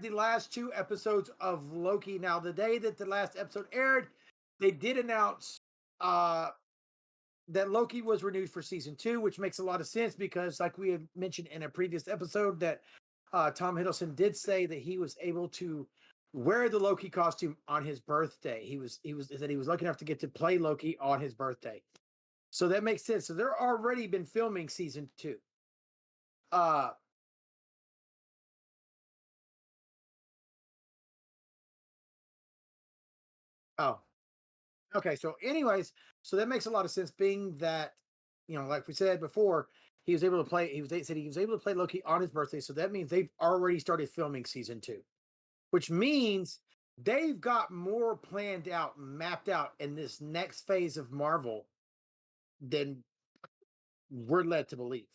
the last two episodes of Loki. Now, the day that the last episode aired, they did announce uh, that Loki was renewed for season two, which makes a lot of sense because, like we had mentioned in a previous episode, that Tom Hiddleston did say that he was able to wear the Loki costume on his birthday. He was that he was lucky enough to get to play Loki on his birthday. So that makes sense. So they're already been filming season two. Uh oh, okay. So, anyways, so that makes a lot of sense, being that, like we said before, he was able to play. They said he was able to play Loki on his birthday. So that means they've already started filming season two, which means they've got more planned out, mapped out in this next phase of Marvel than we're led to believe.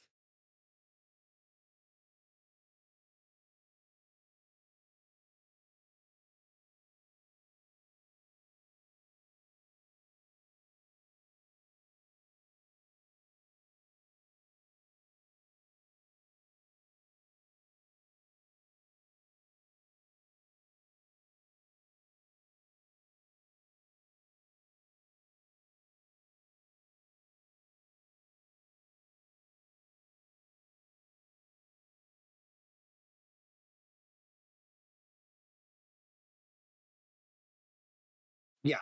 Yeah,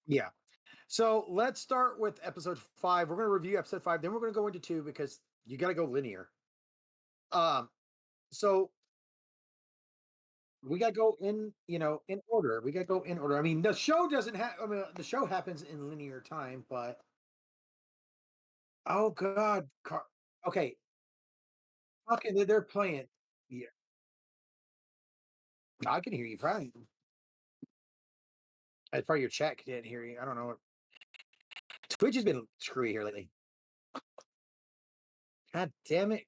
yeah. So let's start with episode five. We're going to review episode five, then we're going to go into two because you got to go linear. Um, so we got to go in, in order. We got to go in order. I mean, the show doesn't have. I mean, the show happens in linear time, but oh god, okay, fucking, they're playing. Yeah, I can hear you. Probably, it's probably your chat didn't hear you. I don't know. Twitch has been screwy here lately. God damn it!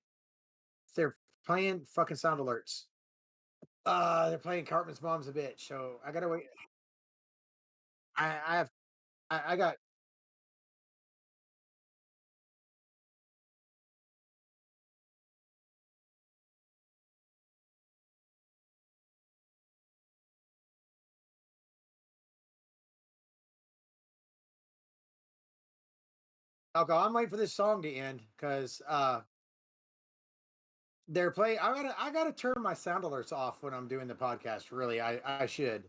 They're playing fucking sound alerts. They're playing Cartman's mom's a bitch. So I gotta wait. I have. I got. Okay, I'm waiting for this song to end because they're playing. I gotta turn my sound alerts off when I'm doing the podcast. Really, I should.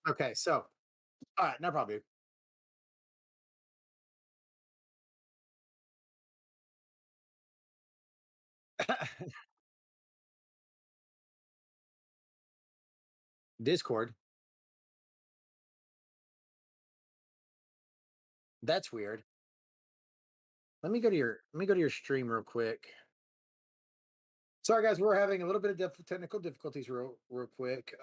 Okay, so all right, no problem. Discord. That's weird. Let me go to your stream real quick. Sorry guys, we're having a little bit of technical difficulties real quick.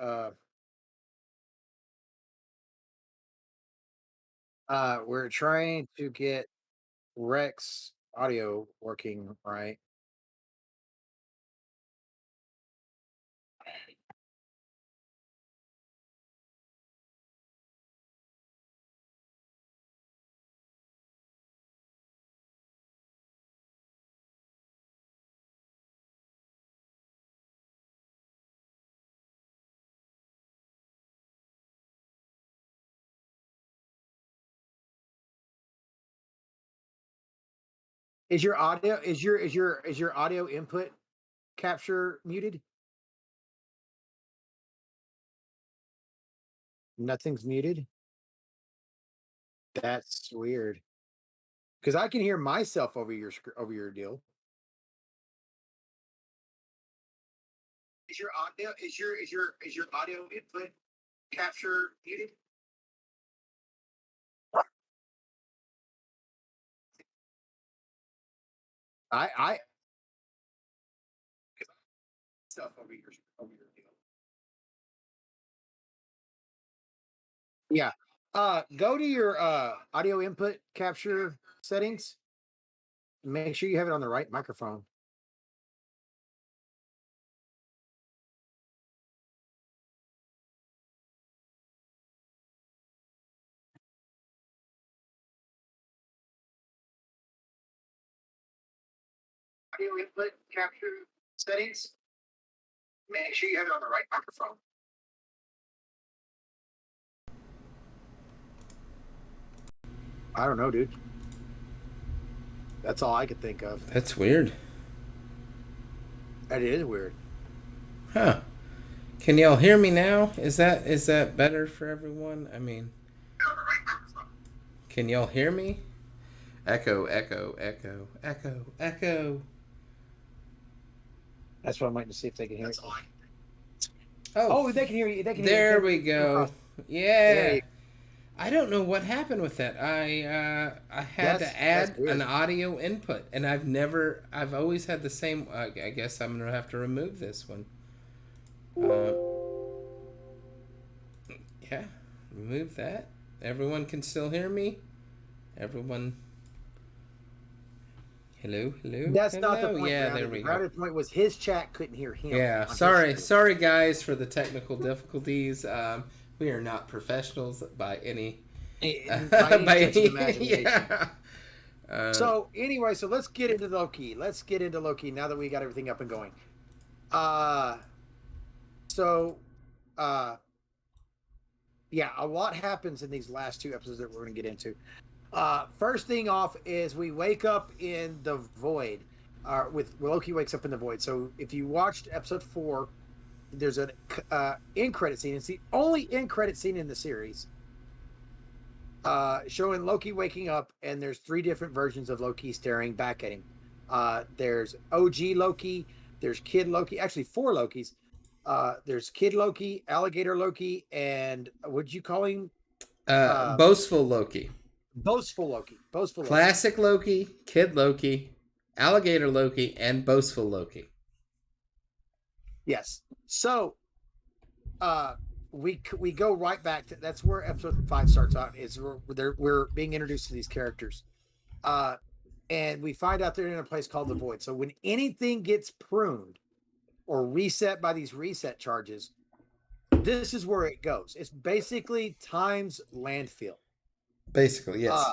We're trying to get Rex audio working right. Is your audio input capture muted? Nothing's muted. That's weird because I can hear myself over your deal. Is your audio input capture muted? I stuff over your deal. Yeah. Go to your audio input capture settings. Make sure you have it on the right microphone. audio input capture settings, make sure you have it on the right microphone. I don't know, dude. That's all I could think of. That's weird. That is weird. Huh. Can y'all hear me now? Is that better for everyone? I mean, can y'all hear me? Echo, echo, echo, echo, echo. That's what I'm waiting to see if they can hear it. Oh, Oh, they can hear you. They can hear you. there we go. There Yeah. you I don't know what happened with that. I had That's to add weird. an audio input, and I've always had the same. I guess I'm gonna have to remove this one. Uh, yeah, remove that. Everyone can still hear me. Everyone. Hello, hello, That's not the hello. point, Yeah, there Grounded. The we go. grounded point was his chat couldn't hear him. Yeah, On his screen. sorry guys for the technical difficulties. We are not professionals by any By any by stretch of the any imagination. yeah. So anyway, so let's get into Loki. Let's get into Loki now that we got everything up and going. So yeah, a lot happens in these last two episodes that we're going to get into. First thing off is we wake up in the void. With Loki wakes up in the void. So if you watched episode 4, there's an end credit scene. It's the only end credit scene in the series. Showing Loki waking up, and there's 3 different versions of Loki staring back at him. There's OG Loki, there's Kid Loki, actually 4 Lokis. There's Kid Loki, Alligator Loki, and what'd you call him? Boastful Loki. Boastful Loki. Classic Loki, Kid Loki, Alligator Loki, and Boastful Loki. Yes. So we go right back to that's where episode 5 starts out. Is we're being introduced to these characters, and we find out they're in a place called the Void. So when anything gets pruned or reset by these reset charges, this is where it goes. It's basically time's landfill. Basically, yes.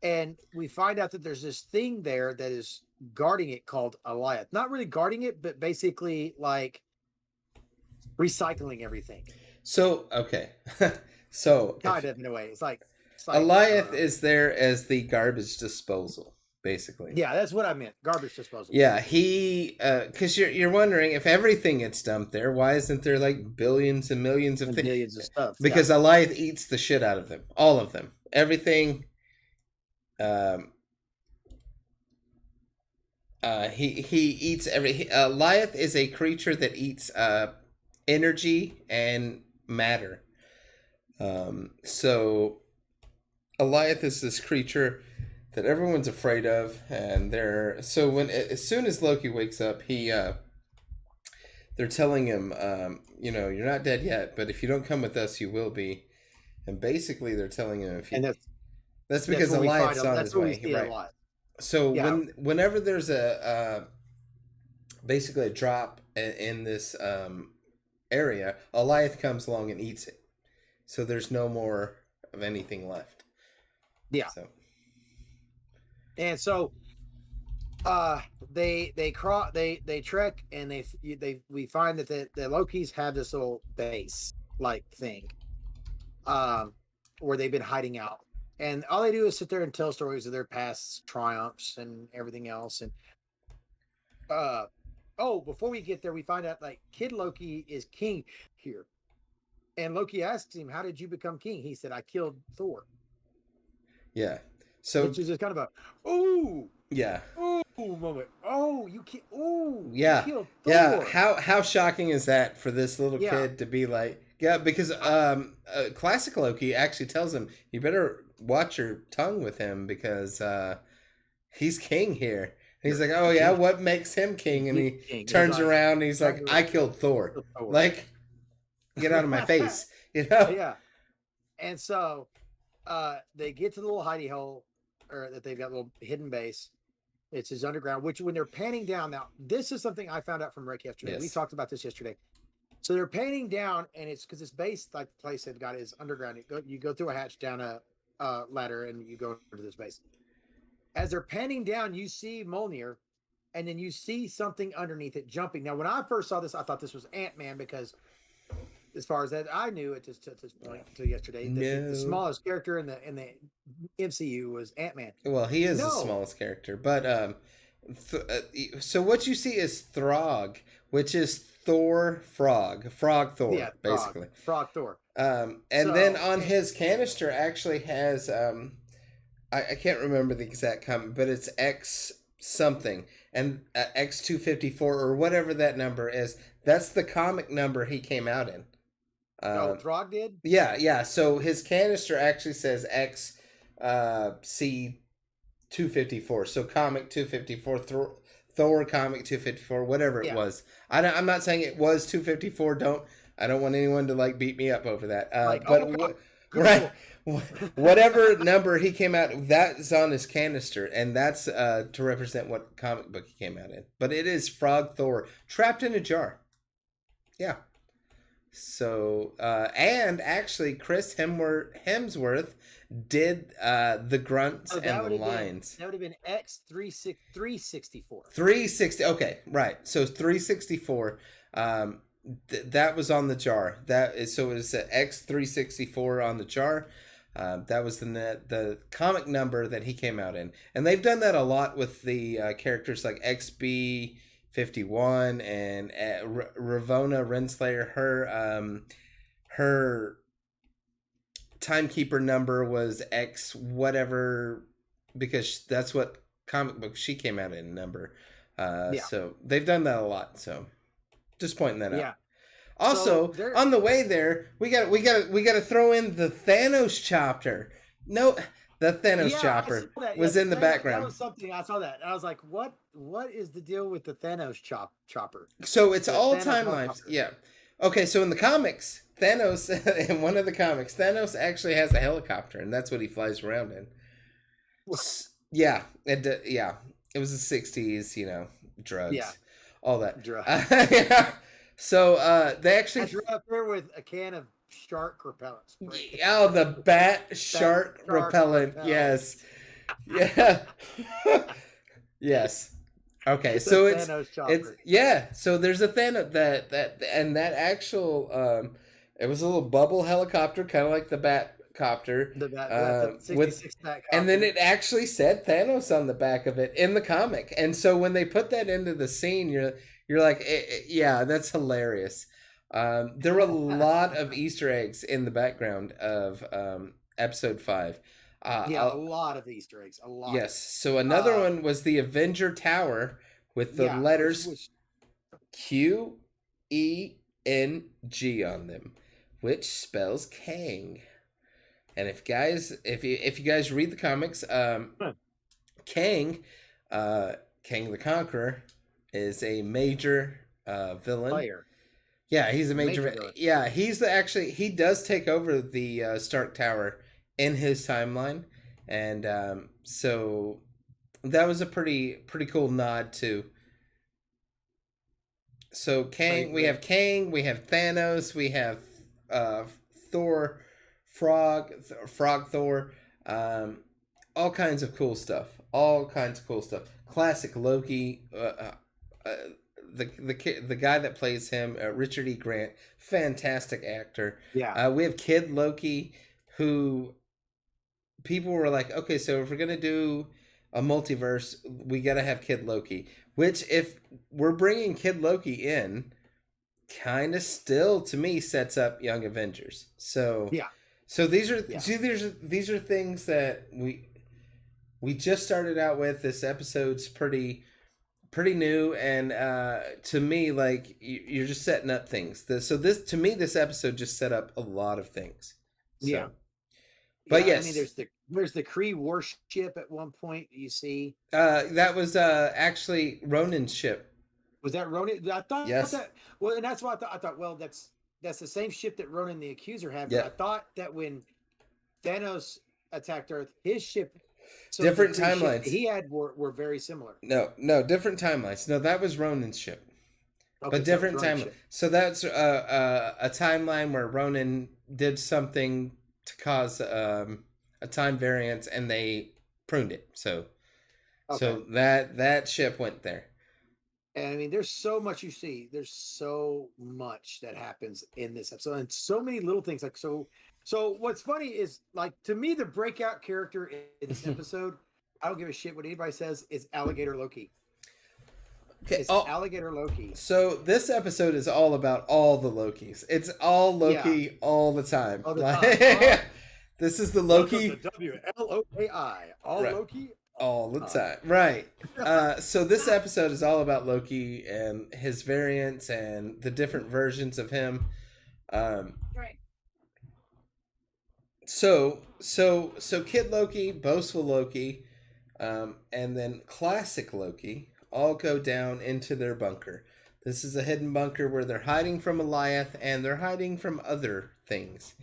And we find out that there's this thing there that is guarding it called Eliath. Not really guarding it, but basically like recycling everything. So okay, so kind of in a way. It's like Eliath is there as the garbage disposal, basically. Yeah, that's what I meant. Garbage disposal. Yeah, he because you're wondering if everything gets dumped there, why isn't there like billions and millions of things? Millions of stuff. Because Eliath eats the shit out of them, all of them, everything. He eats every. Eliath is a creature that eats energy and matter. So Eliath is this creature that everyone's afraid of, and so as soon as Loki wakes up, they're telling him, you're not dead yet, but if you don't come with us, you will be. And basically, they're telling him that's because Eliath's on his way, right? So whenever there's basically a drop in this area, Eliath comes along and eats it. So there's no more of anything left. Yeah. And so they trek, and we find that the Lokis have this little base like thing where they've been hiding out, and all they do is sit there and tell stories of their past triumphs and everything else. And before we get there, we find out like Kid Loki is king here, and Loki asks him, "How did you become king?" He said, "I killed Thor." Yeah. So which is just kind of a ooh moment. Oh, you killed. Oh, yeah, you killed Thor. Yeah. How shocking is that for this little kid to be like? Yeah, because classic Loki actually tells him, "You better watch your tongue with him because he's king here." And he's like, "Oh yeah, what makes him king?" And he turns around and he's like, "I killed Thor." Like, get out of my face, Yeah. And so they get to the little hidey hole, or that they've got a little hidden base. It's his underground, which when they're panning down, now this is something I found out from Rick yesterday. Yes. We talked about this yesterday. So they're panning down, and it's because this base, like the place they've got, is underground. You go through a hatch down a ladder, and you go into this base. As they're panning down, you see Mjolnir and then you see something underneath it jumping. Now, when I first saw this, I thought this was Ant-Man because, as far as that I knew at this point until yesterday, that the No. smallest character in the MCU was Ant-Man. Well, he is the No, smallest character, but so what you see is Throg, which is Thor Frog, Frog yeah, Thor, basically. Frog Thor. And then So on his canister actually has I can't remember the exact comment, but it's X something and X254 or whatever that number is. That's the comic number he came out in. oh, Um, Throg did. yeah, yeah. So his canister actually says X C 254. So comic 254, Thor comic 254, whatever it Yeah, was. I'm not saying it was 254. I don't want anyone to like beat me up over that. like But okay, right, Google. whatever number he came out, that's on his canister, and that's to represent what comic book he came out in. But it is Frog Thor trapped in a jar. Yeah. So and actually, Chris Hemsworth did the grunts Oh, and the lines. that would have been X 364. 360. Okay, right. So 364. That was on the jar. That is so it was X364 on the jar. That was the comic number that he came out in, and they've done that a lot with the characters like XB51 and Ravonna Renslayer. Her timekeeper number was X whatever because that's what comic book she came out in number. Yeah, So they've done that a lot. So just pointing that out. yeah. So Also, there, on the way there, we got to throw in the Thanos chopper. No, the Thanos yeah, I saw chopper that. Yeah, was in the That background. was something I saw that. And I was like, what is the deal with the Thanos chopper? So it's The all Thanos timelines. helicopter. Yeah. Okay, so in the comics, Thanos in one of the comics, Thanos actually has a helicopter, and that's what he flies around in. Yeah, yeah. It was the '60s, Yeah, drugs, all that. drugs. Yeah. So they actually That's right up there with a can of shark repellent spray. oh, the bat That shark shark repellent. repellent. Yes. Yeah. Yes. Okay, The so Thanos it's chopper. yeah. So there's a Thanos that and that actual it was a little bubble helicopter, kind of like the bat copter, That's a with 66 back and then copter. it actually said Thanos on the back of it in the comic. And so when they put that into the scene, you're like, yeah, that's hilarious. There were a lot of Easter eggs in the background of episode 5. Yeah, a lot of Easter eggs. A lot. Yes. So another Uh, one was the Avenger Tower with the yeah, letters which QENG on them, which spells Kang. And if you guys read the comics, Kang, Kang the Conqueror, is a major villain. player, Yeah, he's a major major. villain. Yeah, he does take over the Stark Tower in his timeline, and so that was a pretty cool nod to. So we have Kang, we have Thanos, we have uh, Thor, Frog Thor, all kinds of cool stuff. All kinds of cool stuff. Classic Loki. Uh, the guy that plays him, Richard E. Grant, fantastic actor. Yeah, We have Kid Loki, who people were like, okay, so if we're gonna do a multiverse, we gotta have Kid Loki. Which, if we're bringing Kid Loki in, kind of still to me sets up Young Avengers. So yeah, so these are yeah, see these are things that we just started out with. This episode's pretty new, and to me, like you're just setting up things. So this to me, this episode just set up a lot of things. yeah, So, but yeah. I mean, yes, there's the Kree warship at one point. You see, that was actually Ronan's ship. was that Ronan? I thought Yes. that. Well, and that's what I thought. I thought, well, that's the same ship that Ronan the Accuser had. But Yeah. I thought that when Thanos attacked Earth, his ship, so Different the Kree ship timelines. he had were very similar. No, different timelines. No, that was Ronan's ship. Okay, But so different Ronan's timeline. ship. So that's a timeline where Ronan did something to cause a time variance, and they pruned it. So Okay. so that ship went there. And I mean, there's so much you see. There's so much that happens in this episode, and so many little things. Like so, so what's funny is like to me, the breakout character in this episode, I don't give a shit what anybody says, is Alligator Loki. Okay. It's Oh, Alligator Loki. so this episode is all about all the Lokis. It's all Yeah, Loki all the time. all the Like, time. this is the Welcome to Loki WLOAI. All right, Loki, all all the the time. time. Right. So this episode is all about Loki and his variants and the different versions of him. Um, Right. so Kid Loki, Boastful Loki, and then Classic Loki all go down into their bunker. This is a hidden bunker where they're hiding from Goliath and they're hiding from other things,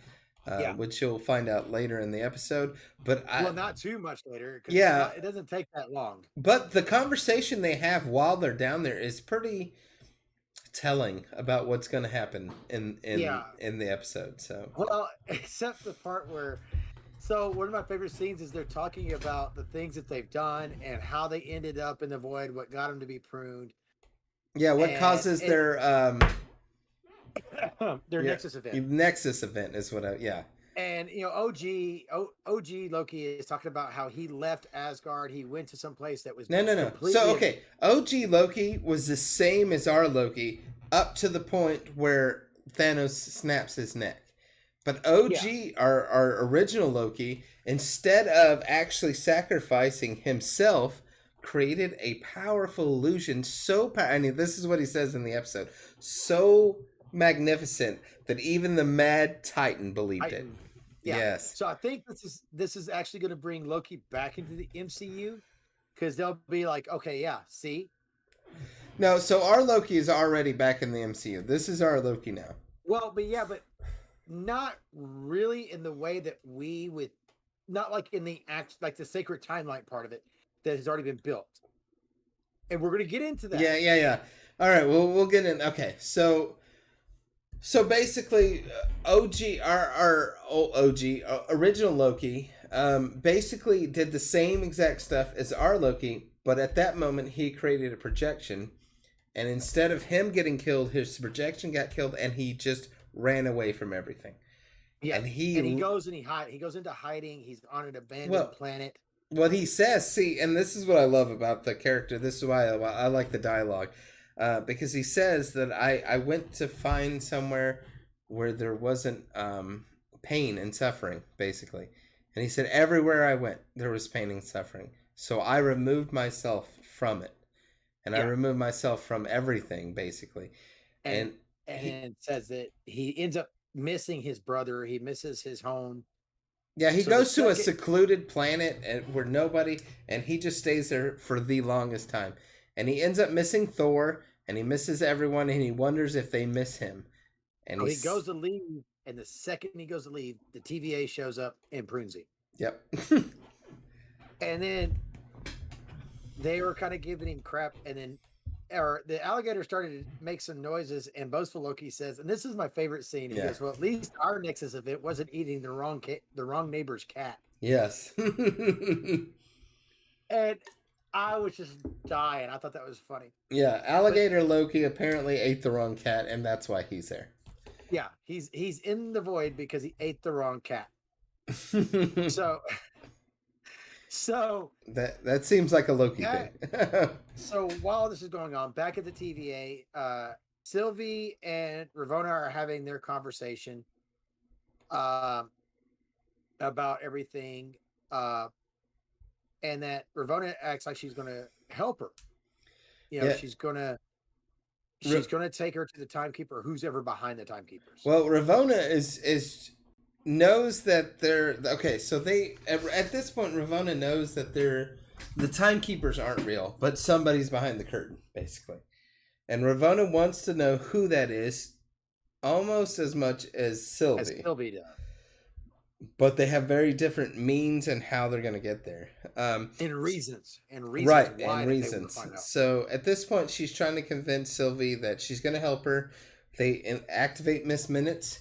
Yeah. which you'll find out later in the episode. But Well, not too much later. Yeah. It doesn't take that long. But the conversation they have while they're down there is pretty telling about what's going to happen in Yeah. in the episode. So Well, except the part where, so one of my favorite scenes is they're talking about the things that they've done and how they ended up in the void, what got them to be pruned, yeah, what and causes their their yeah, Nexus event. Nexus event is what I yeah. And you know, OG Loki is talking about how he left Asgard. He went to some place that was No. completely. So okay, OG Loki was the same as our Loki up to the point where Thanos snaps his neck. But OG, our original Loki, instead of actually sacrificing himself, created a powerful illusion. I mean, this is what he says in the episode. So magnificent that even the Mad Titan believed it. Yeah. Yes. So I think this is actually going to bring Loki back into the MCU because they'll be like, okay, yeah, see. No, so our Loki is already back in the MCU. This is our Loki now. Well, but not really in the way that we would, not like in the like the sacred timeline part of it that has already been built. And we're going to get into that. Yeah. All right, well, we'll get in. Okay, so basically, our OG, original Loki, basically did the same exact stuff as our Loki, but at that moment he created a projection, and instead of him getting killed, his projection got killed, and he just ran away from everything. Yeah, and he goes and he goes into hiding. He's on an abandoned planet. What he says, see, and this is what I love about the character. This is why I like the dialogue. Because he says that I went to find somewhere where there wasn't pain and suffering, basically. And he said, everywhere I went, there was pain and suffering. So I removed myself from it. And I removed myself from everything, basically. And he says that he ends up missing his brother. He misses his home. Yeah, he goes to a secluded planet where nobody, and he just stays there for the longest time. And he ends up missing Thor, and he misses everyone, and he wonders if they miss him. And he goes to leave, and the second he goes to leave, the TVA shows up and prunes him. Yep. And then they were kind of giving him crap, and then the alligator started to make some noises, and Boastful Loki says, and this is my favorite scene. He goes, "Well, at least our Nexus event wasn't eating the wrong neighbor's cat." Yes. And I was just dying. I thought that was funny. Yeah, alligator Loki apparently ate the wrong cat, and that's why he's there. Yeah, he's in the void because he ate the wrong cat. So that seems like a Loki thing. So while this is going on, back at the TVA, Sylvie and Ravonna are having their conversation about everything, and that Ravonna acts like she's going to help her. You know, she's going to take her to the timekeeper, who's ever behind the timekeepers. Well, Ravonna is knows that they're okay. So they at this point, Ravonna knows that the timekeepers aren't real, but somebody's behind the curtain, basically. And Ravonna wants to know who that is, almost as much as Sylvie. As Sylvie does. But they have very different means and how they're going to get there. And reasons. Right, and reasons. So at this point, she's trying to convince Sylvie that she's going to help her. They activate Miss Minutes.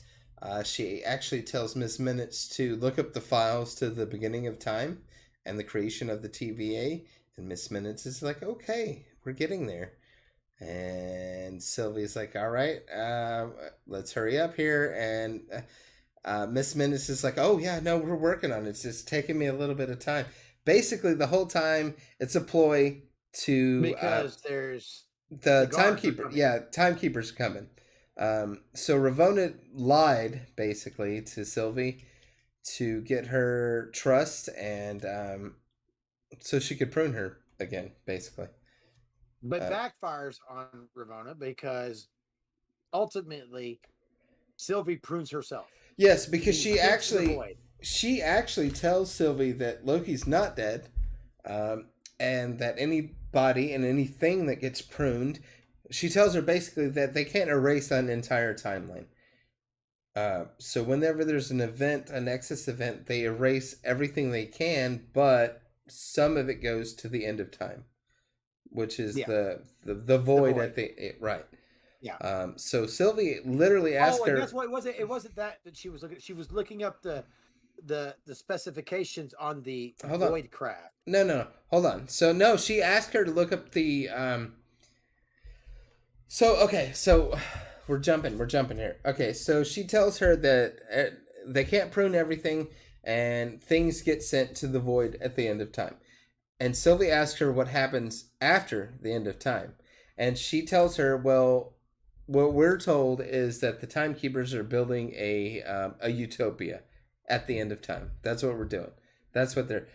She actually tells Miss Minutes to look up the files to the beginning of time and the creation of the TVA. And Miss Minutes is like, okay, we're getting there. And Sylvie's like, all right, let's hurry up here. And Miss Minutes is like, oh, yeah, no, we're working on it. It's just taking me a little bit of time. Basically, the whole time, it's a ploy to Because there's the the guards are timekeeper. coming. Yeah, timekeeper's coming. So Ravonna lied, basically, to Sylvie to get her trust and so she could prune her again, basically. But Uh, backfires on Ravonna because ultimately Sylvie prunes herself yes, to because be sent to the void. she actually tells Sylvie that Loki's not dead, and that anybody and anything that gets pruned, she tells her basically that they can't erase an entire timeline. So whenever there's an event, a Nexus event, they erase everything they can, but some of it goes to the end of time, which is Yeah, the the void void. at the right. Yeah. So Sylvie literally asked Oh, and that's her. what it wasn't. It wasn't that she was looking. She was looking up the specifications on the Hold on, void craft. no, hold on. So no, she asked her to look up the. So okay, so we're jumping here. Okay, so she tells her that they can't prune everything, and things get sent to the void at the end of time. And Sylvie asks her what happens after the end of time. And she tells her, well, what we're told is that the timekeepers are building a utopia at the end of time. That's what we're doing. That's what they're.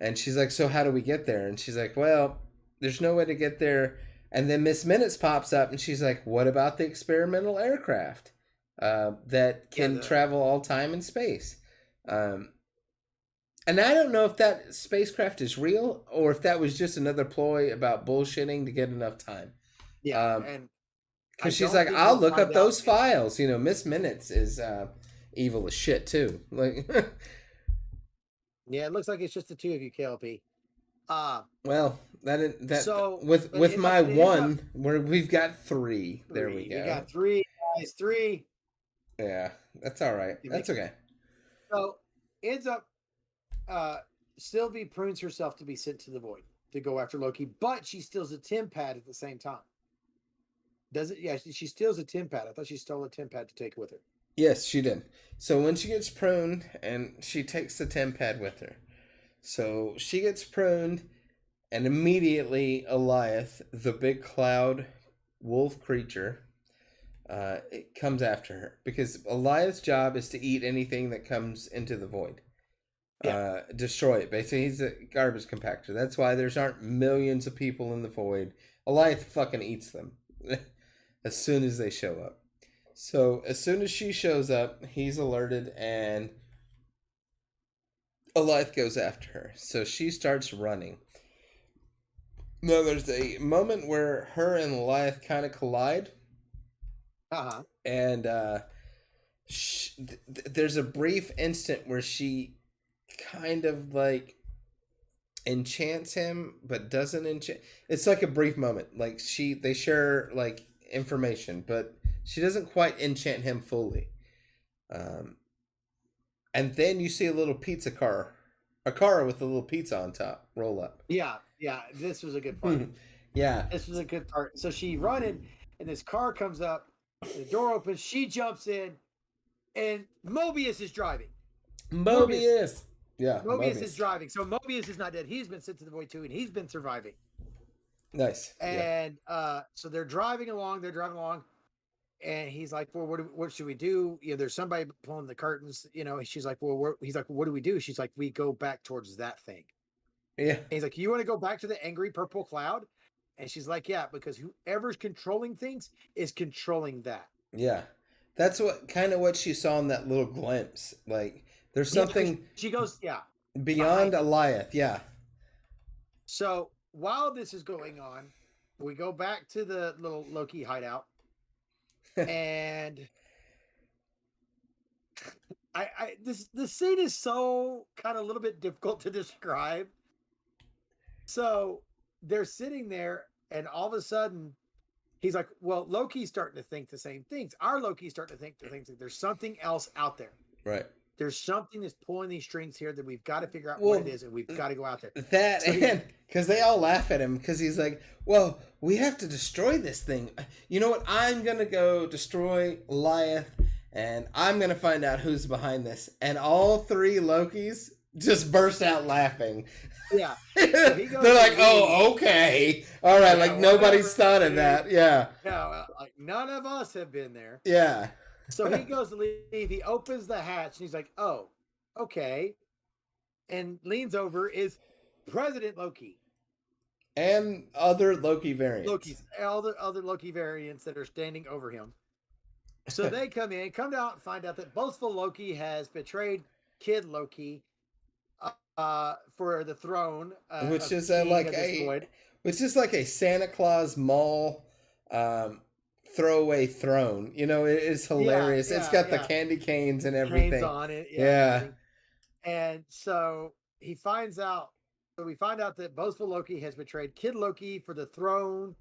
And she's like, so how do we get there? And she's like, well, there's no way to get there. And then Miss Minutes pops up and she's like, what about the experimental aircraft that Yeah, can travel all time and space? Um, and I don't know if that spacecraft is real or if that was just another ploy about bullshitting to get enough time. yeah, Um, and I because she's don't like, think I'll we'll look up find out. those files. You know, Miss Minutes is evil as shit too. Like, Yeah, it looks like it's just the two of you, KLP. Uh well, that so but with my it ends up one, where we've got three. There we three. We go. got three guys, three. Yeah, that's all right. You make That's okay. so ends up uh Sylvie prunes herself to be sent to the void to go after Loki, but she steals a Tim pad at the same time. Does it? Yeah, she steals a Tim pad. I thought she stole a Tim pad to take with her. Yes, she did. So when she gets pruned, and she takes the tempad with her. So she gets pruned, and immediately Eliath, the big cloud wolf creature, it comes after her because Eliath's job is to eat anything that comes into the void, Yeah, destroy it. Basically, he's a garbage compactor. That's why there's aren't millions of people in the void. Eliath fucking eats them as soon as they show up. So as soon as she shows up, he's alerted and Eliath goes after her. So she starts running. Now there's a moment where her and Eliath kind of collide, uh-huh. and there's a brief instant where she kind of like enchants him, but doesn't enchant. It's like a brief moment. Like they share like information, but she doesn't quite enchant him fully. Um, and then you see a little pizza car, a car with a little pizza on top, roll up. Yeah, yeah. This was a good part. Yeah, This was a good part. So she running, and this car comes up, the door opens, she jumps in, and Mobius is driving. Morbius. Mobius. Yeah, Mobius is Mobius. driving. So Mobius is not dead. He's been sent to the void too, and he's been surviving. Nice. Yeah. And so they're driving along. They're driving along, and he's like, "Well, what should we do? You know, there's somebody pulling the curtains. You know." And she's like, "Well, he's like, what do we do?" She's like, "We go back towards that thing." Yeah. And he's like, "You want to go back to the angry purple cloud?" And she's like, "Yeah, because whoever's controlling things is controlling that." Yeah. That's what kind of what she saw in that little glimpse. Like there's Yeah, because something she goes, "Yeah, beyond behind it." Eliath. Yeah. So while this is going on, we go back to the little Loki hideout, and this scene is so kind of a little bit difficult to describe. So they're sitting there, and all of a sudden, he's like, "Well, Loki's starting to think the same things. Our Loki's starting to think the same things. There's something else out there." Right. There's something that's pulling these strings here that we've got to figure out what it Well, is, and we've got to go out there. that So he, and because they all laugh at him because he's like, well, we have to destroy this thing. You know what? I'm gonna go destroy Goliath, and I'm gonna find out who's behind this. And all three Lokis just burst out laughing. yeah. So he goes They're to like, leave. oh, okay, all right. Yeah, Like nobody's whatever, thought of dude. that. Yeah, No, like none of us have been there. yeah. So he goes to leave. He opens the hatch and he's like, "Oh, okay," and leans over. Is President Loki, And other Loki variants. Loki's all the other Loki variants that are standing over him. So they come out, and find out that boastful Loki has betrayed Kid Loki for the throne Which of is king like of this a void. which is like a Santa Claus mall um, throwaway throne. You know, it is Yeah, hilarious. It's yeah, got the yeah. candy canes and Canes everything. on it, yeah, and Yeah, everything. And so he finds out. So we find out that boastful Loki has betrayed Kid Loki for the throne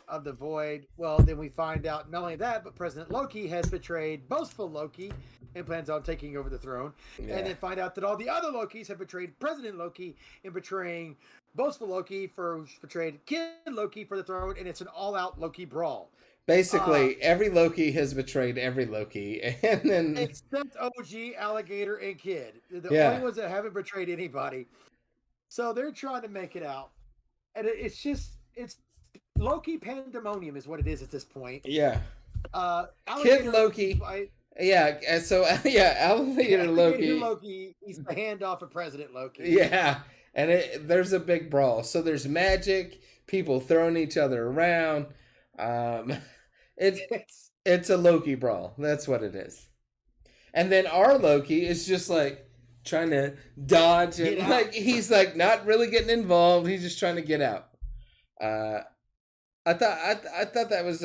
of the void. Well, then we find out not only that, but President Loki has betrayed boastful Loki and plans on taking over the throne. And yeah. then find out that all the other Lokis have betrayed President Loki in betraying boastful Loki for betrayed Kid Loki for the throne, and it's an all-out Loki brawl. Uh, Basically, every Loki has betrayed every Loki, and then except OG, Alligator, and Kid. They're the only yeah, ones that haven't betrayed anybody. So they're trying to make it out. And it's Loki pandemonium is what it is at this point. yeah. Kid Alligator, Loki, yeah. And so yeah, alligator Alligator Loki, Loki, he's the handoff of President Loki. yeah. And there's a big brawl. So there's magic, people throwing each other around. Um, it's It's, it's a Loki brawl. That's what it is. And then our Loki is just like trying to dodge get and out. like he's like not really getting involved. He's just trying to get out. Uh, I thought that was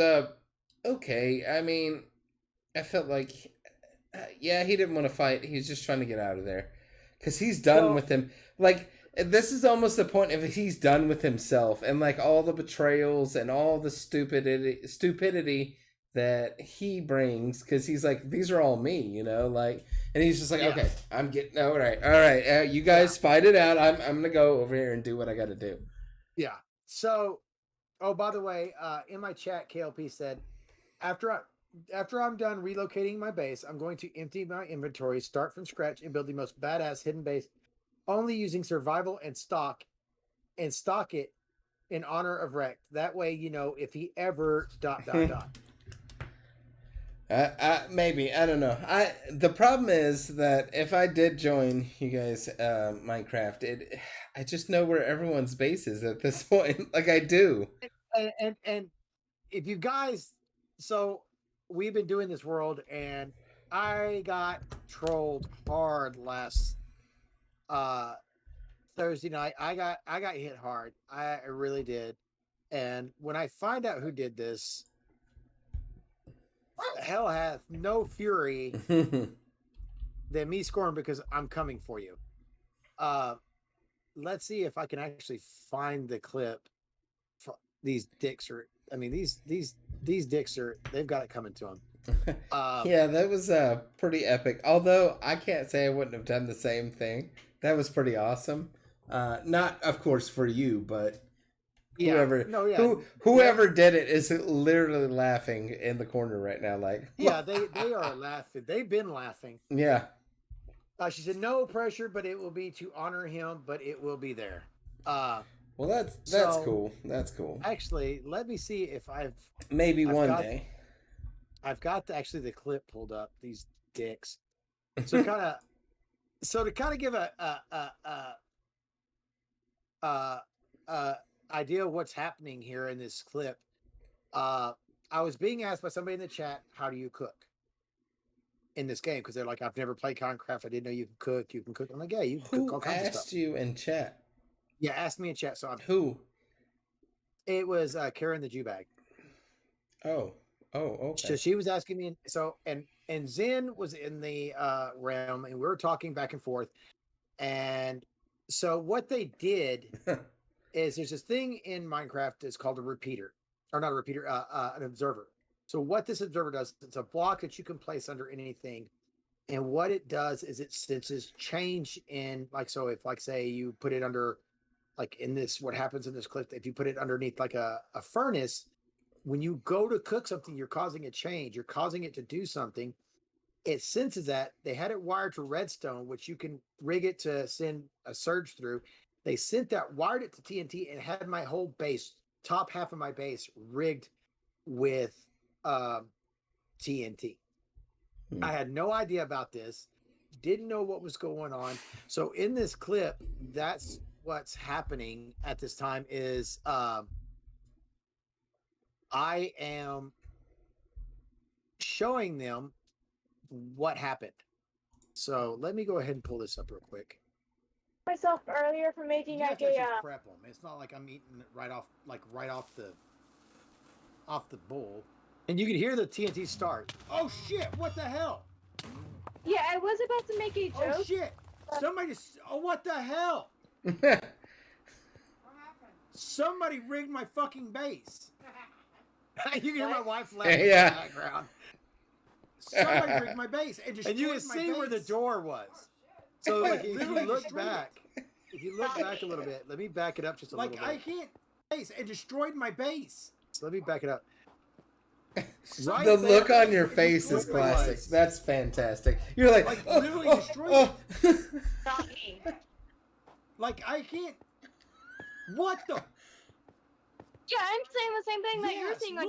okay. I mean, I felt like yeah, he didn't want to fight. He's just trying to get out of there because he's done Well, with him. Like this is almost the point of he's done with himself and like all the betrayals and all the stupidity that he brings because he's like these are all me, you know, like and he's just like yeah, okay, I'm getting all right, you yeah, guys fight it out. I'm gonna go over here and do what I got to do. yeah. So, oh, by the way, in my chat, KLP said after I after I'm done relocating my base, I'm going to empty my inventory, start from scratch, and build the most badass hidden base, only using survival and stock it in honor of Rex. That way, you know, if he ever dot dot dot. Maybe I don't know. The problem is that if I did join you guys Minecraft, I just know where everyone's base is at this point. Like I do. And if you guys, so we've been doing this world, and I got trolled hard last uh Thursday night. I got hit hard. I really did. And when I find out who did this, hell hath no fury than me scoring because I'm coming for you. Uh, let's see if I can actually find the clip. These dicks are. I mean, these dicks are. They've got it coming to them. Yeah, that was pretty epic. Although I can't say I wouldn't have done the same thing. That was pretty awesome. Not of course for you, but Yeah. No. Yeah. whoever did it is literally laughing in the corner right now like Yeah. They are laughing. They've been laughing. yeah. She said no pressure, but it will be to honor him, but it will be there. Well, that's So cool. That's cool. actually, let me see if Maybe I've one got day. I've got actually the clip pulled up. These dicks. So kind of so to kind of give a idea of what's happening here in this clip. Uh, I was being asked by somebody in the chat, "How do you cook in this game?" Because they're like, "I've never played Concraft. I didn't know you can cook. You can cook." I'm like, "Yeah, you can cook all Who kinds of stuff." asked you in chat? Yeah, ask me in chat. So Who? it was Karen the Jew bag. Oh. Oh, So okay. she was asking me, so and Zen was in the realm, and we were talking back and forth. And so what they did is there's this thing in Minecraft that's called a repeater, or not a repeater, an observer. So what this observer does, it's a block that you can place under anything, And what it does is it senses change in, like, so if, like, say you put it under, like in this, what happens in this clip, if you put it underneath like a furnace, when you go to cook something, you're causing a change, you're causing it to do something. It senses that. They had it wired to redstone, which you can rig it to send a surge through. They sent that, wired it to TNT, and had my whole base, top half of my base, rigged with TNT. Hmm. I had no idea about this, didn't know what was going on. So in this clip, that's what's happening at this time is I am showing them what happened. So let me go ahead and pull this up real quick. Myself earlier for making You have like to actually a prep them. It's not like I'm eating it right off the bowl. And you can hear the TNT start. Oh shit! What the hell? yeah. I was about to make a joke. Oh shit! Somebody just. Oh, what the hell? Somebody rigged my fucking base. You can hear my wife laughing in the background. Somebody rigged my base and just. And you can see where the door was. So like, if you look back, a little bit, let me back it up just a little bit. Like I can't base and destroyed my base. So let me back it up. Right the look on your face is classic. That's fantastic. You're like literally destroyed it. Not me. Like I can't. What the? Yeah, I'm saying the same thing that you're saying. Like,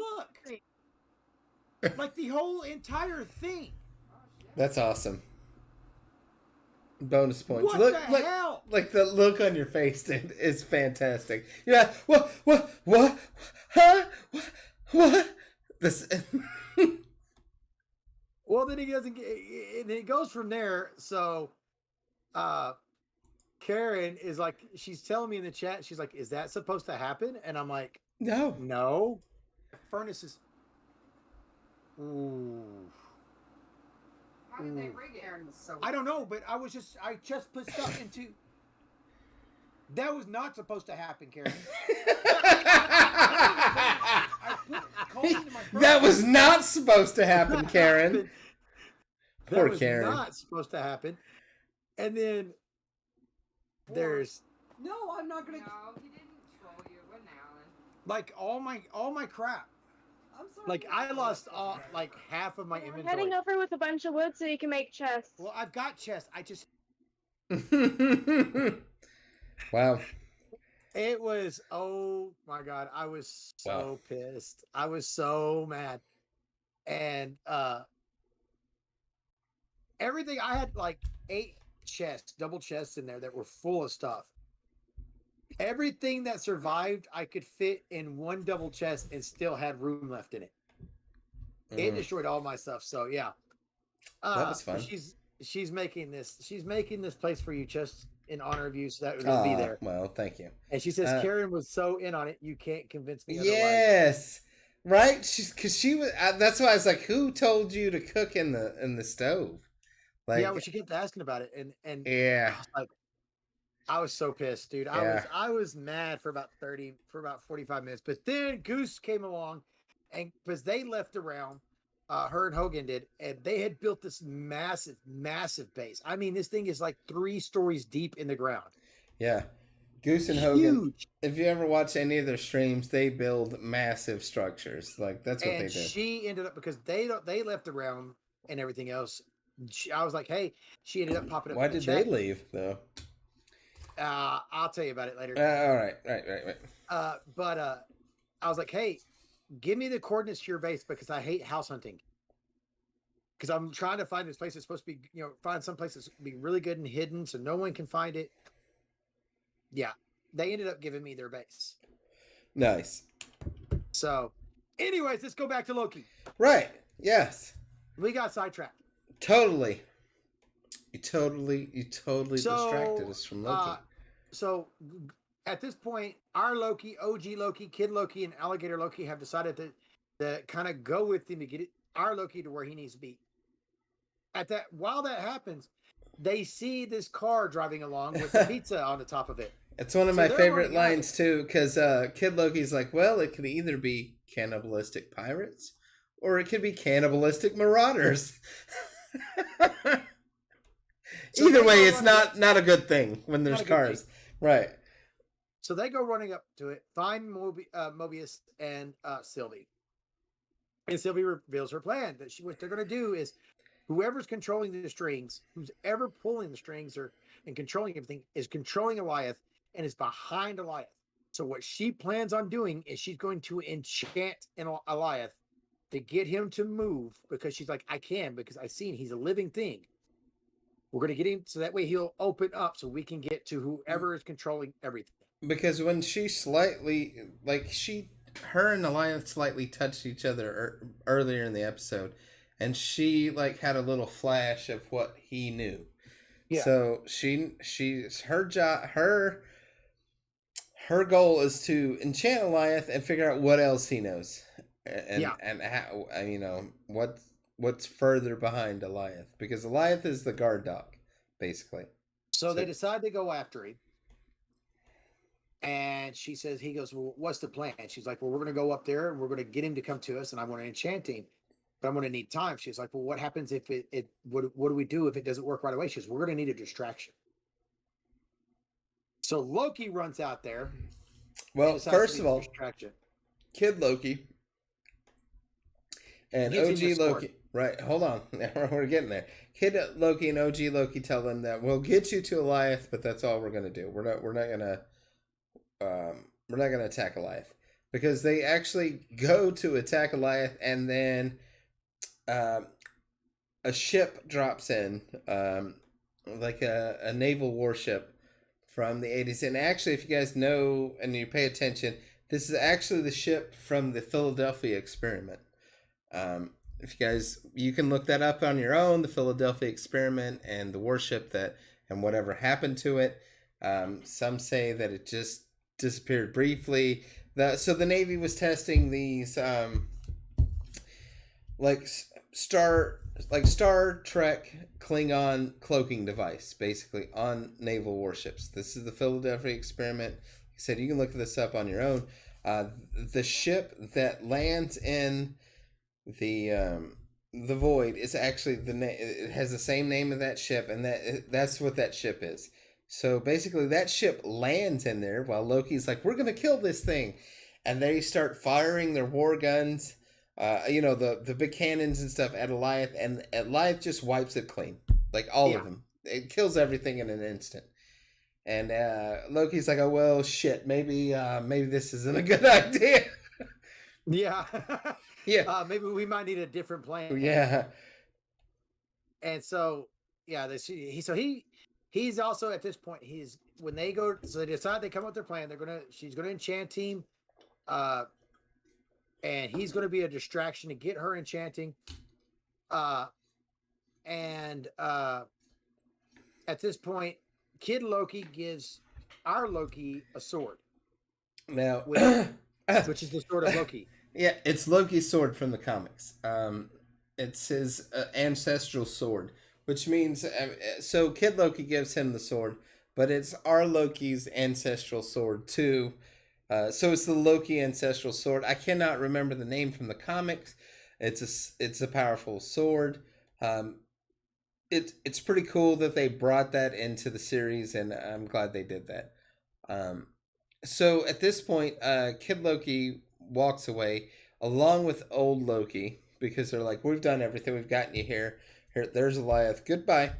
look. Like the whole entire thing. That's awesome. Bonus points. What the hell? Like the look on your face is fantastic. Yeah. What? Huh? What? This. Well, then he doesn't get. And it goes from there. So, Karen is like, she's telling me in the chat. She's like, "Is that supposed to happen?" And I'm like, "No." Furnaces. Ooh. How did they rig it? I don't know, but I just put stuff into. That was not supposed to happen, Karen. I put coal into my furnace. That was not supposed to happen, Karen. Poor Karen. Not supposed to happen. And then there's. No, I'm not gonna. No, he didn't troll you. It wasn't Alan. Like all my crap. I'm sorry. Like I lost like half of my inventory. Heading over with a bunch of wood so you can make chests. Well, I've got chests. I just. Wow. It was, oh my God, I was so pissed. I was so mad. And everything, I had like 8 chests, double chests in there that were full of stuff. Everything that survived, I could fit in one double chest and still had room left in it. It destroyed all my stuff. So yeah. That was fun. She's making this place for you just in honor of you, so that it'll be there. Well, thank you. And she says Karen was so in on it, you can't convince me otherwise. Yes, right. Because she was. That's why I was like, "Who told you to cook in the stove?" Like, yeah, well, she kept asking about it, and yeah, I was so pissed, dude. I was mad for about 45 minutes, but then Goose came along, and because they left around. Her and Hogan did, and they had built this massive base. I mean, this thing is like 3 stories deep in the ground. Yeah. Goose and Hogan, if you ever watch any of their streams, they build massive structures. Like, that's what they do. She ended up, because they left around and everything else. I was like, hey, she ended up popping up. Why did they leave, though? I'll tell you about it later. All right. Right. But I was like, hey, give me the coordinates to your base because I hate house hunting. Because I'm trying to find this place that's supposed to be, find some place that's be really good and hidden so no one can find it. Yeah. They ended up giving me their base. Nice. So, anyways, let's go back to Loki. Right. Yes. We got sidetracked. Totally. You totally distracted us from Loki. So at this point, our Loki, OG Loki, Kid Loki, and Alligator Loki have decided to kind of go with him to get our Loki to where he needs to be. While that happens, they see this car driving along with the pizza on the top of it. It's one of my favorite lines too, because Kid Loki's like, well, it could either be cannibalistic pirates or it could be cannibalistic marauders. So Either they way, go it's running up- not a good thing when there's Not a good cars. Right. So they go running up to it, find Mobius and Sylvie. And Sylvie reveals her plan that what they're going to do is whoever's controlling the strings, who's ever pulling the strings and controlling everything, is controlling Eliath and is behind Eliath. So what she plans on doing is she's going to enchant Eliath to get him to move because she's like, I can because I've seen he's a living thing. We're going to get him so that way he'll open up so we can get to whoever is controlling everything. Because when she slightly, her and Eliath slightly touched each other earlier in the episode, and she like had a little flash of what he knew. Yeah. So she's her job, her goal is to enchant Eliath and figure out what else he knows, and how, what's further behind Eliath, because Eliath is the guard dog, basically. So they decide to go after him. And he goes, well, what's the plan? She's like, well, we're going to go up there and we're going to get him to come to us and I'm going to enchant him, but I'm going to need time. She's like, well, what happens if what do we do if it doesn't work right away? She goes, we're going to need a distraction. So Loki runs out there. Well, first of all, Kid Loki and OG Loki. Right, hold on. We're getting there. Kid Loki and OG Loki tell them that we'll get you to Eliath, but that's all we're going to do. We're not going to attack Eliath, because they actually go to attack Eliath, and then a ship drops in, like a naval warship from the 80s. And actually, if you guys know and you pay attention, this is actually the ship from the Philadelphia experiment. If you guys, you can look that up on your own, the Philadelphia experiment and the warship and whatever happened to it. Some say that it just disappeared briefly. So the Navy was testing these Star Trek Klingon cloaking device, basically, on naval warships. This is the Philadelphia experiment. He said you can look this up on your own. The ship that lands in the void is actually it has the same name of that ship, and that's what that ship is. So basically, that ship lands in there while Loki's like, we're going to kill this thing. And they start firing their war guns, the big cannons and stuff at Eliath. And Eliath just wipes it clean. Like all of them. It kills everything in an instant. And Loki's like, oh, well, shit. Maybe this isn't a good idea. Yeah. Yeah. Maybe we might need a different plan. Yeah. And so, yeah, he's also at this point, when they go, so they decide they come up with their plan. She's gonna enchant him, and he's gonna be a distraction to get her enchanting. And at this point, Kid Loki gives our Loki a sword. Now, which is the sword of Loki. Yeah, it's Loki's sword from the comics. It's his ancestral sword. Which means, so Kid Loki gives him the sword, but it's our Loki's ancestral sword too. So it's the Loki ancestral sword. I cannot remember the name from the comics. It's a powerful sword. It's pretty cool that they brought that into the series, and I'm glad they did that. So at this point, Kid Loki walks away along with old Loki, because they're like, we've done everything. We've gotten you here. Here, there's Eliath. Goodbye.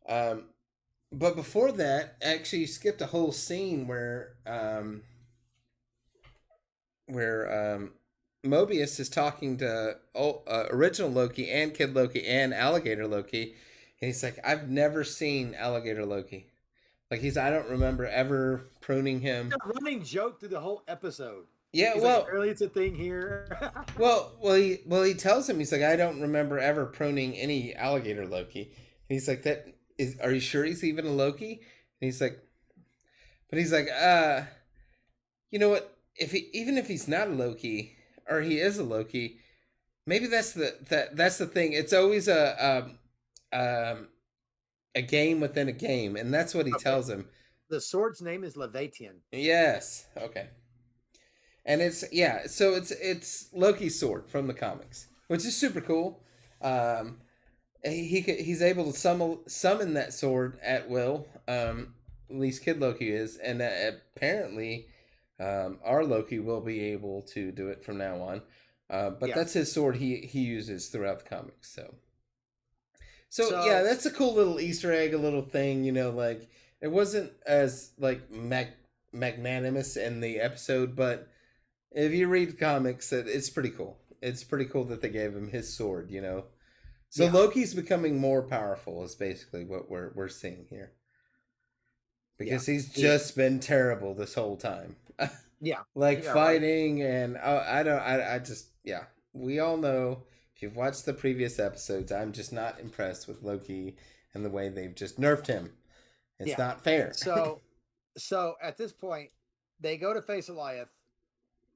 But before that, actually, you skipped a whole scene where Mobius is talking to original Loki and Kid Loki and Alligator Loki, and he's like, I've never seen Alligator Loki. Like I don't remember ever pruning him. It's a running joke through the whole episode. Yeah, he's well, like, really, it's a thing here. he tells him, he's like, I don't remember ever pruning any alligator Loki. And he's like, are you sure he's even a Loki? And he's like, you know what? Even if he's not a Loki, or he is a Loki, maybe that's the thing. It's always a game within a game, and that's what he tells him. The sword's name is Leviathan. Yes. Okay. And so it's Loki's sword from the comics, which is super cool. he's able to summon that sword at will. At least Kid Loki is, and apparently, our Loki will be able to do it from now on. But Yeah. that's his sword he uses throughout the comics. So yeah, So that's a cool little Easter egg, a little thing. Like it wasn't as like magnanimous in the episode, but if you read comics, it's pretty cool. It's pretty cool that they gave him his sword. So yeah. Loki's becoming more powerful is basically what we're seeing here. Because he's He is. just been terrible this whole time. Yeah. Like Yeah, right. fighting and I just yeah. We all know if you've watched the previous episodes, I'm just not impressed with Loki and the way they've just nerfed him. It's Yeah. not fair. So at this point, they go to face Goliath.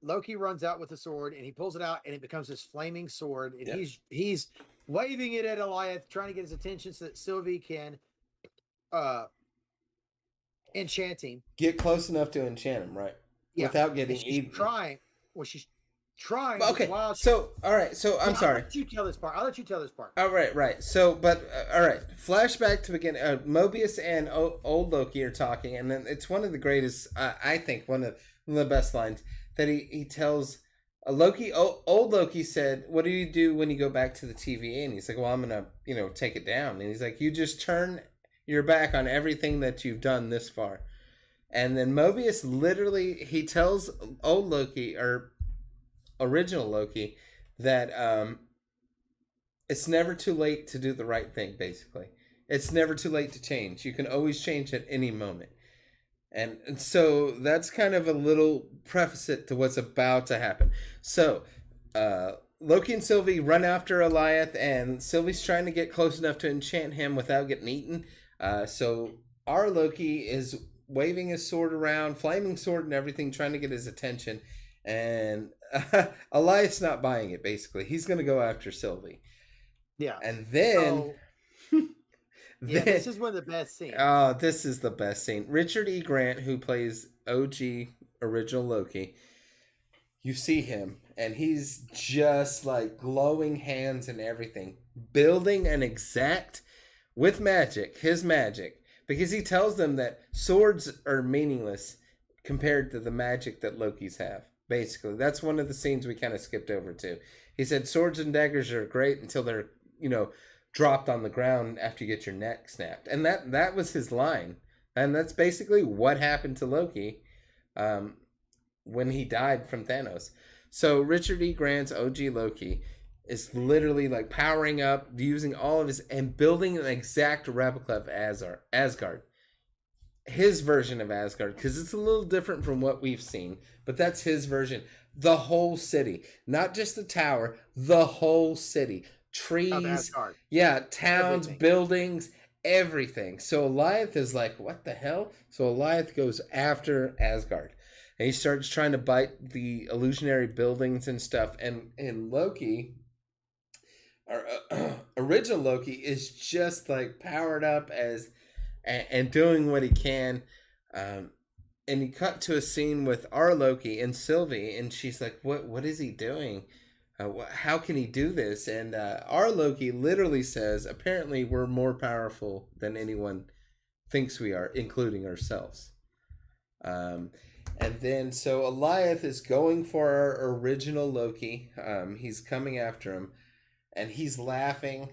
Loki runs out with the sword and he pulls it out and it becomes this flaming sword. And Yep. he's waving it at Goliath, trying to get his attention so that Sylvie can uh enchant him. Get close enough to enchant him, right? Yeah. Without getting And she's eaten. trying. Well, she's trying. Okay. While So all right. So I'm sorry. I'll let you tell this part. I'll let you tell this part. All right. So, but all right. Flashback to begin. Mobius and old Loki are talking, and then it's one of the greatest. I think one of the best lines that he tells Loki. Old Loki said, "What do you do when you go back to the TVA?" And he's like, "Well, I'm gonna take it down." And he's like, "You just turn your back on everything that you've done this far." And then Mobius literally he tells old Loki or original Loki that it's never too late to do the right thing, basically. It's never too late to change. You can always change at any moment. And so that's kind of a little preface to what's about to happen. So, Loki and Sylvie run after Goliath, and Sylvie's trying to get close enough to enchant him without getting eaten. So, our Loki is waving his sword around, flaming sword and everything, trying to get his attention. And Goliath's not buying it, basically. He's going to go after Sylvie. Yeah. And then... yeah, this is one of the best scenes. Oh, this is the best scene. Richard E. Grant, who plays OG original Loki, you see him, and he's just like glowing hands and everything, building an exact with magic, his magic, because he tells them that swords are meaningless compared to the magic that Loki's have. Basically, that's one of the scenes we kind of skipped over to. He said swords and daggers are great until they're, dropped on the ground after you get your neck snapped. And that was his line. And that's basically what happened to Loki when he died from Thanos. So Richard E. Grant's OG Loki is literally like powering up, using all of his, and building an exact replica of Asgard. His version of Asgard, because it's a little different from what we've seen, but that's his version. The whole city, not just the tower, the whole city. Trees, yeah, towns, everything. Buildings, everything. So Goliath is like, what the hell? So Goliath goes after Asgard, and he starts trying to bite the illusionary buildings and stuff. And Loki, original Loki, is just like powered up and doing what he can. And he cut to a scene with our Loki and Sylvie, and she's like, what is he doing? How can he do this? And our Loki literally says, apparently we're more powerful than anyone thinks we are, including ourselves. And then, so Goliath is going for our original Loki. He's coming after him, and he's laughing,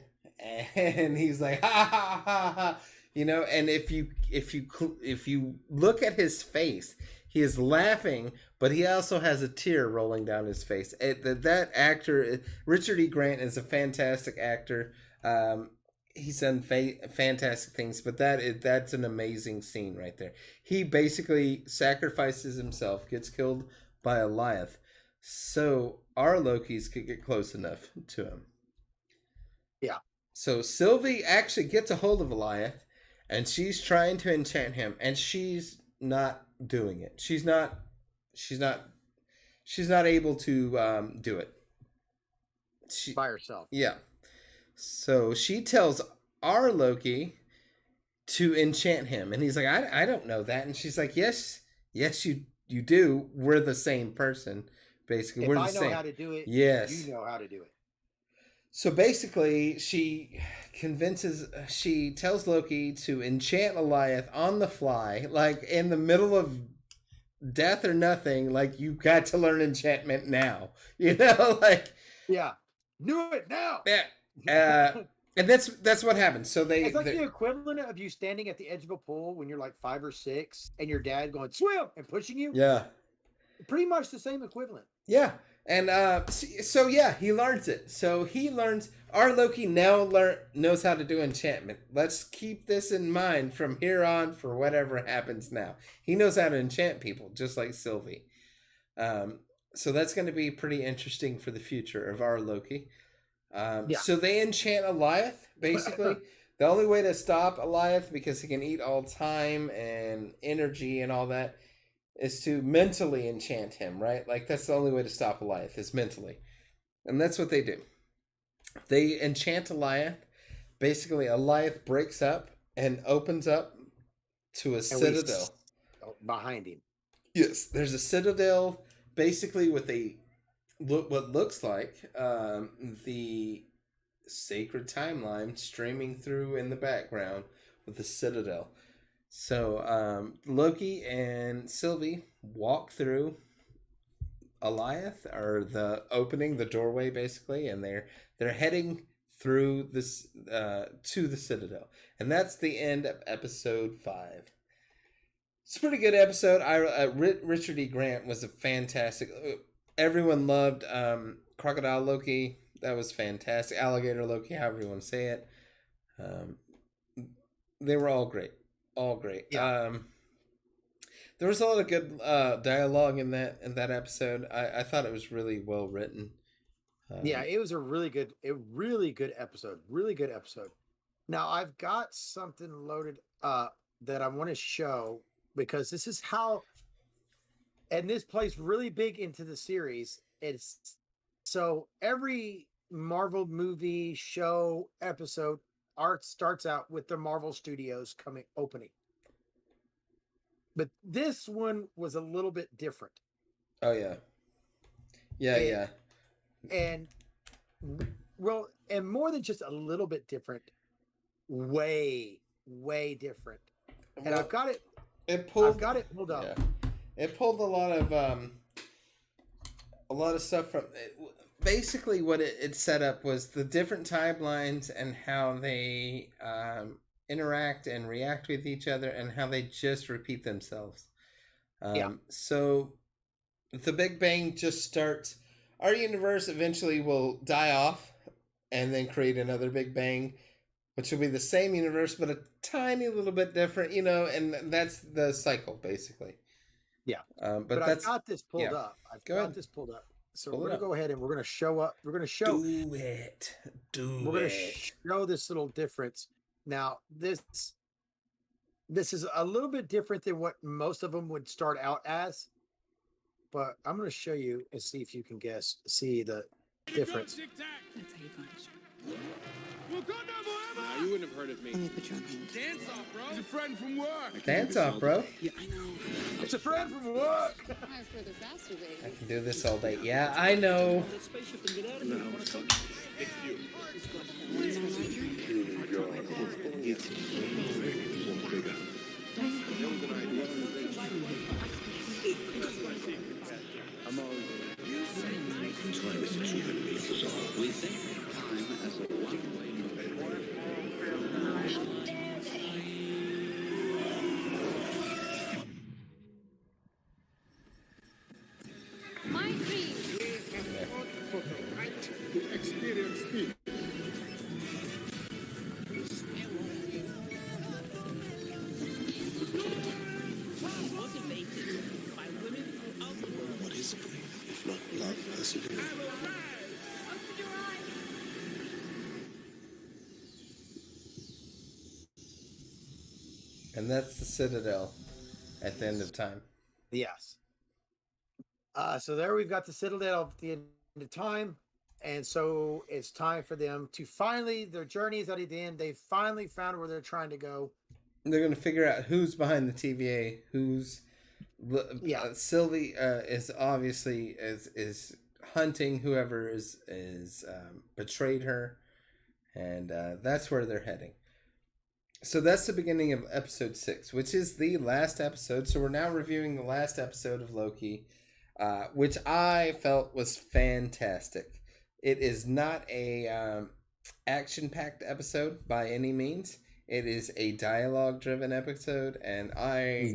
and he's like, ha, ha, ha, ha. And if you look at his face, he is laughing, but he also has a tear rolling down his face. That actor, Richard E. Grant, is a fantastic actor. He's done fantastic things, but that's an amazing scene right there. He basically sacrifices himself, gets killed by Goliath, so our Lokis could get close enough to him. Yeah. So Sylvie actually gets a hold of Goliath, and she's trying to enchant him, and she's not doing it. She's not able to do it by herself. Yeah. So she tells our Loki to enchant him, and he's like, I don't know that. And she's like, yes you do. We're the same person, basically. If we're I the know same. How to do it, yes, you know how to do it. So basically, she tells Loki to enchant Goliath on the fly, like in the middle of death or nothing. Like, you got to learn enchantment now, like, Yeah. Do it now. yeah. And that's what happens. So It's like the equivalent of you standing at the edge of a pool when you're like 5 or 6 and your dad going swim and pushing you. yeah. Pretty much the same equivalent. Yeah, and so yeah, he learns it. So he learns. Our Loki now knows how to do enchantment. Let's keep this in mind from here on for whatever happens now. He knows how to enchant people, just like Sylvie. So that's going to be pretty interesting for the future of our Loki. Yeah. So they enchant Goliath. Basically, the only way to stop Goliath, because he can eat all time and energy and all that, is to mentally enchant him, right? Like, that's the only way to stop Goliath, is mentally. And that's what they do. They enchant Goliath. Basically, Goliath breaks up and opens up to a citadel. Behind him. Yes, there's a citadel, basically with what looks like the sacred timeline streaming through in the background with the citadel. So Loki and Sylvie walk through Goliath, or the doorway, basically, and they're heading through this to the Citadel, and that's the end of episode 5. It's a pretty good episode. Richard E. Grant was a fantastic. Everyone loved Crocodile Loki. That was fantastic. Alligator Loki, however you want to say it. They were all great. All great. Yeah. There was a lot of good dialogue in that episode. I thought it was really well written. Yeah, it was a really good episode. Really good episode. Now I've got something loaded that I want to show, because this is how, and this plays really big into the series. It's so every Marvel movie, show, episode art starts out with the Marvel Studios opening. But this one was a little bit different. Oh yeah. Yeah. And well, and more than just a little bit different, way different. And I've got it pulled up. Yeah. It pulled a lot of stuff from basically what it set up was the different timelines and how they interact and react with each other, and how they just repeat themselves. So the Big Bang just starts. Our universe eventually will die off and then create another Big Bang, which will be the same universe but a tiny little bit different, and that's the cycle, basically. Yeah. But I've got this pulled up. I've got this pulled up. So we're going to go ahead and we're going to show up. We're going to show. Do it. We're going to show this little difference. Now, this is a little bit different than what most of them would start out as. But I'm going to show you and see if you can see the difference. That's how you punish. Nah, you wouldn't have heard of me. Let me put you on hold. Dance off, bro. He's a friend from work. Dance off, bro. Yeah, I know. It's a friend from work. I can do this all day. Yeah, I know. My dream. For the right to experience speed. What is grief if not love persevering? And that's the Citadel at the end of time. Yes. So there we've got the Citadel at the end of time. And so it's time for them to finally, their journey is at the end. They finally found where they're trying to go. They're going to figure out who's behind the TVA, who's... Sylvie is obviously is hunting whoever is betrayed her, and that's where they're heading. So that's the beginning of episode 6, which is the last episode. So we're now reviewing the last episode of Loki, which I felt was fantastic. It is not a action-packed episode by any means. It is a dialogue-driven episode, and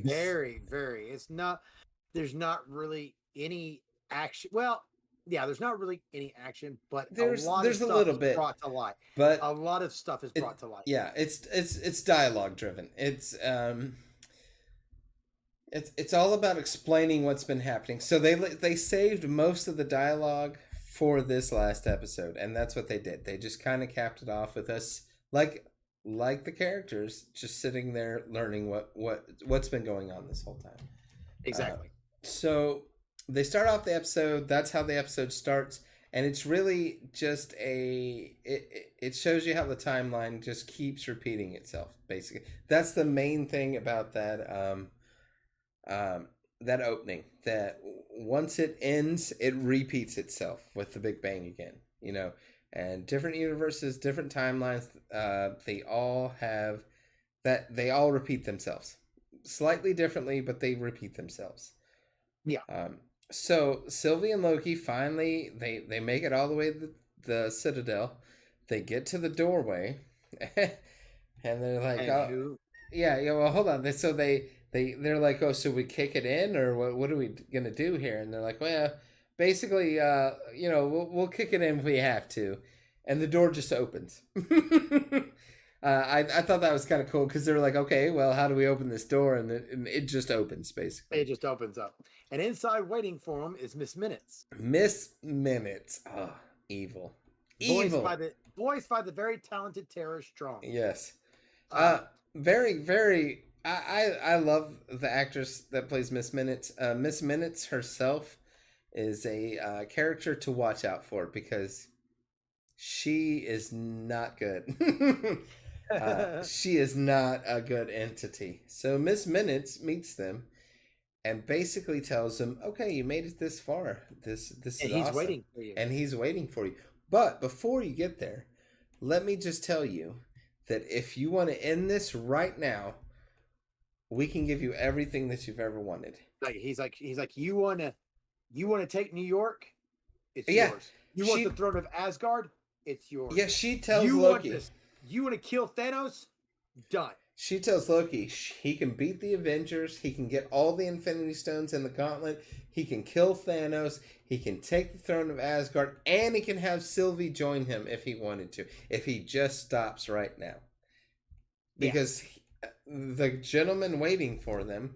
very, very. It's not. There's not really any action. Well, yeah, there's not really any action, but there's a a stuff little is bit brought to light. but A lot of stuff is brought to light. yeah, it's dialogue driven. It's all about explaining what's been happening. So they saved most of the dialogue for this last episode, and that's what they did. They just kind of capped it off with us like the characters just sitting there learning what's been going on this whole time. Exactly. So they start off the episode. That's how the episode starts, and it's really just it shows you how the timeline just keeps repeating itself. Basically, that's the main thing about that that opening. That once it ends, it repeats itself with the Big Bang again. You know, and different universes, different timelines. They all have that. They all repeat themselves slightly differently, but they repeat themselves. Yeah. So Sylvie and Loki finally they make it all the way to the Citadel. They get to the doorway, and they're like, yeah. Well, hold on. They're like, oh, so we kick it in, or what are we gonna do here? And they're like, well, basically, we'll kick it in if we have to, and the door just opens. I thought that was kind of cool because they were like, okay, well, how do we open this door? And it just opens, basically. It just opens up. And inside waiting for him is Miss Minutes. Miss Minutes. Oh, evil. Voiced by the very talented Tara Strong. Yes. Very, very... I love the actress that plays Miss Minutes. Miss Minutes herself is a character to watch out for because she is not good. She is not a good entity. So Miss Minutes meets them and basically tells them, okay, you made it this far. This is awesome. He's waiting for you. And he's waiting for you. But before you get there, let me just tell you that if you want to end this right now, we can give you everything that you've ever wanted. He's like, you wanna take New York? It's yours. You want the throne of Asgard? It's yours. Yeah, she tells Loki. You want to kill Thanos? Done. She tells Loki he can beat the Avengers. He can get all the Infinity Stones in the Gauntlet. He can kill Thanos. He can take the throne of Asgard. And he can have Sylvie join him if he wanted to. If he just stops right now. Because the gentleman waiting for them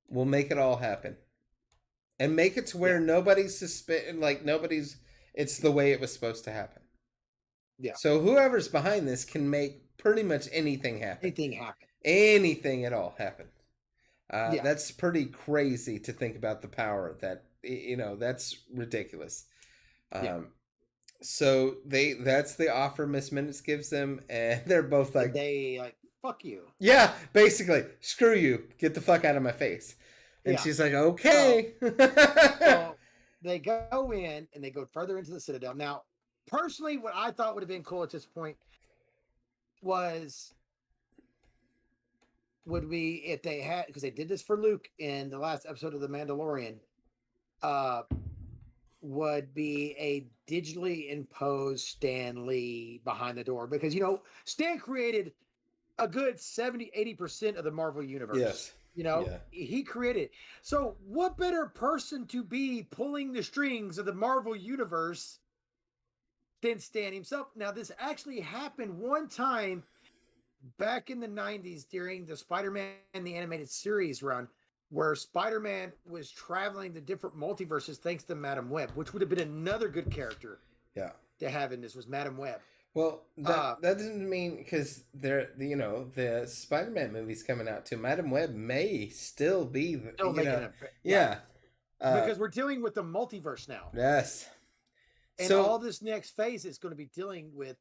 will make it all happen. And make it to where nobody's it's the way it was supposed to happen. Yeah. So whoever's behind this can make pretty much anything happen. Anything at all happen. That's pretty crazy to think about the power that, that's ridiculous. So that's the offer Miss Minutes gives them, and they're both like, fuck you. Yeah, basically, screw you, get the fuck out of my face. And she's like, okay. So they go in and they go further into the Citadel. Now, personally, what I thought would have been cool at this point would be if they had, because they did this for Luke in the last episode of The Mandalorian, would be a digitally imposed Stan Lee behind the door. Because, Stan created a good 70-80% of the Marvel Universe. Yes. He created it. So what better person to be pulling the strings of the Marvel Universe than Stan himself? Now, this actually happened one time back in the 90s during the Spider-Man the Animated Series run, where Spider-Man was traveling to different multiverses thanks to Madam Web, which would have been another good character to have in this, was Madam Web. Well, that doesn't mean, because the Spider-Man movie's coming out too. Madam Web may still be, because we're dealing with the multiverse now. Yes. And all this next phase is going to be dealing with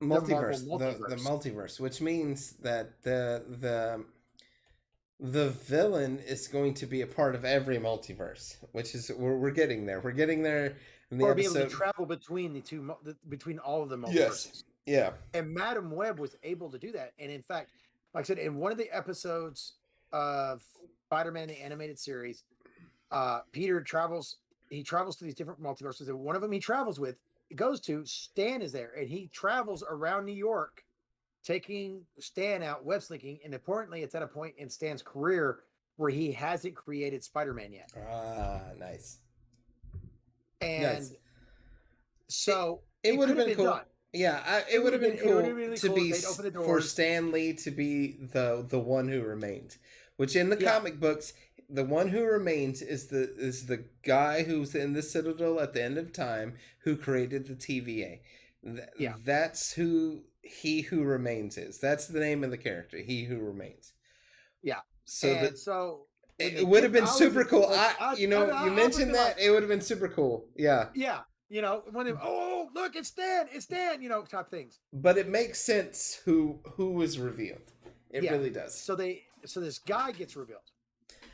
multiverse, the multiverse, which means that the the villain is going to be a part of every multiverse, which is we're getting there. We're getting there in the Or be able episode. to travel between the two, between all of the multiverses. Yes. Yeah. And Madam Web was able to do that. And in fact, like I said, in one of the episodes of Spider-Man the animated series, Peter travels. He travels to these different multiverses, and one of them he travels with goes to Stan is there, and he travels around New York, taking Stan out web slinking. And importantly, it's at a point in Stan's career where he hasn't created Spider-Man yet. Ah, nice. And Nice. so It would have could been cool. done. Yeah, it would have been It would cool have been really to cool be if they'd open the for doors. Stan Lee to be the one who remains, which in the Yeah. comic books, the one who remains is the guy who's in the Citadel at the end of time who created the TVA. Yeah. That's who He Who Remains is. That's the name of the character, He Who Remains. Yeah. So And that so when they it would have did- been I was super just cool. like, You I mentioned was that like, it would have been super cool. Yeah. yeah, when they, oh look, it's Stan, type things. But it makes sense who was revealed. It Yeah. really does. So this guy gets revealed,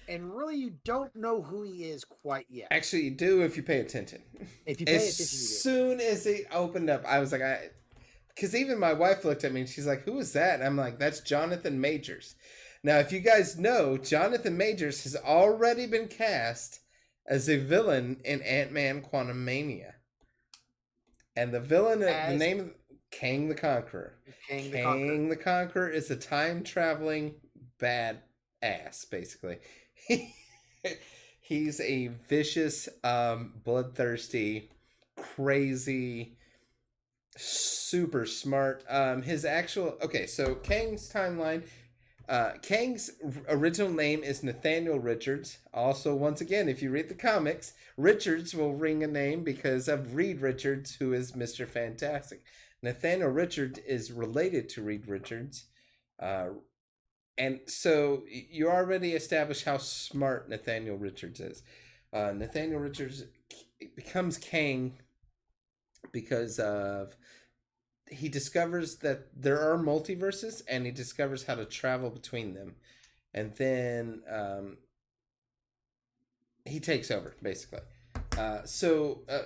and really you don't know who he is quite yet. Actually, you do if you pay attention. If you pay As attention, you do. soon as it opened up, I was like, because even my wife looked at me and she's like, "Who is that?" And I'm like, "That's Jonathan Majors." Now, if you guys know, Jonathan Majors has already been cast as a villain in Ant-Man Quantumania. And the villain, the name of Kang the Conqueror. Kang the Conqueror is a time-traveling badass, basically. He's a vicious, bloodthirsty, crazy, super smart. So Kang's timeline. Kang's original name is Nathaniel Richards. Also, once again, if you read the comics, Richards will ring a name because of Reed Richards, who is Mr. Fantastic. Nathaniel Richards is related to Reed Richards. And so you already established how smart Nathaniel Richards is. Nathaniel Richards becomes Kang because of... He discovers that there are multiverses, and he discovers how to travel between them. And then he takes over, basically.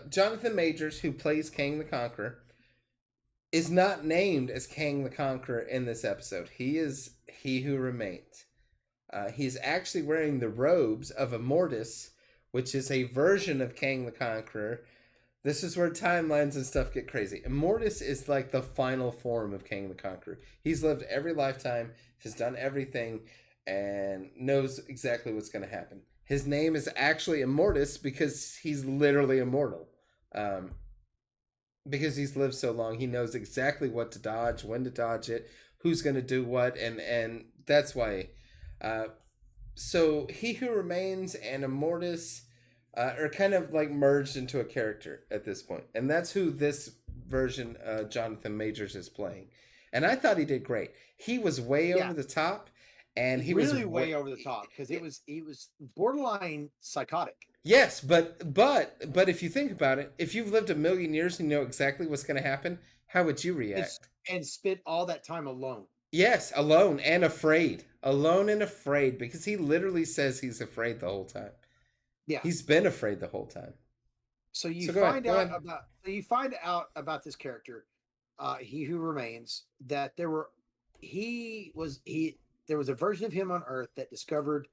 Jonathan Majors, who plays Kang the Conqueror, is not named as Kang the Conqueror in this episode. He is He Who Remains. He's actually wearing the robes of Immortus, which is a version of Kang the Conqueror. This is where timelines and stuff get crazy. Immortus is like the final form of Kang the Conqueror. He's lived every lifetime, has done everything, and knows exactly what's going to happen. His name is actually Immortus because he's literally immortal. Because he's lived so long, he knows exactly what to dodge, when to dodge it, who's going to do what, and that's why. So He Who Remains and Immortus are kind of like merged into a character at this point. And that's who this version Jonathan Majors is playing. And I thought he did great. He was way over the top, and he really was way over the top because he was borderline psychotic. Yes, but if you think about it, if you've lived a million years and you know exactly what's going to happen, how would you react? And spent all that time alone. Yes, alone and afraid. Alone and afraid, because he literally says he's afraid the whole time. Yeah. He's been afraid the whole time. So you find out about this character, He Who Remains, that there was a version of him on Earth that discovered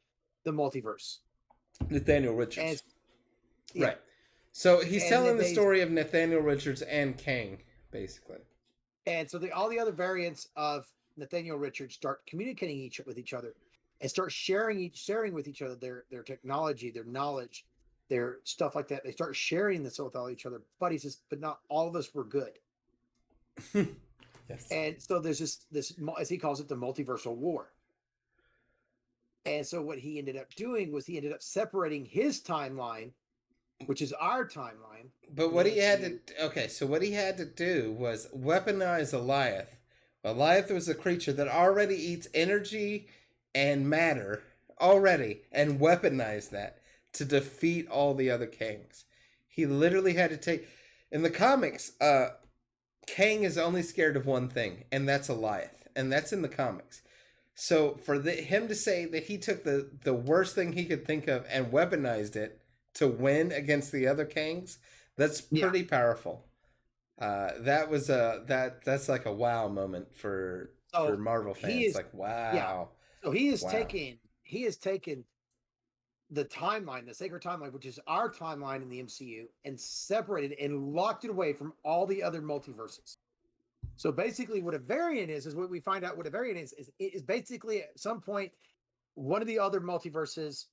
the multiverse. Nathaniel Richards. Yeah. Right. So he's telling the story of Nathaniel Richards and Kang, basically. And so all the other variants of Nathaniel Richards start communicating with each other and start sharing with each other their technology, their knowledge, their stuff like that. They start sharing this with all each other. But he says, but not all of us were good. Yes. And so there's this, as he calls it, the multiversal war. And so what he ended up doing was he ended up separating his timeline, which is our timeline. But what he had to do was weaponize Alioth. Alioth was a creature that already eats energy and matter already, and weaponize that to defeat all the other Kangs. He literally had to take... In the comics, Kang is only scared of one thing, and that's Alioth. And that's in the comics. So for him to say that he took the worst thing he could think of and weaponized it to win against the other Kangs, that's Yeah. pretty powerful. That was that's like a wow moment for So Marvel he fans. is, Like yeah. wow, So he is wow. taking the timeline, the sacred timeline, which is our timeline in the MCU, and separated and locked it away from all the other multiverses. So basically, what a variant is what we find out. What a variant is basically at some point one of the other multiverses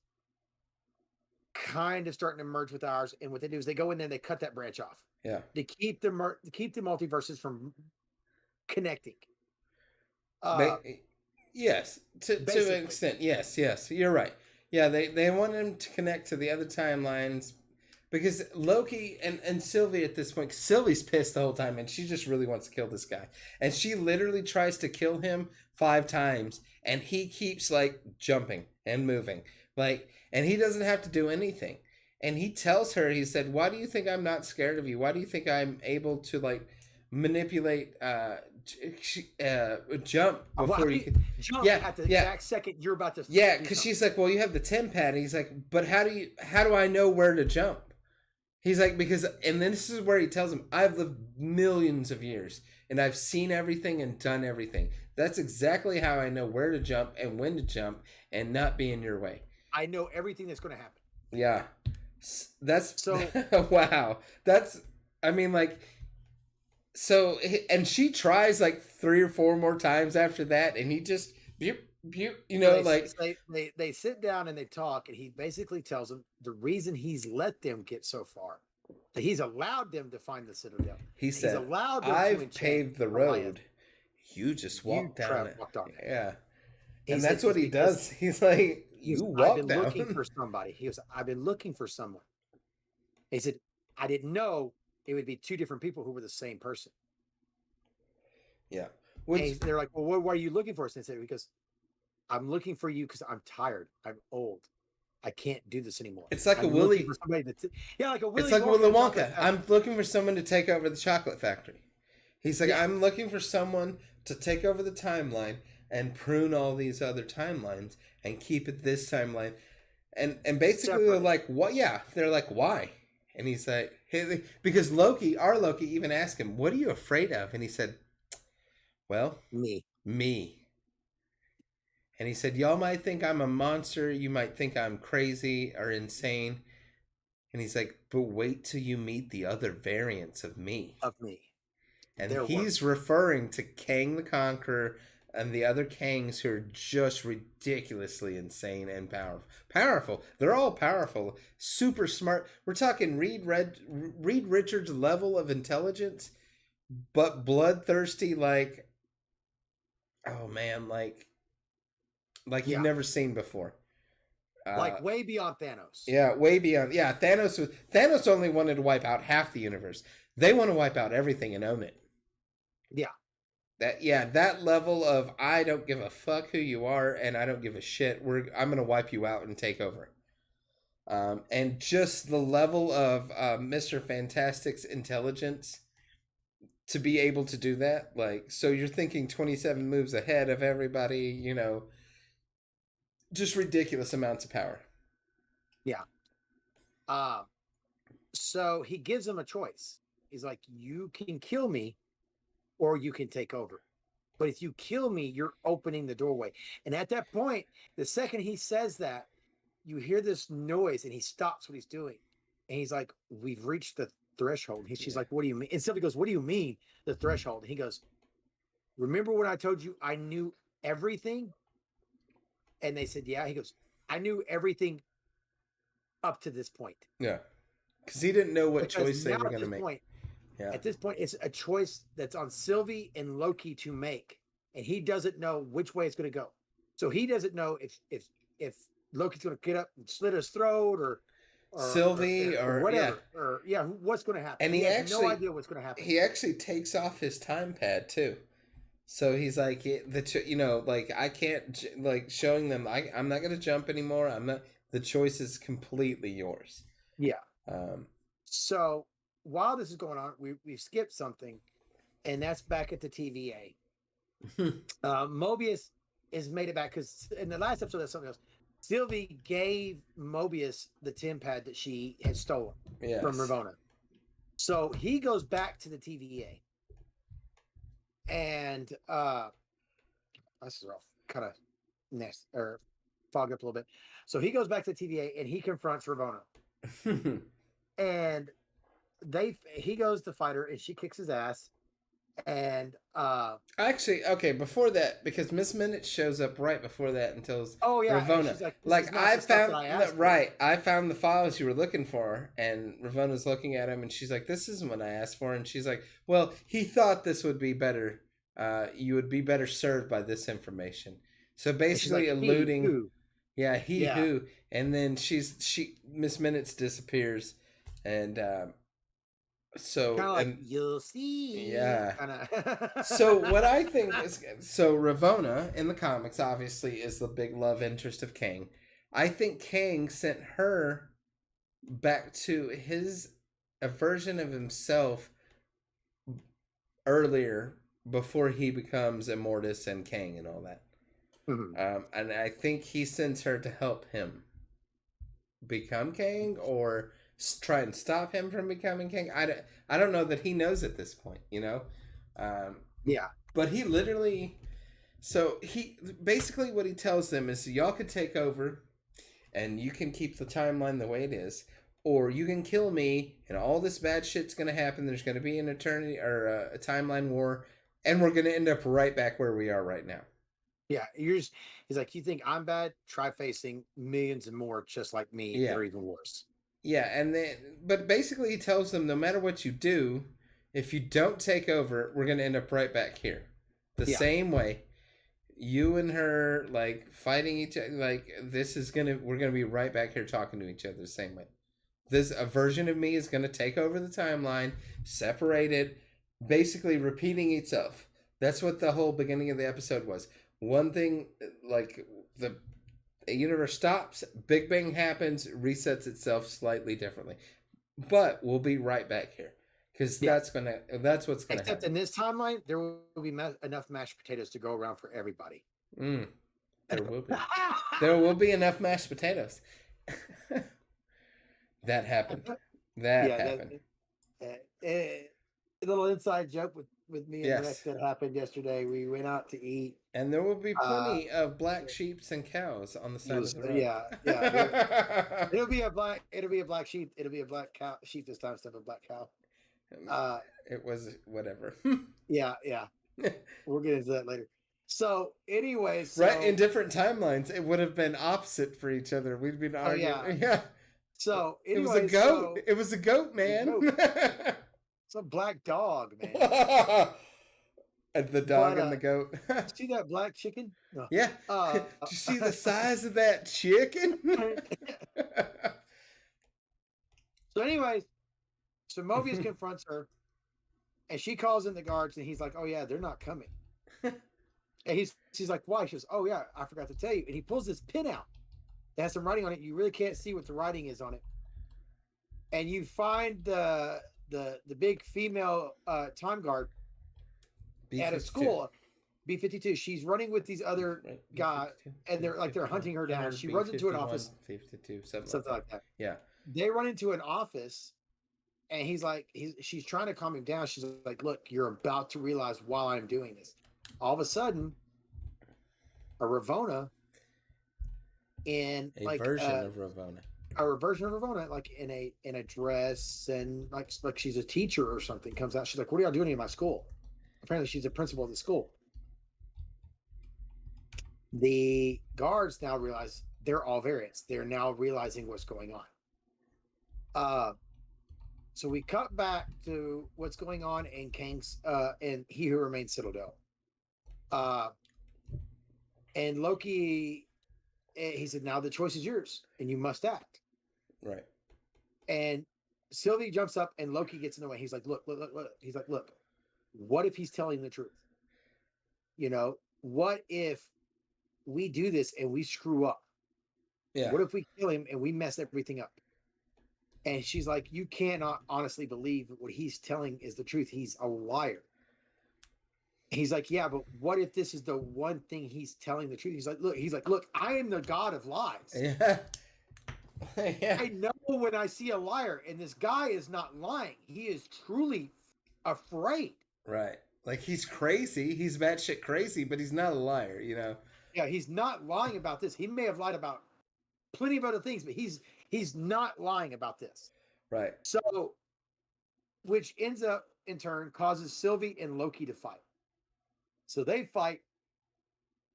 kind of starting to merge with ours, and what they do is they go in there and they cut that branch off Yeah. to keep the multiverses from connecting. Yes, to an Basically, extent. Yes, yes, you're right. Yeah, they want him to connect to the other timelines because Loki and Sylvie at this point, Sylvie's pissed the whole time and she just really wants to kill this guy. And she literally tries to kill him 5 times and he keeps like jumping and moving. Like, and he doesn't have to do anything. And he tells her, he said, "Why do you think I'm not scared of you? Why do you think I'm able to like manipulate jump before you can jump yeah at the yeah exact second you're about to yeah do because something." she's like, well, you have the 10 pad. He's like, but how do I know where to jump? He's like, because, and then this is where he tells him, I've lived millions of years and I've seen everything and done everything. That's exactly how I know where to jump and when to jump and not be in your way. I know everything that's going to happen. Yeah, that's So wow. That's, I mean, like, so, and she tries like 3 or 4 more times after that, and he just you know, like they sit down and they talk, and he basically tells them the reason he's let them get so far, that he's allowed them to find the Citadel. he He's said, allowed them to I've enchant paved the Goliath. road. You just You walk down it. walked on it. Yeah, He and said, that's what "It's he because does. He's like, he goes, you I've walk been looking down. for somebody." He goes, "I've been looking for someone." He said, "I didn't know it would be 2 different people who were the same person." Yeah, And they're like, "Well, what are you looking for?" And said, "Because I'm looking for you because I'm tired. I'm old. I can't do this anymore. it's like a I'm looking Willy. for somebody that's like a It's Willy like Wonka. Willy Chocolate Wonka. Factory." I'm looking for someone to take over the chocolate factory. He's like, Yeah, I'm looking for someone to take over the timeline and prune all these other timelines and keep it this timeline. And basically they're separate like, what? Yeah, they're like, why? And he's like, hey, because Loki, our Loki, even asked him, what are you afraid of? And he said, well, me. me. And he said, y'all might think I'm a monster. You might think I'm crazy or insane. And he's like, but wait till you meet the other variants of me. Of me. And They're he's referring to Kang the Conqueror and the other Kangs who are just ridiculously insane and powerful. They're all powerful, super smart. We're talking Reed Richards level of intelligence, but bloodthirsty like, oh man, like you've Yeah, never seen before. like way beyond Thanos. Yeah, way beyond. Yeah, Thanos only wanted to wipe out half the universe. They want to wipe out everything and own it. Yeah. That level of I don't give a fuck who you are and I don't give a shit. I'm gonna wipe you out and take over. And just the level of Mr. Fantastic's intelligence to be able to do that, like, so you're thinking 27 moves ahead of everybody, you know, just ridiculous amounts of power. Yeah. So he gives them a choice. He's like, you can kill me or you can take over. But if you kill me, you're opening the doorway. And at that point, the second he says that, you hear this noise and he stops what he's doing. And he's like, we've reached the threshold. She's like, what do you mean? And Sylvie goes, what do you mean the threshold? And he goes, remember when I told you I knew everything? And they said, yeah. He goes, I knew everything up to this point. Yeah. Because he didn't know what choice they were going to make. Yeah. At this point, it's a choice that's on Sylvie and Loki to make. And he doesn't know which way it's going to go. So he doesn't know if Loki's going to get up and slit his throat or Sylvie or whatever. Or what's going to happen. And he has no idea what's going to happen. He actually takes off his time pad too. So he's like, like, I can't, like, showing them, I'm not going to jump anymore. The choice is completely yours. Yeah. So while this is going on, we've skipped something, and that's back at the TVA. Mobius has made it back because in the last episode, that's something else. Sylvie gave Mobius the TIM pad that she had stolen from Ravonna. So he goes back to the TVA. And this is all kind of nasty or fogged up a little bit. So he goes back to the TVA and he confronts Ravonna. And he goes to fight her and she kicks his ass. And actually, okay, before that, because Miss Minute shows up right before that and tells Ravonna, she's like I found the files you were looking for, and Ravonna's looking at him and she's like, this isn't what I asked for, and she's like, well, he thought this would be better, you would be better served by this information. So basically alluding who, and then Miss Minutes disappears, and so kind of like you'll see. Yeah. So what I think is, so Ravonna in the comics obviously is the big love interest of Kang. I think Kang sent her back to a version of himself earlier before he becomes Immortus and Kang and all that. Mm-hmm. And I think he sends her to help him become Kang or try and stop him from becoming King. I don't know that he knows at this point, you know? Yeah. But he literally... So he basically what he tells them is y'all could take over and you can keep the timeline the way it is, or you can kill me and all this bad shit's going to happen. There's going to be an eternity or a timeline war, and we're going to end up right back where we are right now. Yeah, he's like, you think I'm bad? Try facing millions and more just like me that are even worse. Yeah, and then, but basically he tells them no matter what you do, if you don't take over, we're going to end up right back here. The same way. You and her, like, fighting each other, like, we're going to be right back here talking to each other the same way. A version of me is going to take over the timeline, separated, basically repeating itself. That's what the whole beginning of the episode was. One thing, like, the universe stops, Big Bang happens, resets itself slightly differently, but we'll be right back here because that's what's gonna happen. Except in this timeline, there will be enough mashed potatoes to go around for everybody. There will be. There will be enough mashed potatoes. That happened. That happened. A little inside joke with me and Rick that happened yesterday. We went out to eat, and there will be plenty of black sheep and cows on the side of the road. Yeah. It'll be a black sheep. It'll be a black sheep this time instead of a black cow. It was whatever. Yeah. We'll get into that later. So, anyways, right, in different timelines, it would have been opposite for each other. We'd been arguing. Yeah. So, anyways, it was a goat. It was a goat, man. It's a black dog, man. And the dog and the goat. See that black chicken? No. Yeah. Did you see the size of that chicken? So, anyways, so Mobius confronts her, and she calls in the guards, and he's like, "Oh yeah, they're not coming." And she's like, "Why?" She goes, "Oh yeah, I forgot to tell you." And he pulls this pin out that has some writing on it. You really can't see what the writing is on it. And you find the big female time guard at a school, B-52. She's running with these other guys, and they're hunting her down. She runs into an office, 52, something like that. Yeah, they run into an office, and she's trying to calm him down. She's like, "Look, you're about to realize while I'm doing this." All of a sudden, a Ravonna in a version of Ravonna. Or a version of Ravonna, like in a dress and like she's a teacher or something, comes out. She's like, "What are y'all doing in my school?" Apparently, she's a principal of the school. The guards now realize they're all variants. They're now realizing what's going on. So we cut back to what's going on in Kang's and He Who Remains Citadel. And Loki, he said, "Now the choice is yours, and you must act." Right. And Sylvie jumps up, and Loki gets in the way. He's like, "Look." He's like, "Look, what if he's telling the truth? You know, what if we do this and we screw up? Yeah. What if we kill him and we mess everything up?" And she's like, "You cannot honestly believe that what he's telling is the truth. He's a liar." He's like, yeah, but what if this is the one thing he's telling the truth? He's like, look, I am the god of lies. Yeah. Yeah. I know when I see a liar, and this guy is not lying. He is truly afraid. Right. Like he's crazy. He's batshit crazy, but he's not a liar, you know? Yeah, he's not lying about this. He may have lied about plenty of other things, but he's not lying about this. Right. So, which ends up in turn causes Sylvie and Loki to fight. So they fight.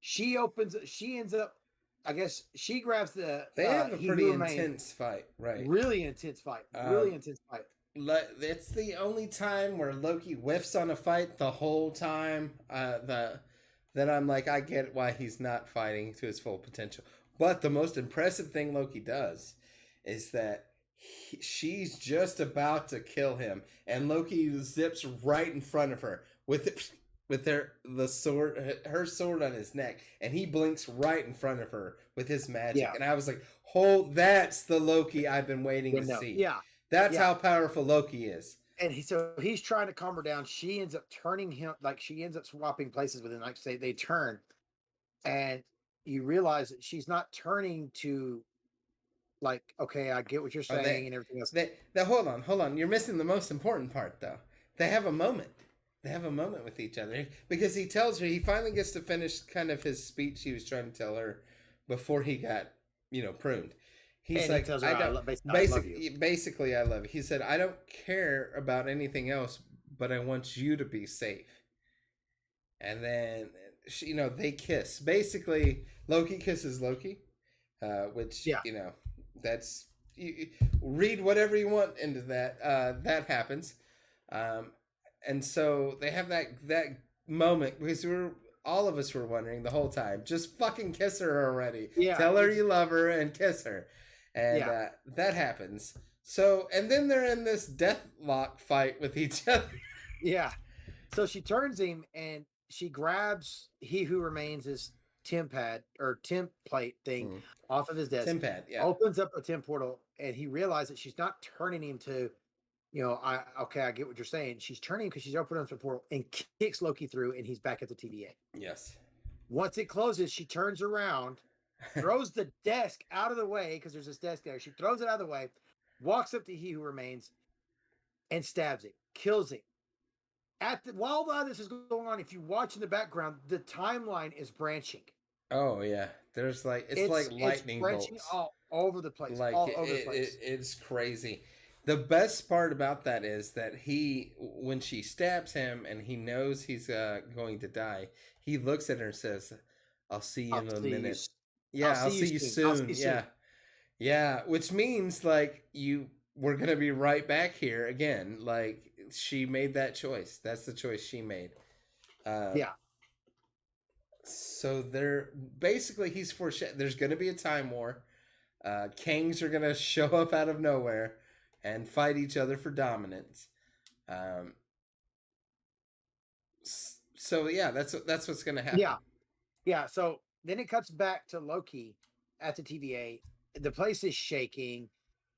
She ends up, I guess she grabs the. They have a He pretty Who Remains. intense fight, right? Really intense fight. Really intense fight. It's the only time where Loki whiffs on a fight the whole time. That I'm like, I get why he's not fighting to his full potential. But the most impressive thing Loki does is that she's just about to kill him, and Loki zips right in front of her with her sword on his neck, and he blinks right in front of her with his magic. Yeah. And I was like, "Oh, that's the Loki I've been waiting to see." Yeah. That's how powerful Loki is. And he's trying to calm her down. She ends up turning him, like she ends up swapping places with him. Like say they turn, and you realize that she's not turning to, like, okay, I get what you're saying and everything else. Hold on. You're missing the most important part, though. They have a moment. They have a moment with each other because he tells her, he finally gets to finish kind of his speech he was trying to tell her before he got, pruned. He's And like, he tells her, I don't, basically, I love you. He said, I don't care about anything else, but I want you to be safe. And then, they kiss. Basically, Loki kisses Loki, which, that's, read whatever you want into that. That happens. And so they have that moment because all of us were wondering the whole time, just fucking kiss her already. Yeah, Tell her you love her and kiss her. And that happens. So, and then they're in this deathlock fight with each other. Yeah. So she turns him and she grabs He Who Remains' his template thing off of his desk. Tempad, yeah. Opens up a temp portal, and he realizes she's not turning him to, I get what you're saying. She's turning because she's opening up the portal and kicks Loki through, and he's back at the TVA. Yes. Once it closes, she turns around, throws the desk out of the way because there's this desk there. She throws it out of the way, walks up to He Who Remains, and stabs him, kills him. While all this is going on, if you watch in the background, the timeline is branching. Oh yeah, there's it's like lightning bolts all over the place. It's crazy. The best part about that is that when she stabs him and he knows he's going to die, he looks at her and says, "I'll see you in a minute." I'll see you soon. Yeah. Which means we're gonna be right back here again. Like she made that choice. That's the choice she made. So he's foreshadowing. There's gonna be a time war. Kangs are gonna show up out of nowhere and fight each other for dominance. That's what's gonna happen. Yeah. So then it cuts back to Loki at the TVA. The place is shaking.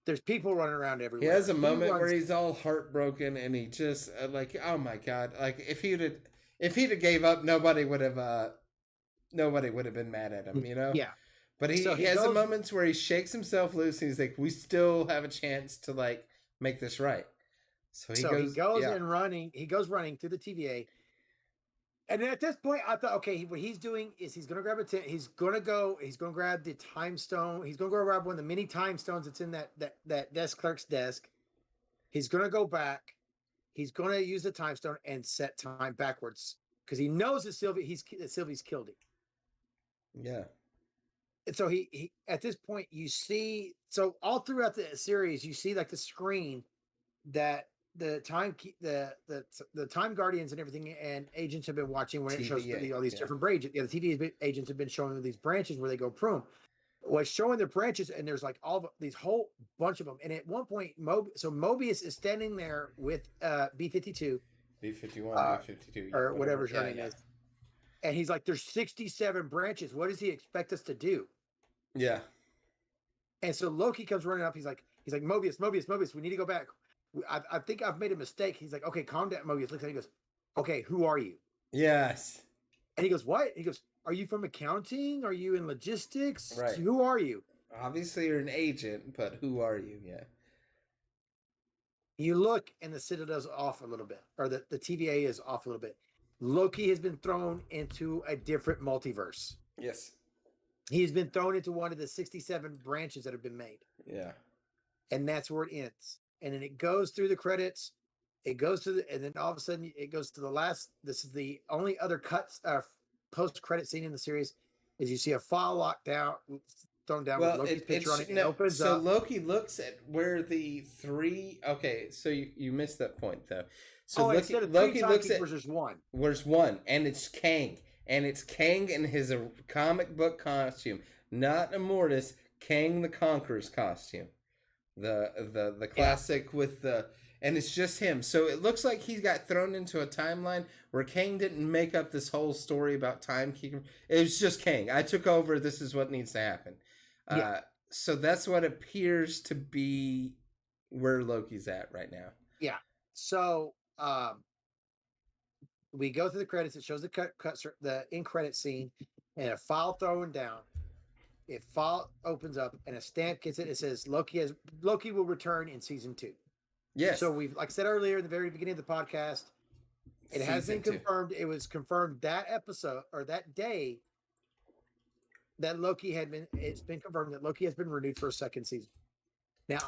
There's people running around everywhere. He has a moment where he's all heartbroken and he just oh my god! Like if he'd have gave up, nobody would have been mad at him, Yeah. But he has a moments where he shakes himself loose and he's like, we still have a chance to make this right. So he goes running. He goes running through the TVA. And then at this point, I thought, okay, what he's doing is he's going to grab he's going to grab the time stone. He's going to go grab one of the many time stones that's in that desk clerk's desk. He's going to go back. He's going to use the time stone and set time backwards because he knows that Sylvie's killed him. Yeah. And so he at this point you see, so all throughout the series you see the screen that the time guardians and everything and agents have been watching when it shows all these different branches. The TVA agents have been showing these branches where they go prune. Was showing the branches and there's these whole bunch of them. And at one point, Mobius is standing there with B-52, B-51, B-52, or whatever her name is. And he's like, "There's 67 branches. What does he expect us to do?" Yeah. And so Loki comes running up. He's like, Mobius, we need to go back. I think I've made a mistake. He's like, "Okay, calm down." Mobius looks at him and goes, "Okay, who are you?" Yes. And he goes, what? He goes, are you from accounting? Are you in logistics? Right. Who are you? Obviously, you're an agent, but who are you? Yeah. You look, and the Citadel's off a little bit, or the TVA is off a little bit. Loki has been thrown into a different multiverse. Yes. He's been thrown into one of the 67 branches that have been made. Yeah. And that's where it ends. And then it goes through the credits. It goes to and then all of a sudden it goes to the last. This is the only other cuts, post-credit scene in the series, is you see a file locked down, thrown down with Loki's picture on it. It opens so up. Loki looks at where the three. Okay, so you missed that point though. So Instead of Loki three looks at timekeepers, there's one. Where's one, and it's Kang, and it's Kang in his comic book costume, not Immortus. Kang the Conqueror's costume, the classic with the. And it's just him. So it looks like he got thrown into a timeline where Kang didn't make up this whole story about timekeeping. It was just Kang. I took over. This is what needs to happen. So that's what appears to be where Loki's at right now. Yeah. So we go through the credits. It shows the in credit scene and a file thrown down. It file opens up and a stamp gets it. It says Loki will return in season 2. Yes. So we've, like I said earlier in the very beginning of the podcast, it has been confirmed. It was confirmed that episode or that day that Loki had been. It's been confirmed that Loki has been renewed for a second season. Now,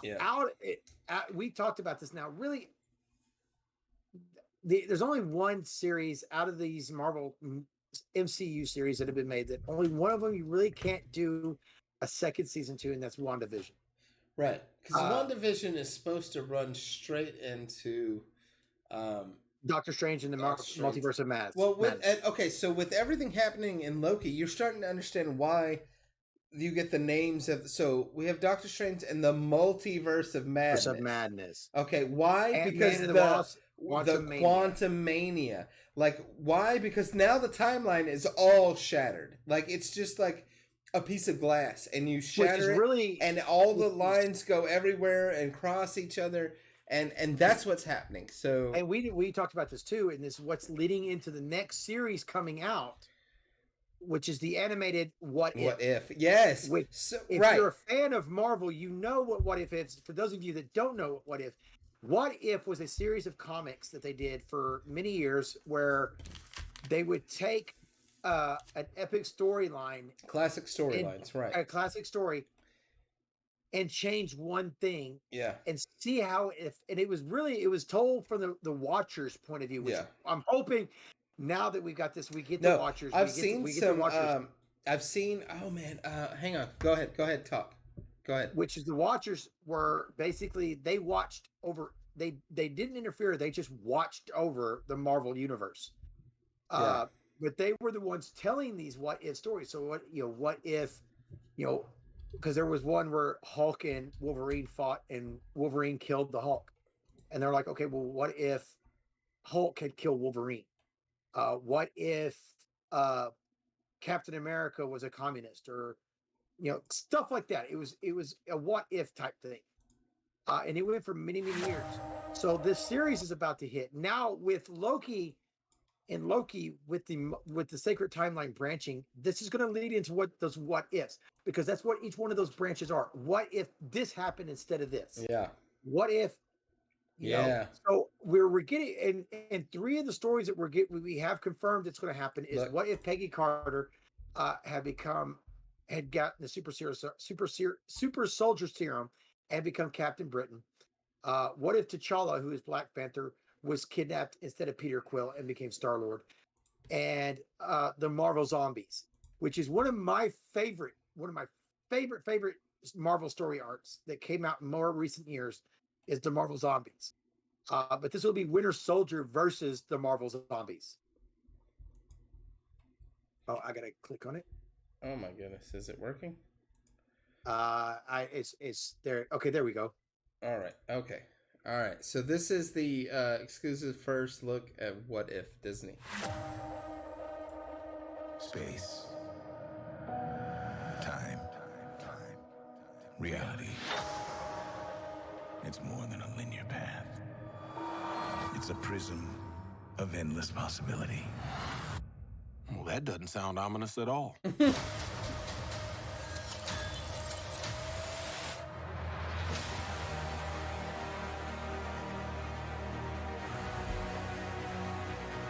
we talked about this. Now, really, there's only one series out of these Marvel MCU series that have been made that only one of them you really can't do a second season to, and that's WandaVision. Right, because WandaVision is supposed to run straight into Doctor Strange in the Multiverse of Madness. Well, so with everything happening in Loki, you're starting to understand why you get the names of. So we have Doctor Strange and the Multiverse of Madness. Okay, why? Because the Quantum Mania. Like, why? Because now the timeline is all shattered. Like, it's just like a piece of glass, and you shatter it, and all the lines go everywhere and cross each other, and that's what's happening. So, and we talked about this too, and this is what's leading into the next series coming out, which is the animated What If. Yes. If you're a fan of Marvel, you know what If is. For those of you that don't know What If was a series of comics that they did for many years where they would take an epic storyline, classic storylines, right? A classic story, and change one thing, and see how it was told from the Watcher's point of view, which I'm hoping now that we've got this, we get the Watchers. I've seen some. Oh man, hang on. Go ahead. Talk. Go ahead. Which is the Watchers were basically they watched over. They didn't interfere. They just watched over the Marvel universe. But they were the ones telling these what if stories. So what if, because there was one where Hulk and Wolverine fought and Wolverine killed the Hulk. And they're like, okay, well, what if Hulk had killed Wolverine? What if Captain America was a communist, or stuff like that? It was a what if type thing. And it went for many, many years. So this series is about to hit now with Loki. And Loki with the sacred timeline branching, this is going to lead into what ifs, because that's what each one of those branches are. What if this happened instead of this? Yeah. What if? So we're getting and 3 of the stories that we have confirmed it's going to happen is what if Peggy Carter had gotten the super soldier serum and become Captain Britain. What if T'Challa, who is Black Panther, was kidnapped instead of Peter Quill and became Star-Lord? And the Marvel Zombies, which is one of my favorite Marvel story arcs that came out in more recent years, is the Marvel Zombies. But this will be Winter Soldier versus the Marvel Zombies. Oh, I gotta click on it. Oh my goodness, is it working? It's there. Okay, there we go. All right. Okay. All right, so this is the exclusive first look at What If Disney. Space. Time. Reality. It's more than a linear path. It's a prism of endless possibility. that doesn't sound ominous at all. And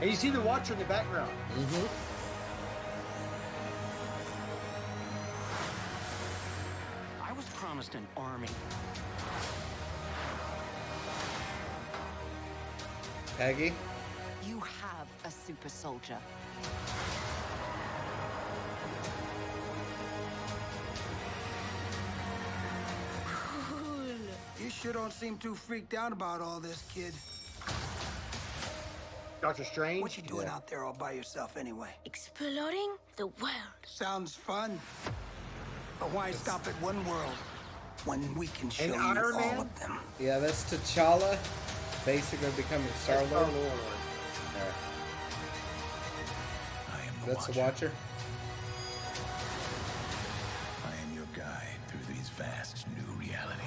you see the Watcher in the background. Mm-hmm. I was promised an army. Peggy? You have a super soldier. You sure don't seem too freaked out about all this, kid. Doctor Strange. What you doing out there all by yourself anyway? Exploring the world. Sounds fun. But why stop at one world when we can show And you Iron all Man? of them? Yeah, that's T'Challa basically becoming Star-Lord. Star-Lord. I am the That's the Watcher. Watcher. I am your guide through these vast new realities.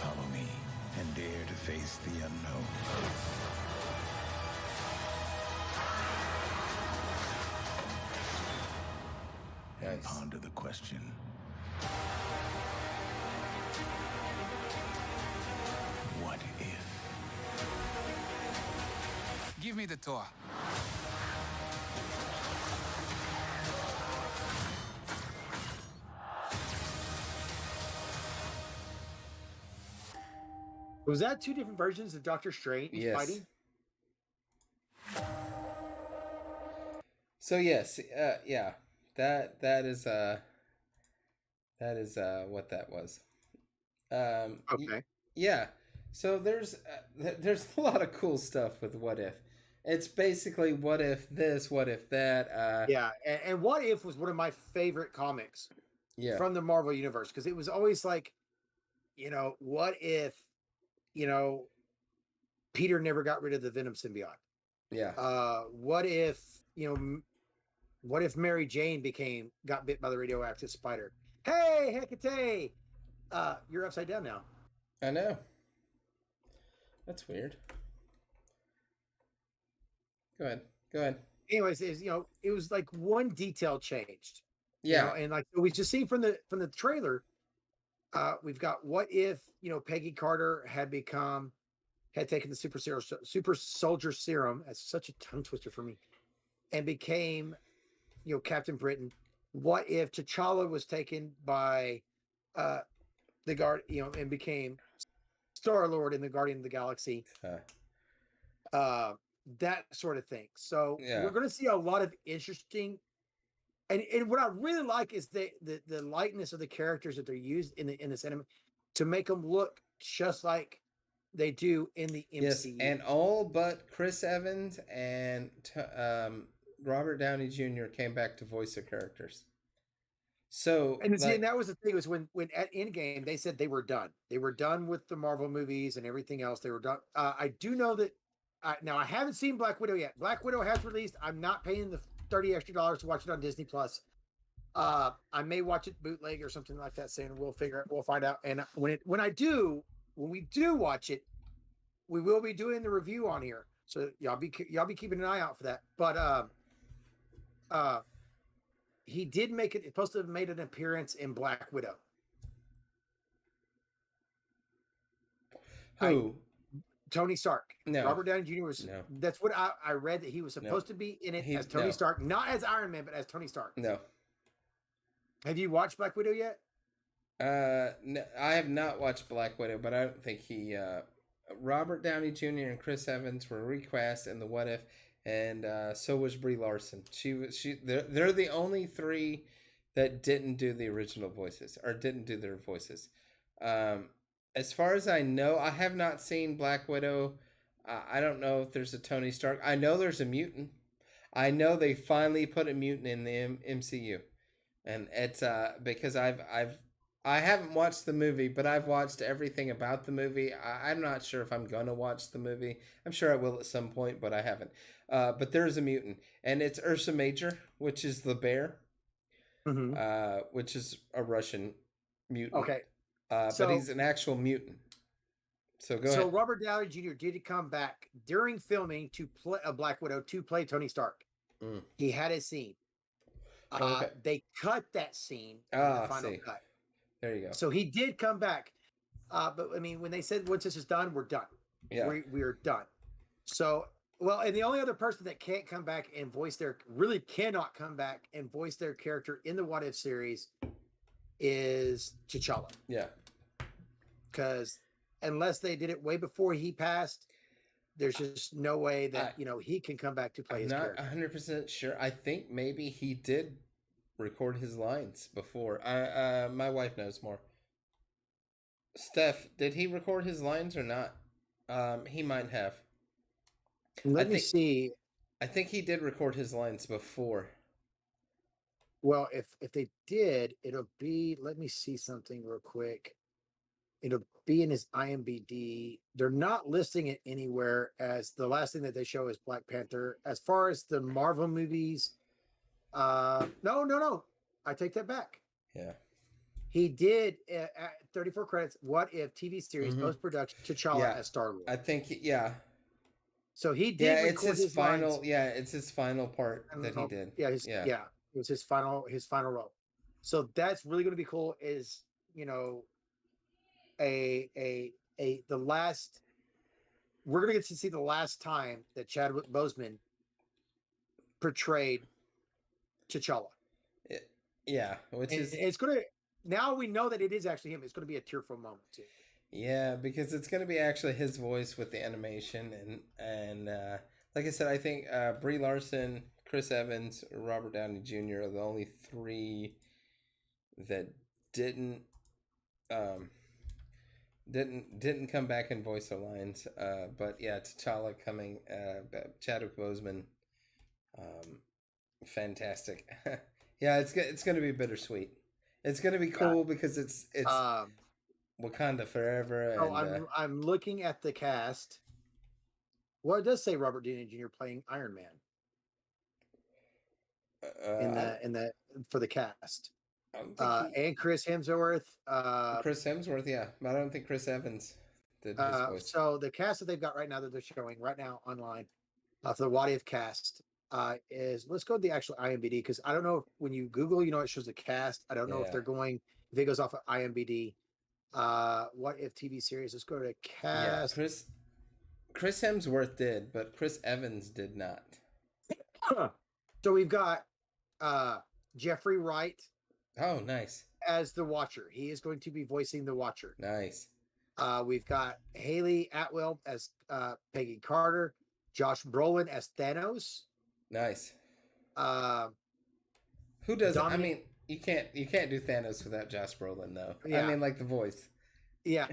Follow me and dare to face the unknown. And Nice. ponder the question. What if? Give me the tour. Was that two different versions of Doctor Strange Yes. fighting? So yes, yeah, that is what that was. Okay. Yeah. So there's a lot of cool stuff with What If. It's basically what if this, what if that. Yeah, and What If was one of my favorite comics Yeah. from the Marvel Universe because it was always like, what if, Peter never got rid of the Venom symbiote? Yeah. What if, what if Mary Jane got bit by the radioactive spider? Hey, Hecate! You're upside down now. I know. That's weird. Go ahead. Anyways, it was like one detail changed. Yeah. And like we just seen from the trailer, we've got what if Peggy Carter had taken the super soldier serum. That's such a tongue twister for me, and became Captain Britain. What if T'Challa was taken by the guard, and became Star-Lord in the Guardian of the Galaxy? That sort of thing. So we're going to see a lot of interesting. And what I really like is the likeness of the characters that they're used in the cinema to make them look just like they do in the MCU. Yes, and all but Chris Evans and Robert Downey Jr. came back to voice the characters. So and that was the thing, was when at Endgame they said they were done. They were done with the Marvel movies and everything else. They were done. I do know that. Now I haven't seen Black Widow yet. Black Widow has released. I'm not paying the $30 extra to watch it on Disney Plus. I may watch it bootleg or something like that soon. We'll find out. And when we do watch it, we will be doing the review on here. So y'all be keeping an eye out for that. But he did make it. It's supposed to have made an appearance in Black Widow. Who? Tony Stark. No. Robert Downey Jr. was. No. That's what I read, that he was supposed to be in it as Tony Stark, not as Iron Man, but as Tony Stark. No. Have you watched Black Widow yet? No, I have not watched Black Widow, but I don't think he. Robert Downey Jr. and Chris Evans were recast in the What If, and so was Brie Larson. They're the only three that didn't do the original voices, or didn't do their voices. As far as I know, I have not seen Black Widow. I don't know if there's a Tony Stark. I know there's a mutant. I know they finally put a mutant in the MCU, and it's because I haven't watched the movie, but I've watched everything about the movie. I'm not sure if I'm gonna watch the movie. I'm sure I will at some point, but I haven't. But there's a mutant, and it's Ursa Major, which is the bear, which is a Russian mutant. Okay. But he's an actual mutant. So go So ahead. Robert Downey Jr. did come back during filming to play a Black Widow to play Tony Stark. Mm. He had a scene. Okay. They cut that scene in the final See. cut. There you go. So he did come back. But I mean, when they said once this is done, we're done. Yeah. We're done. So, well, and the only other person that can't come back and voice really cannot come back and voice their character in the What If series is T'Challa. Yeah. Because unless they did it way before he passed, there's just no way that he can come back to play his character. I'm not 100% sure. I think maybe he did record his lines before. My wife knows more. Steph, did he record his lines or not? He might have. Let me see. I think he did record his lines before. Well, if they did, it'll be. Let me see something real quick. It'll be in his IMDb. They're not listing it anywhere as the last thing that they show is Black Panther. As far as the Marvel movies, no. I take that back. Yeah. He did at 34 credits. What If TV series post production T'Challa as Star-Lord. I think yeah. So he did. Yeah, it's his final. Lines. Yeah, it's his final part that he did. Yeah, it was his final role. So that's really going to be cool. Is the last. We're going to get to see the last time that Chadwick Boseman portrayed T'Challa. Yeah, which is it's going to. Now we know that it is actually him. It's going to be a tearful moment too. Yeah, because it's going to be actually his voice with the animation, and like I said, I think Brie Larson, Chris Evans, Robert Downey Jr. are the only three that didn't come back and voice their lines. But yeah, T'Challa coming, Chadwick Boseman, fantastic. Yeah, it's going to be bittersweet. It's going to be cool because it's Wakanda forever. And, I'm looking at the cast. Well, it does say Robert Downey Jr. playing Iron Man for the cast, and Chris Hemsworth. Chris Hemsworth, yeah, but I don't think Chris Evans did his voice. So the cast that they've got right now that they're showing right now online for the What If cast is, let's go to the actual IMDb, because I don't know if when you Google, it shows the cast. I don't know if it goes off of IMDb. What If TV series? Let's go to cast. Yeah, Chris Hemsworth did, but Chris Evans did not. So we've got Jeffrey Wright. Oh, nice. As the Watcher. He is going to be voicing the Watcher. Nice. We've got Haley Atwell as Peggy Carter. Josh Brolin as Thanos. Nice. Who does it? I mean, you can't do Thanos without Josh Brolin, though. Yeah. I mean, like the voice. Yeah.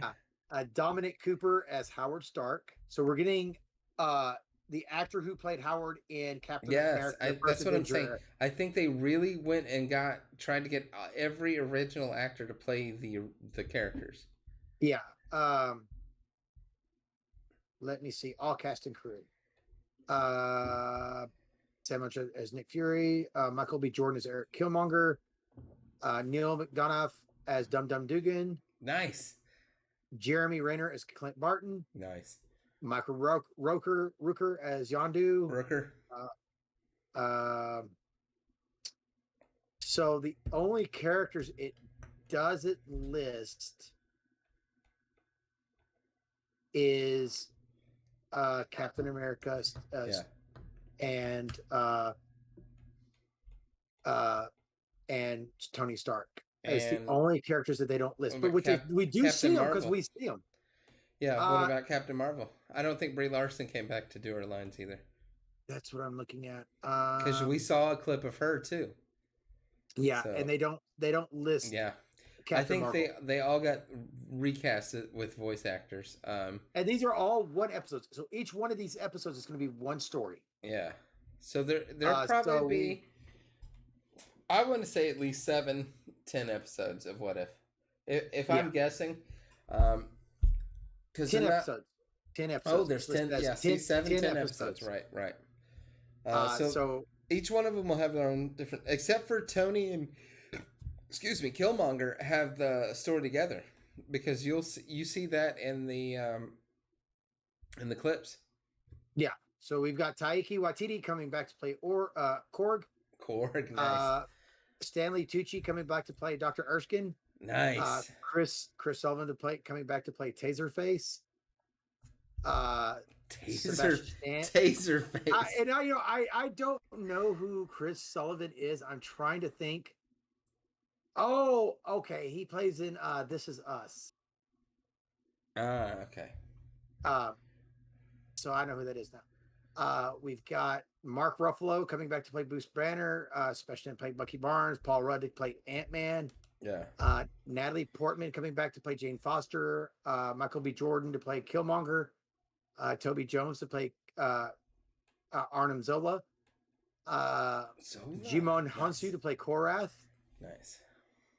Dominic Cooper as Howard Stark. So we're getting the actor who played Howard in Captain America. Yes, that's what I'm saying. I think they really went and tried to get every original actor to play the characters. Yeah. Let me see. All cast and crew. Sam Munch as Nick Fury. Michael B. Jordan as Eric Killmonger. Neil McDonough as Dum Dum Dugan. Nice. Jeremy Renner as Clint Barton. Nice. Michael Rooker as Yondu. Rooker. So the only characters it doesn't list is Captain America and Tony Stark. It's the only characters that they don't list, but we do see them because we see them. Yeah, what about Captain Marvel? I don't think Brie Larson came back to do her lines either. That's what I'm looking at. Because we saw a clip of her too. Yeah, so, and they don't list. Yeah, Captain I think Marvel. they all got recast with voice actors. And these are all one episodes, so each one of these episodes is going to be one story. Yeah, so there'll probably be. I want to say at least 7-10 episodes of What If. If I'm guessing. 10 episodes. 10 episodes. Oh, there's 10. Yeah, 10 episodes. Right. So each one of them will have their own different, except for Tony and, Killmonger have the story together. because you see that in the clips. Yeah. So we've got Taiki Waititi coming back to play Korg. Korg, nice. Stanley Tucci coming back to play Dr. Erskine. Nice. Chris Sullivan coming back to play Taserface. Taserface. I don't know who Chris Sullivan is. I'm trying to think. Oh, okay. He plays in This Is Us. Okay. So I know who that is now. We've got Mark Ruffalo coming back to play Bruce Banner, especially playing Bucky Barnes. Paul Rudd to play Ant-Man. Yeah. Natalie Portman coming back to play Jane Foster. Michael B. Jordan to play Killmonger. Toby Jones to play Arnim Zola. Jimon Hansu to play Korath. Nice.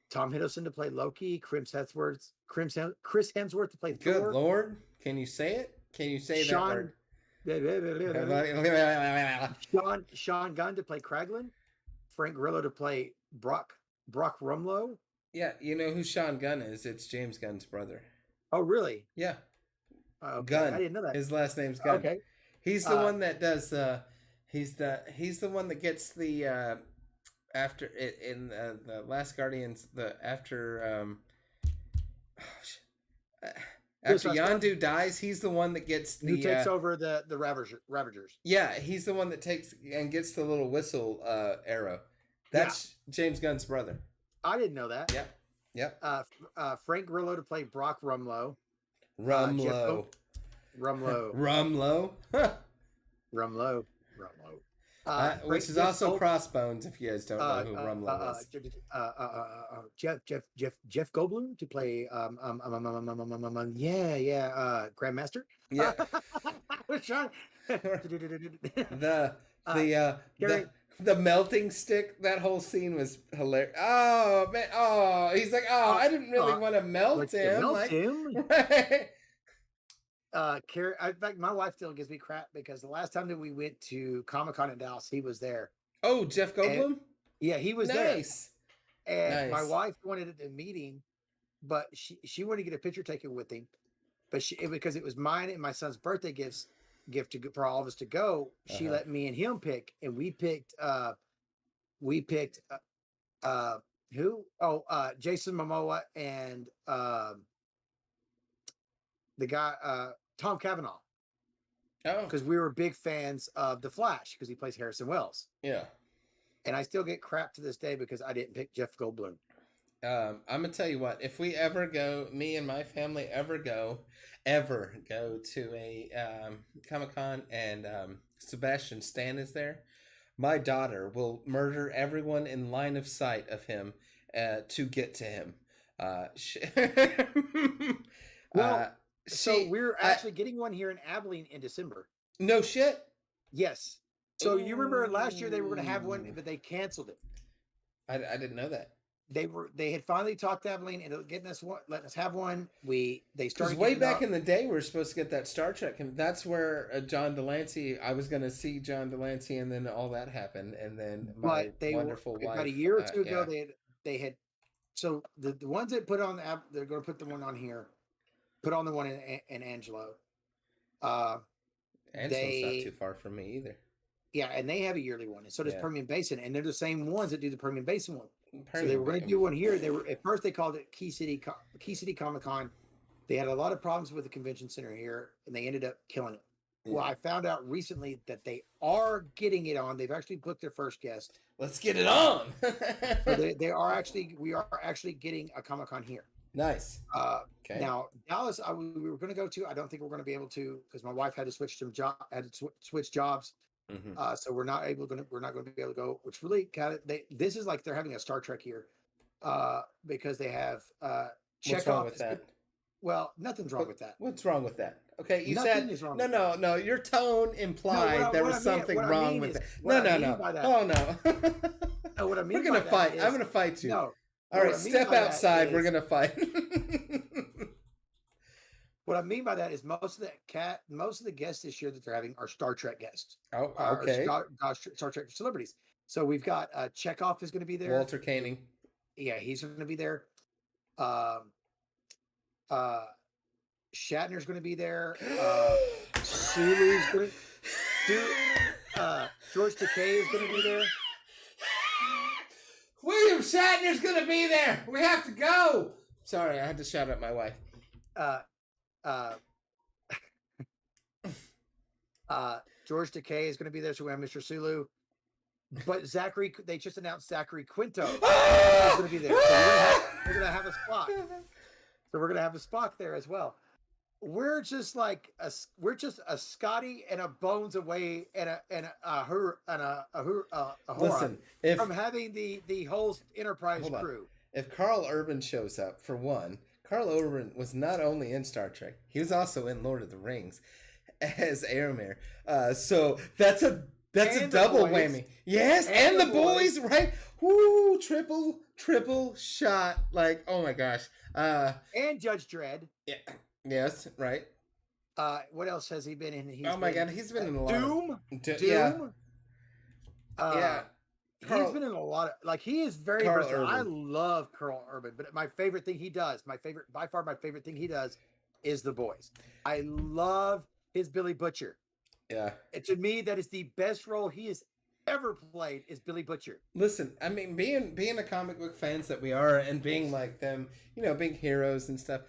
Tom Hiddleston to play Loki. Chris Hemsworth to play Thor. Good Lord. Can you say it? Can you say that word? Sean Gunn to play Kraglin. Frank Grillo to play Brock Rumlow. Yeah, you know who Sean Gunn is? It's James Gunn's brother. Oh, really? Yeah. Okay. Gunn. I didn't know that. His last name's Gunn. Okay. He's the one that does. He's the one that gets the after it in the Last Guardians. After Yondu dies, he's the one that gets the. Who takes over the Ravagers? Yeah, he's the one that takes and gets the little whistle arrow. That's James Gunn's brother. I didn't know that. Yep. Frank Grillo to play Brock Rumlow. Rumlow. Which is also Crossbones, if you guys don't know who Rumlow is. Jeff Goldblum to play Grandmaster. Yeah. The melting stick, that whole scene was hilarious. Oh man, he's like, I didn't really want to melt him. Right. In fact, my wife still gives me crap because the last time that we went to Comic-Con in Dallas, he was there. Oh, Jeff Goldblum? He was nice. there. And my wife wanted a meeting, but she wanted to get a picture taken with him. But because it was mine and my son's birthday gift for all of us to go, she let me and him pick, and we picked who? Jason Momoa and the guy Tom Cavanaugh. Oh, because we were big fans of The Flash because he plays Harrison Wells. Yeah. And I still get crap to this day because I didn't pick Jeff Goldblum. I'm gonna tell you what, if we ever go, me and my family ever go to a Comic-Con and Sebastian Stan is there, my daughter will murder everyone in line of sight of him to get to him. So we're actually getting one here in Abilene in December. No shit. Yes. So you remember last year they were going to have one, but they canceled it. I didn't know that. They had finally talked to Abilene and letting us have one. They started way back in the day we were supposed to get that Star Trek, and that's where John Delancey. I was going to see John Delancey, and then all that happened, and then my wonderful wife. About a year or two ago, they had. So the ones that put on the app, they're going to put the one on here. Put on the one in Angelo. Angelo's not too far from me either. Yeah, and they have a yearly one, and so does Permian Basin, and they're the same ones that do the Permian Basin one. So they were going to do one here. They were at first they called it Key City Comic Con. They had a lot of problems with the convention center here, and they ended up killing it. Yeah. Well, I found out recently that they are getting it on. They've actually booked their first guest. Let's get it on. So we are actually getting a Comic Con here. Nice. Okay. Now Dallas, we were going to go to. I don't think we're going to be able to because my wife had to switch jobs. Mm-hmm. So we're not going to be able to go. Which really this is like they're having a Star Trek here, because they have What's wrong with that? Well, nothing's wrong with that. What's wrong with that? Okay, you said no. Your tone implied there was something wrong with it. No. Oh no. No, what I mean. We're gonna fight. I'm gonna fight you. No. All right, step outside. We're gonna fight. What I mean by that is most of the guests this year that they're having are Star Trek guests. Oh, okay. Star Trek celebrities. So we've got Chekhov is going to be there. Walter Koenig. Yeah, he's going to be there. Uh, Shatner's going to be there. Sulu's going to. George Takei is going to be there. William Shatner's gonna be there. We have to go. Sorry, I had to shout at my wife. George Takei is going to be there, so we have Mr. Sulu. But they just announced Zachary Quinto is going to be there. So we're going to have a Spock. So we're going to have a Spock there as well. We're just a Scotty and a Bones away and a Listen, from having the whole Enterprise crew. If Carl Urban shows up, for one, Carl Urban was not only in Star Trek, he was also in Lord of the Rings as Aramir. So that's a double whammy. Yes, and the boys, right? Woo, triple shot. Like, oh my gosh. And Judge Dredd. Yeah. Yes, right. What else has he been in? He's been in a lot. Doom. Yeah. Yeah. He's been in a lot of he is very versatile. I love Carl Urban, but my favorite thing he does, my favorite thing he does is The Boys. I love his Billy Butcher. Yeah. And to me, that is the best role he has ever played is Billy Butcher. Listen, I mean, being a comic book fans that we are and being like them, being heroes and stuff,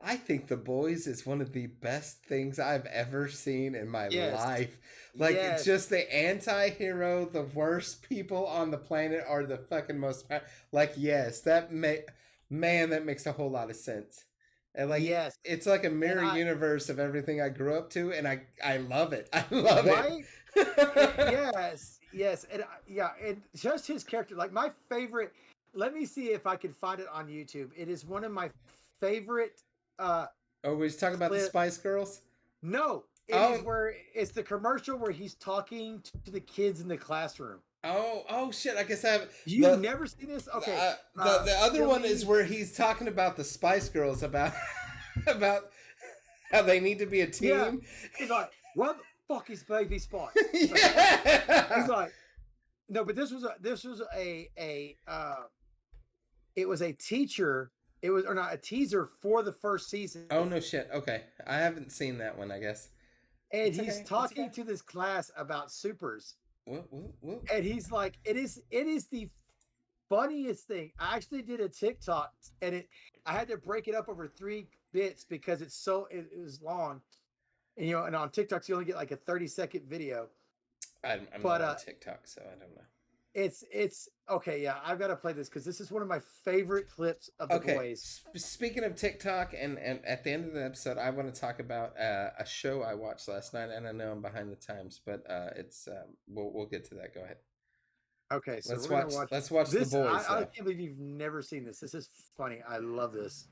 I think The Boys is one of the best things I've ever seen in my life. It's just the anti-hero, the worst people on the planet are the fucking most... that makes a whole lot of sense. And it's like a mirror universe of everything I grew up to, and I love it. I love it. Yes. And just his character, my favorite... Let me see if I can find it on YouTube. It is one of my favorite... we're talking about the Spice Girls? No, it is where it's the commercial where he's talking to the kids in the classroom. Oh shit! I guess I have. You've never seen this? Okay. The other one is where he's talking about the Spice Girls about how they need to be a team. Yeah. He's like, "What the fuck is Baby Spice?" He's like, "No, but this was a teacher." It was not a teaser for the first season. Oh no shit! Okay, I haven't seen that one. I guess. And he's talking to this class about supers. Whoa. And he's like, it is the funniest thing. I actually did a TikTok, and I had to break it up over 3 bits because it was long. And and on TikTok you only get a 30-second video. I'm not on TikTok, so I don't know. It's okay. Yeah, I've got to play this because this is one of my favorite clips of The Boys. Speaking of TikTok, and at the end of the episode, I want to talk about a show I watched last night, and I know I'm behind the times, but it's we'll get to that. Go ahead. Okay, so let's watch The Boys. I can't believe you've never seen this. This is funny. I love this.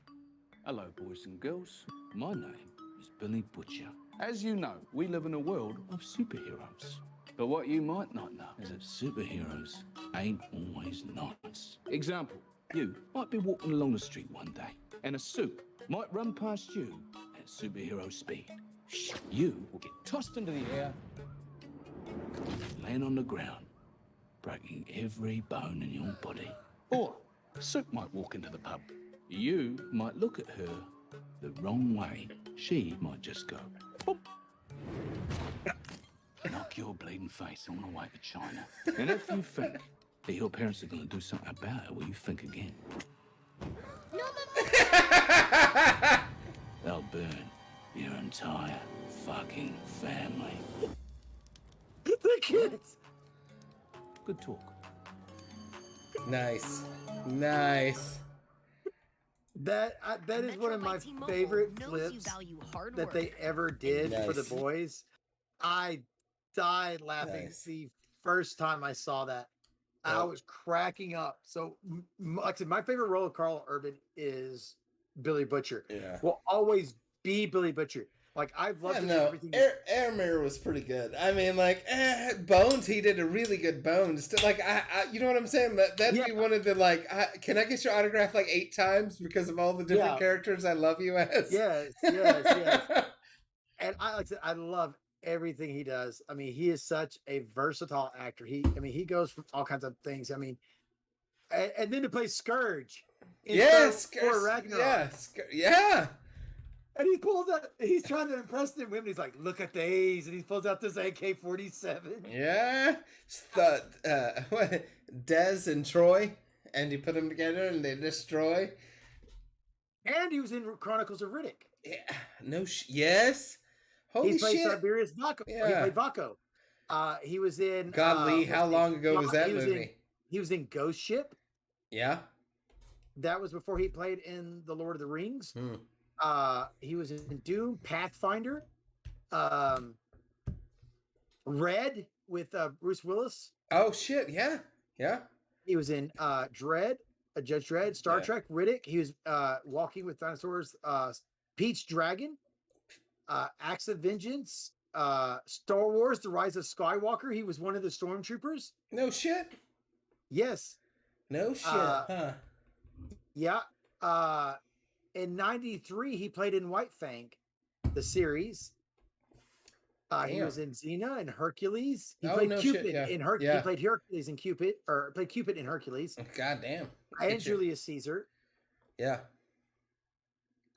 Hello, boys and girls. My name is Billy Butcher. As you know, we live in a world of superheroes. But what you might not know is that superheroes ain't always nice. Example, you might be walking along the street one day, and a suit might run past you at superhero speed. You will get tossed into the air, land on the ground, breaking every bone in your body. Or a suit might walk into the pub. You might look at her the wrong way. She might just go, boop. Knock your bleeding face on the way to China. And if you think that your parents are going to do something about it, well, you think again. They'll burn your entire fucking family. The kids. Good talk. Nice. That is one of my favorite clips that they ever did for The Boys. I died laughing the first time I saw that. I was cracking up. So, like I said, my favorite role of Carl Urban is Billy Butcher. Yeah, will always be Billy Butcher. I've loved everything. Aramir was pretty good. I mean, Bones, he did a really good Bones. You know what I'm saying? That'd be one of the can I get your autograph 8 times because of all the different characters I love you as? Yes. And I love everything he does. I mean, he is such a versatile actor. He goes from all kinds of things. I mean, and then to play Scourge. Yes, for Ragnarok. Yeah. And he pulls out, he's trying to impress the women. He's like, look at these. And he pulls out this AK-47. Yeah. It's the, what, Des and Troy. And you put them together and they destroy. And he was in Chronicles of Riddick. Yeah. Yes. Holy He played shit. Siberius Vaco. Yeah. He played Vaco. He was in... God, Lee, how long ago was that movie? He was in Ghost Ship. Yeah. That was before he played in The Lord of the Rings. Hmm. He was in Doom, Pathfinder, Red with Bruce Willis. Oh shit! Yeah, yeah. He was in Dredd, Judge Dredd, Star Trek, Riddick. He was Walking with Dinosaurs, Pete's Dragon, Acts of Vengeance, Star Wars: The Rise of Skywalker. He was one of the stormtroopers. No shit. Yes. No shit. Huh. Yeah. In '93, he played in White Fang, the series. He was in Xena and Hercules. He played Cupid in Hercules. He played Hercules in Cupid, or played Cupid in Hercules. God damn. And Julius Caesar. Yeah.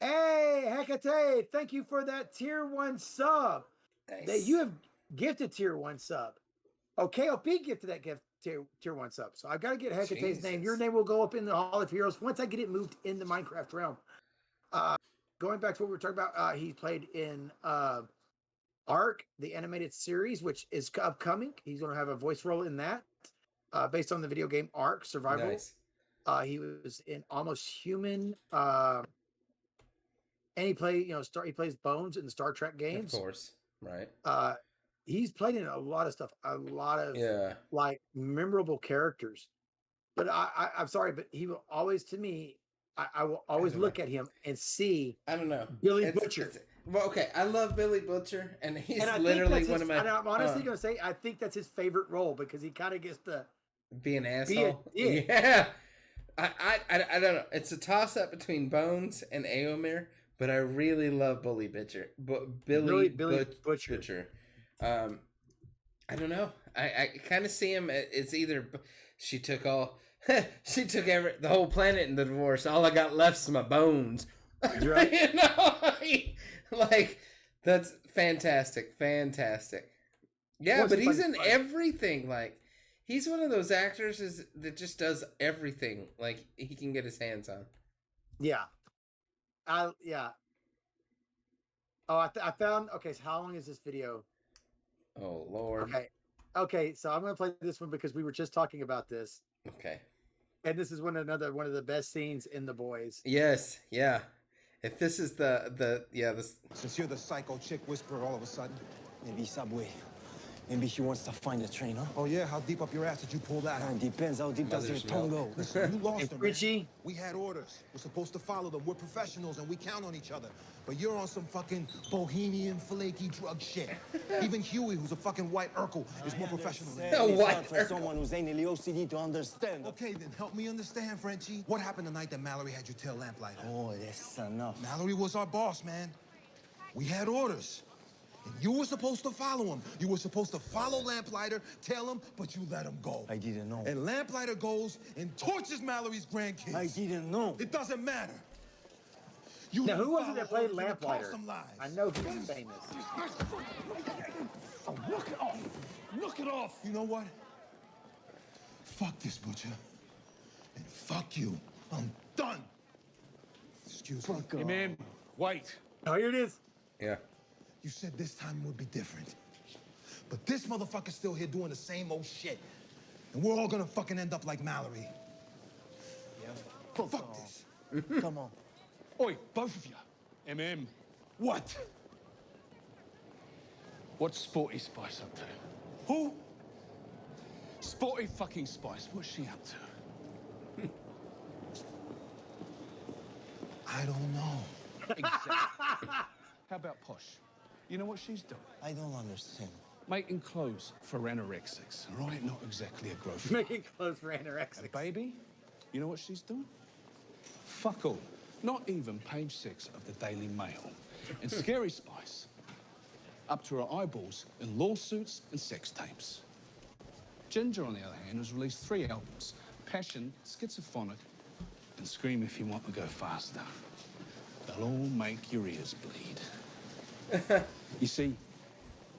Hey, Hecate, thank you for that tier 1 sub. Nice. You have gifted tier 1 sub. Oh, KOP gifted that gift tier 1 sub. So I've got to get Hecate's name. Your name will go up in the Hall of Heroes once I get it moved in the Minecraft realm. Going back to what we were talking about, he played in Ark, the animated series, which is upcoming. He's going to have a voice role in that, based on the video game Ark Survival. Nice. He was in Almost Human, and he played, he plays Bones in the Star Trek games. Of course, right. He's played in a lot of stuff, a lot of like memorable characters. But I'm sorry, but he will always, to me, I will always look at him and see. I don't know. Billy Butcher. Well, okay, I love Billy Butcher, and he's literally one of my. And I'm honestly going to say, I think that's his favorite role because he kind of gets to be an asshole. Be yeah, I don't know. It's a toss up between Bones and Aomir, but I really love Billy Butcher. Billy Butcher. I don't know. I kind of see him. It's either she took the whole planet in the divorce. All I got left's my bones. Right. You know, like that's fantastic. Yeah, but he's in everything. Like he's one of those actors that just does everything. Like he can get his hands on. Yeah. Yeah. Oh, I found. Okay, so how long is this video? Oh Lord. Okay. So I'm gonna play this one because we were just talking about this. Okay. And this is one of the best scenes in The Boys. Yes. Yeah. If this is this. Since you're the psycho chick whisperer all of a sudden, maybe Subway. Maybe she wants to find a train, huh? Oh yeah, how deep up your ass did you pull that? It depends. How deep does your tongue go? Listen, you lost them. Richie. We had orders. We're supposed to follow them. We're professionals and we count on each other. But you're on some fucking bohemian flaky drug shit. Even Huey, who's a fucking white Urkel, is more professional than you. It's hard for someone who's anally OCD to understand. Okay, then help me understand, Frenchie. What happened the night that Mallory had your tail lamplighter? Oh, that's enough. Mallory was our boss, man. We had orders. And you were supposed to follow him. You were supposed to follow Lamplighter, tell him, but you let him go. I didn't know. And Lamplighter goes and tortures Mallory's grandkids. I didn't know. It doesn't matter. Now, who was it that played Lamplighter? I know he's famous. Oh, knock it off. Knock it off. You know what? Fuck this butcher. And fuck you. I'm done. Excuse me. Hey, man, wait. Oh, here it is. Yeah. You said this time would be different. But this motherfucker's still here doing the same old shit. And we're all gonna fucking end up like Mallory. Yeah. Fuck this. Come on. Oi, both of you. What? What's Sporty Spice up to? Who? Sporty fucking Spice. What's she up to? I don't know. Exactly. How about Posh? You know what she's doing? I don't understand. Making clothes for anorexics, all right? Not exactly a growth. Making clothes for anorexics. And baby, you know what she's doing? Fuck all. Not even page 6 of the Daily Mail. And Scary Spice, up to her eyeballs in lawsuits and sex tapes. Ginger, on the other hand, has released 3 albums: Passion, Schizophrenic, and Scream If You Want to Go Faster. The they'll all make your ears bleed. You see,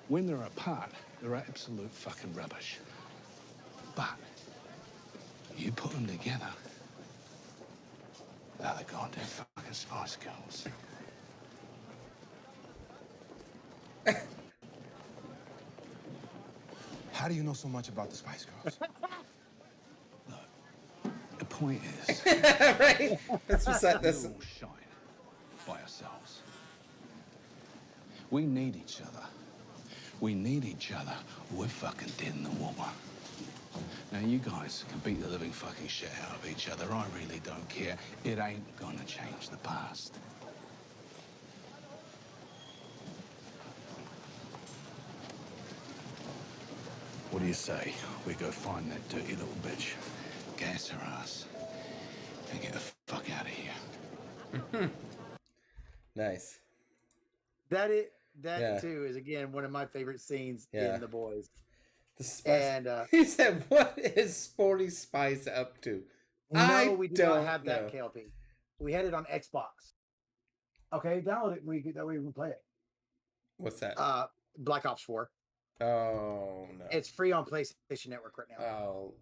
when they're apart, they're absolute fucking rubbish. But you put them together, they're the goddamn fucking Spice Girls. How do you know so much about the Spice Girls? The point is, right? That's beside we this. all shine by ourselves. We need each other. We need each other. We're fucking dead in the water. Now, you guys can beat the living fucking shit out of each other. I really don't care. It ain't gonna change the past. What do you say? We go find that dirty little bitch, gas her ass, and get the fuck out of here. Nice. That too is again one of my favorite scenes in The Boys. The Spice. And he said, "What is Sporty Spice up to?" No, we do not have that, KLP. We had it on Xbox. Okay, download it. That way we can play it. What's that? Black Ops 4. Oh no! It's free on PlayStation Network right now. Oh,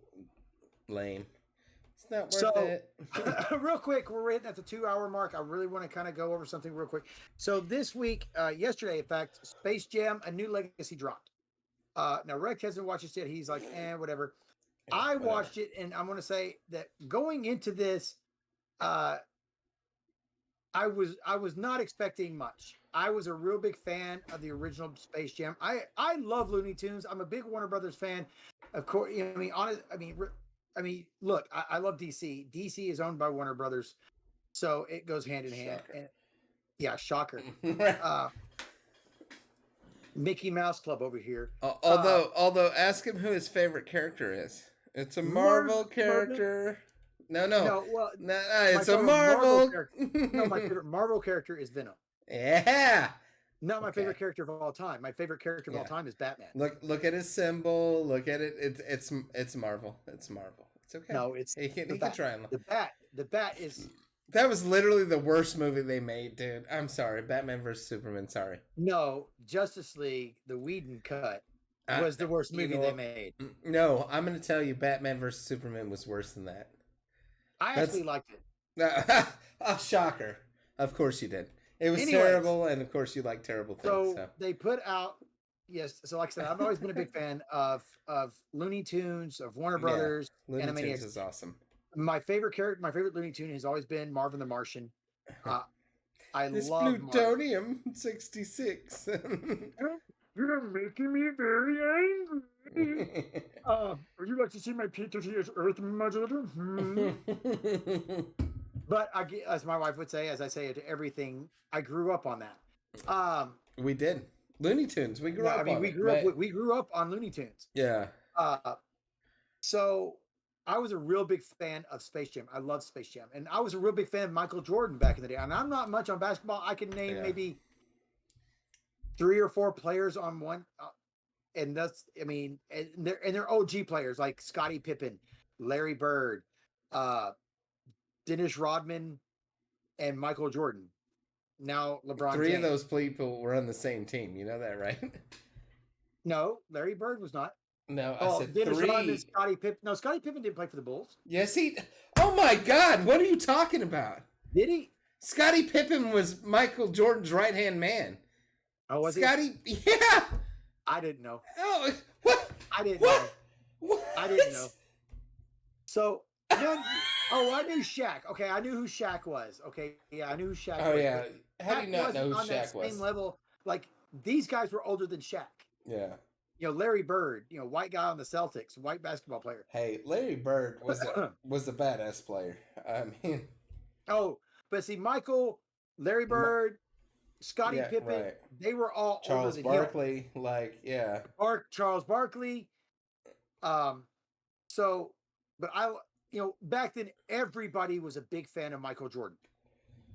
lame. It's not worth it. Real quick, we're hitting at the 2-hour mark. I really want to kind of go over something real quick. So this week, yesterday, in fact, Space Jam: A New Legacy dropped. Now Rick hasn't watched it yet. He's like, whatever. Yeah, I whatever. watched it, and I'm going to say that going into this, I was not expecting much. I was a real big fan of the original Space Jam. I love Looney Tunes. I'm a big Warner Brothers fan. Of course, I mean, look, I love DC. DC is owned by Warner Brothers, so it goes hand in hand. And, yeah, shocker. Mickey Mouse Club over here. Although, ask him who his favorite character is. It's a Marvel character. No. Well, it's a Marvel. No, my favorite Marvel character is Venom. Yeah. Not my favorite character of all time. My favorite character of all time is Batman. Look at his symbol. Look at it. It's Marvel. It's Marvel. It's okay. No, it's he can try and the bat is. That was literally the worst movie they made, dude. I'm sorry. Batman vs Superman. Sorry. No, Justice League, the Whedon cut, was the worst movie they made. No, I'm going to tell you, Batman vs Superman was worse than that. I actually liked it. A shocker. Of course you did. It was terrible, and of course you like terrible things. So they put out, yes. So like I said, I've always been a big fan of Looney Tunes, of Warner Brothers. Looney Tunes is awesome. My favorite Looney Tune has always been Marvin the Martian. I this love plutonium 66. You're making me very angry. Would you like to see my P30 Earth modulator? But as my wife would say, as I say it to everything, I grew up on that. We did. Looney Tunes. We grew up. I mean, we grew up on Looney Tunes. Yeah. So I was a real big fan of Space Jam. I love Space Jam, and I was a real big fan of Michael Jordan back in the day. And I'm not much on basketball. I can name maybe 3 or 4 players on one, and that's and they're OG players like Scottie Pippen, Larry Bird, Dennis Rodman, and Michael Jordan. Now LeBron. 3 James. of those people were on the same team. You know that, right? No, Larry Bird was not. No, I said Dennis 3. Rodman, Scottie Pippen. No, Scottie Pippen didn't play for the Bulls. Yes, he. Oh my God! What are you talking about? Did he? Scottie Pippen was Michael Jordan's right-hand man. Oh, was Scottie? Yeah. I didn't know. Oh, what? I didn't what? know. What? I didn't know. So then, I knew Shaq. Okay, I knew who Shaq was. Okay, yeah, I knew who Shaq was. Oh yeah. How do you not know who on that Shaq was? same level, like these guys were older than Shaq. Yeah. Larry Bird, white guy on the Celtics, white basketball player. Hey, Larry Bird was a badass player. I mean. Oh, but see, Michael, Larry Bird, Scottie Pippen, right. They were all Charles older than Barkley, him. Charles Barkley. So, but back then everybody was a big fan of Michael Jordan.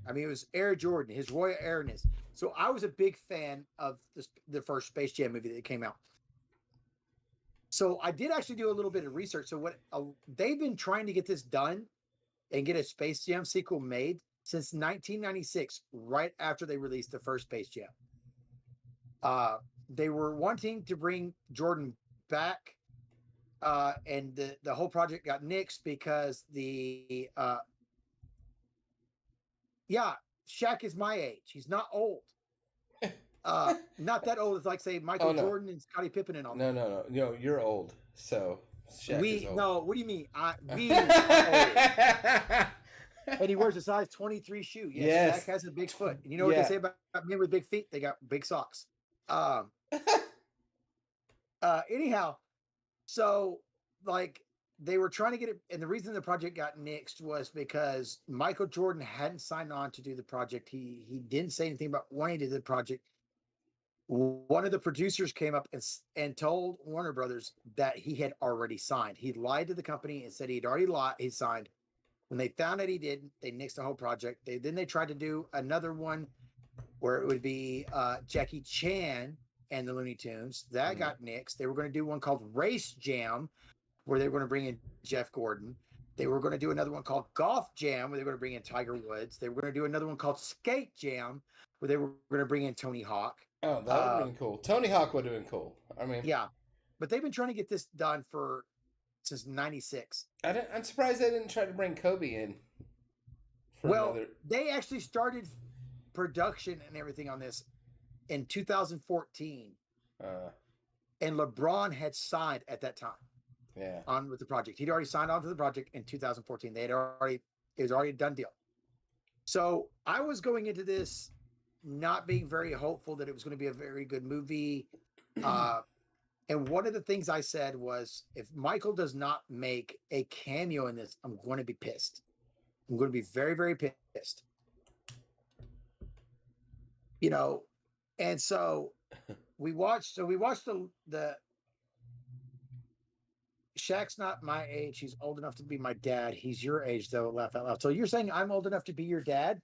I mean, it was Air Jordan, his Royal Airness. So I was a big fan of the first Space Jam movie that came out. So I did actually do a little bit of research. So what they've been trying to get this done and get a Space Jam sequel made since 1996, right after they released the first Space Jam. They were wanting to bring Jordan back, and the whole project got nixed because Shaq is my age. He's not old. Not that old. It's like, say, Michael Jordan and Scottie Pippen and all that. No, you're old. So Shaq is old. No, what do you mean? We are old. And he wears a size 23 shoe. Yes. Shaq has a big foot. And you know what they say about men with big feet? They got big socks. Anyhow, so like they were trying to get it, and the reason the project got nixed was because Michael Jordan hadn't signed on to do the project. He didn't say anything about wanting to do the project. One of the producers came up and told Warner Brothers that he had already signed. He lied to the company and said he'd already he signed. When they found out he didn't, they nixed the whole project. Then they tried to do another one where it would be Jackie Chan and the Looney Tunes. That got nixed. They were going to do one called Race Jam, where they were going to bring in Jeff Gordon. They were going to do another one called Golf Jam, where they were going to bring in Tiger Woods. They were going to do another one called Skate Jam, where they were going to bring in Tony Hawk. Oh, that would have been cool. Tony Hawk would have been cool. I mean, yeah, but they've been trying to get this done since '96. I'm surprised they didn't try to bring Kobe in. They actually started production and everything on this in 2014, and LeBron had signed at that time. Yeah, on with the project. He'd already signed on to the project in 2014. It was already a done deal. So I was going into this not being very hopeful that it was going to be a very good movie. And one of the things I said was, if Michael does not make a cameo in this, I'm going to be pissed. I'm going to be very, very pissed. And so we watched the Shaq's not my age. He's old enough to be my dad. He's your age, though. Laugh out loud. So you're saying I'm old enough to be your dad?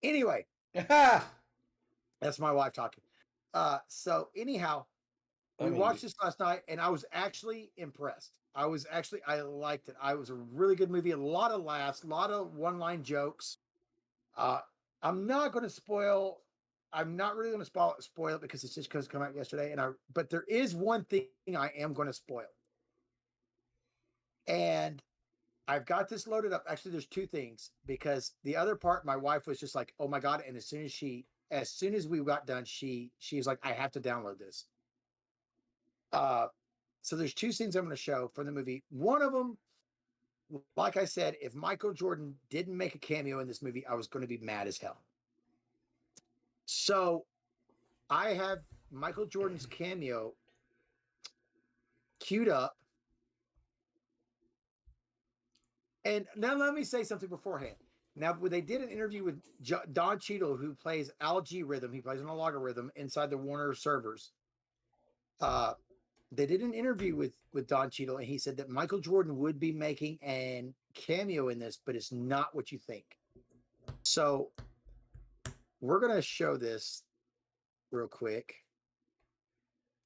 Anyway, that's my wife talking. So anyhow, we watched this last night, and I was actually impressed. I liked it. It was a really good movie. A lot of laughs, a lot of one-line jokes. I'm not going to spoil. I'm not really going to spoil it because it's just because it came out yesterday. But there is one thing I am going to spoil. And I've got this loaded up. Actually, there's two things, because the other part, my wife was just like, "Oh my God." And as soon as we got done, she was like, "I have to download this." So there's two things I'm going to show from the movie. One of them, like I said, if Michael Jordan didn't make a cameo in this movie, I was going to be mad as hell. So I have Michael Jordan's cameo queued up. And now let me say something beforehand. Now, when they did an interview with Don Cheadle, who plays Al-G Rhythm, he plays on a logarithm inside the Warner servers. They did an interview with Don Cheadle, and he said that Michael Jordan would be making a cameo in this, but it's not what you think. So we're going to show this real quick.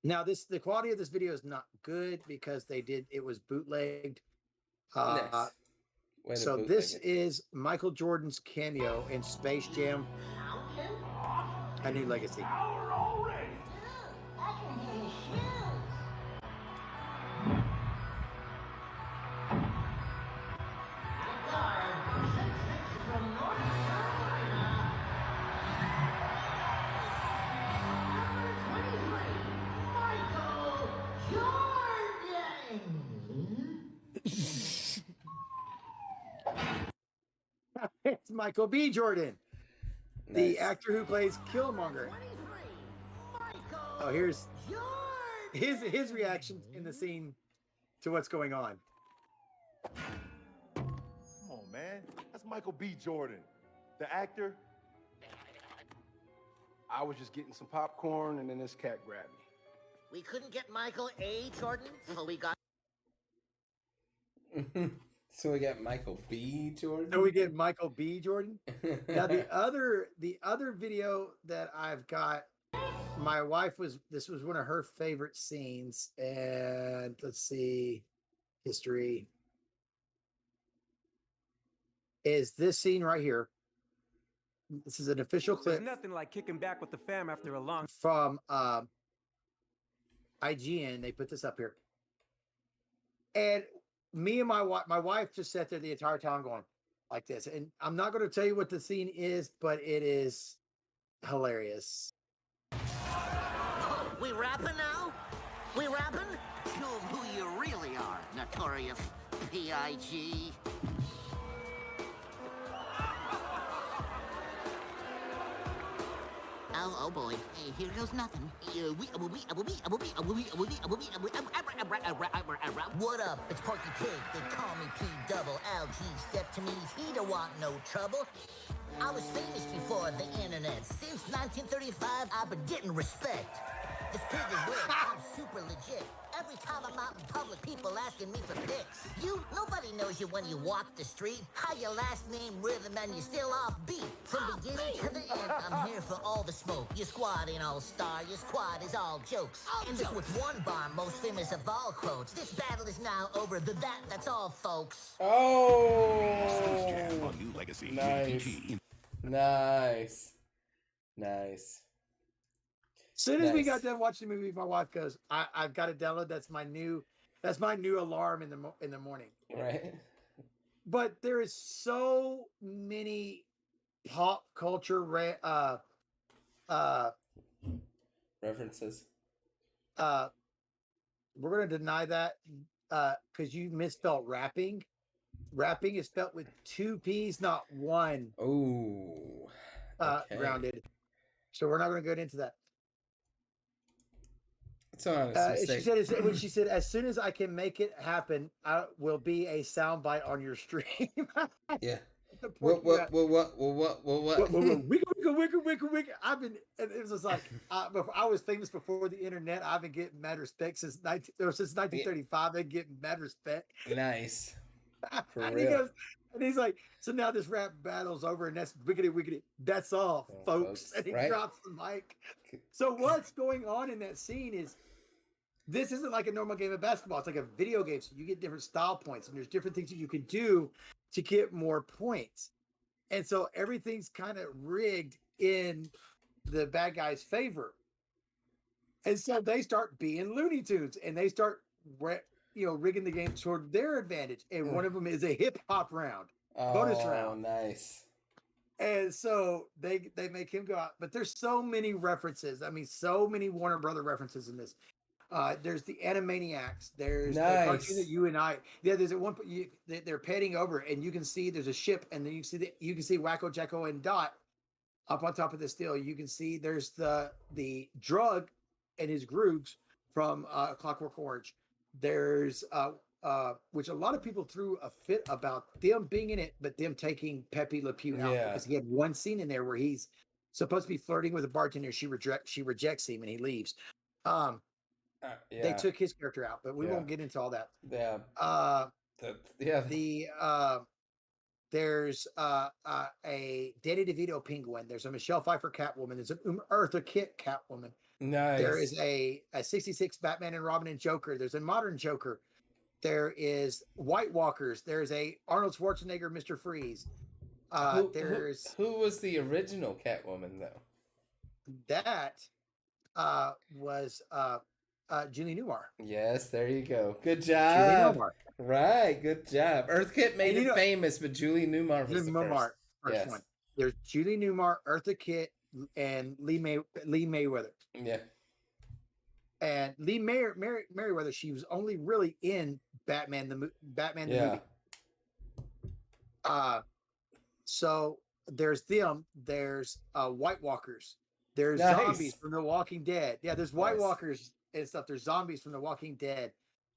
Now, the quality of this video is not good because it was bootlegged. Nice. So this is Michael Jordan's cameo in Space Jam: A New Legacy. It's Michael B. Jordan, the actor who plays Killmonger. Oh, here's his reaction in the scene to what's going on. Come on, man. That's Michael B. Jordan, the actor. I was just getting some popcorn, and then this cat grabbed me. We couldn't get Michael A. Jordan, so we got... So we got Michael B. Jordan. So we get Michael B. Jordan. Now the other video that I've got, my wife this was one of her favorite scenes, and let's see, history. is this scene right here. This is an official clip. There's nothing like kicking back with the fam after a long from IGN. They put this up here, and me and my wife just sat there the entire time going like this. And I'm not going to tell you what the scene is, but it is hilarious. Oh, we rapping now? We rapping? Show 'em who you really are, notorious P.I.G. Oh boy, here goes nothing. What up? It's Porky Pig. They call me P-double-L-G. Step to me, he don't want no trouble. I was famous before the internet. Since 1935, I've been getting respect. This pig is lit. I'm super legit. Every time I'm out in public, people asking me for pics. Nobody knows you when you walk the street. How your last name, rhythm, and you're still off beat. From beginning to the end, I'm here for all the smoke. Your squad ain't all star, your squad is all jokes. And this with one bar, most famous of all quotes. This battle is now over. That's all, folks. Oh, nice. As soon as we got done watching the movie, my wife goes, "I've got to download. That's my new alarm in the morning." Right. But there is so many pop culture references. We're going to deny that because you misspelled rapping. Rapping is spelled with 2 P's, not 1. Oh, okay. Grounded. So we're not going to go into that. She said, as soon as I can make it happen, I will be a soundbite on your stream. Yeah. What? Wicka. I've been, it was just like, I was famous before the internet. I've been getting mad respect since 1935. I've been getting mad respect. Nice. For and real. And he's like, so now this rap battle's over, and that's wickety. That's all, folks. And he drops the mic. So what's going on in that scene is, this isn't like a normal game of basketball. It's like a video game. So you get different style points, and there's different things that you can do to get more points. And so everything's kind of rigged in the bad guy's favor. And so they start being Looney Tunes, and they start rigging the game toward their advantage. And one of them is a hip hop round, bonus round. Oh, nice. And so they make him go out. But there's so many references. I mean, so many Warner Brother references in this. There's the Animaniacs. There's the cartoon that you and I. Yeah, there's at one point they're padding over, and you can see there's a ship, and then you can see Wacko, Jacko, and Dot up on top of the still. You can see there's the drug and his groups from Clockwork Orange. There's which a lot of people threw a fit about them being in it, but them taking Pepe Le Pew out because he had one scene in there where he's supposed to be flirting with a bartender. She rejects him, and he leaves. They took his character out, but we won't get into all that. There's a Danny DeVito Penguin. There's a Michelle Pfeiffer Catwoman. There's an Eartha Kitt Catwoman. Nice. There is a 66 Batman and Robin and Joker. There's a modern Joker. There is White Walkers. There's a Arnold Schwarzenegger Mr. Freeze. Who was the original Catwoman though? That was Julie Newmar. Yes, there you go. Good job. Julie Newmar. Right, good job. Eartha Kitt made it famous, but Julie Newmar was the first one. There's Julie Newmar, Eartha Kitt, and Lee Mayweather. Yeah. And Lee Merriweather, she was only really in Batman the movie. So there's them. There's White Walkers. There's zombies from The Walking Dead. Yeah, there's White Walkers and stuff. There's zombies from The Walking Dead.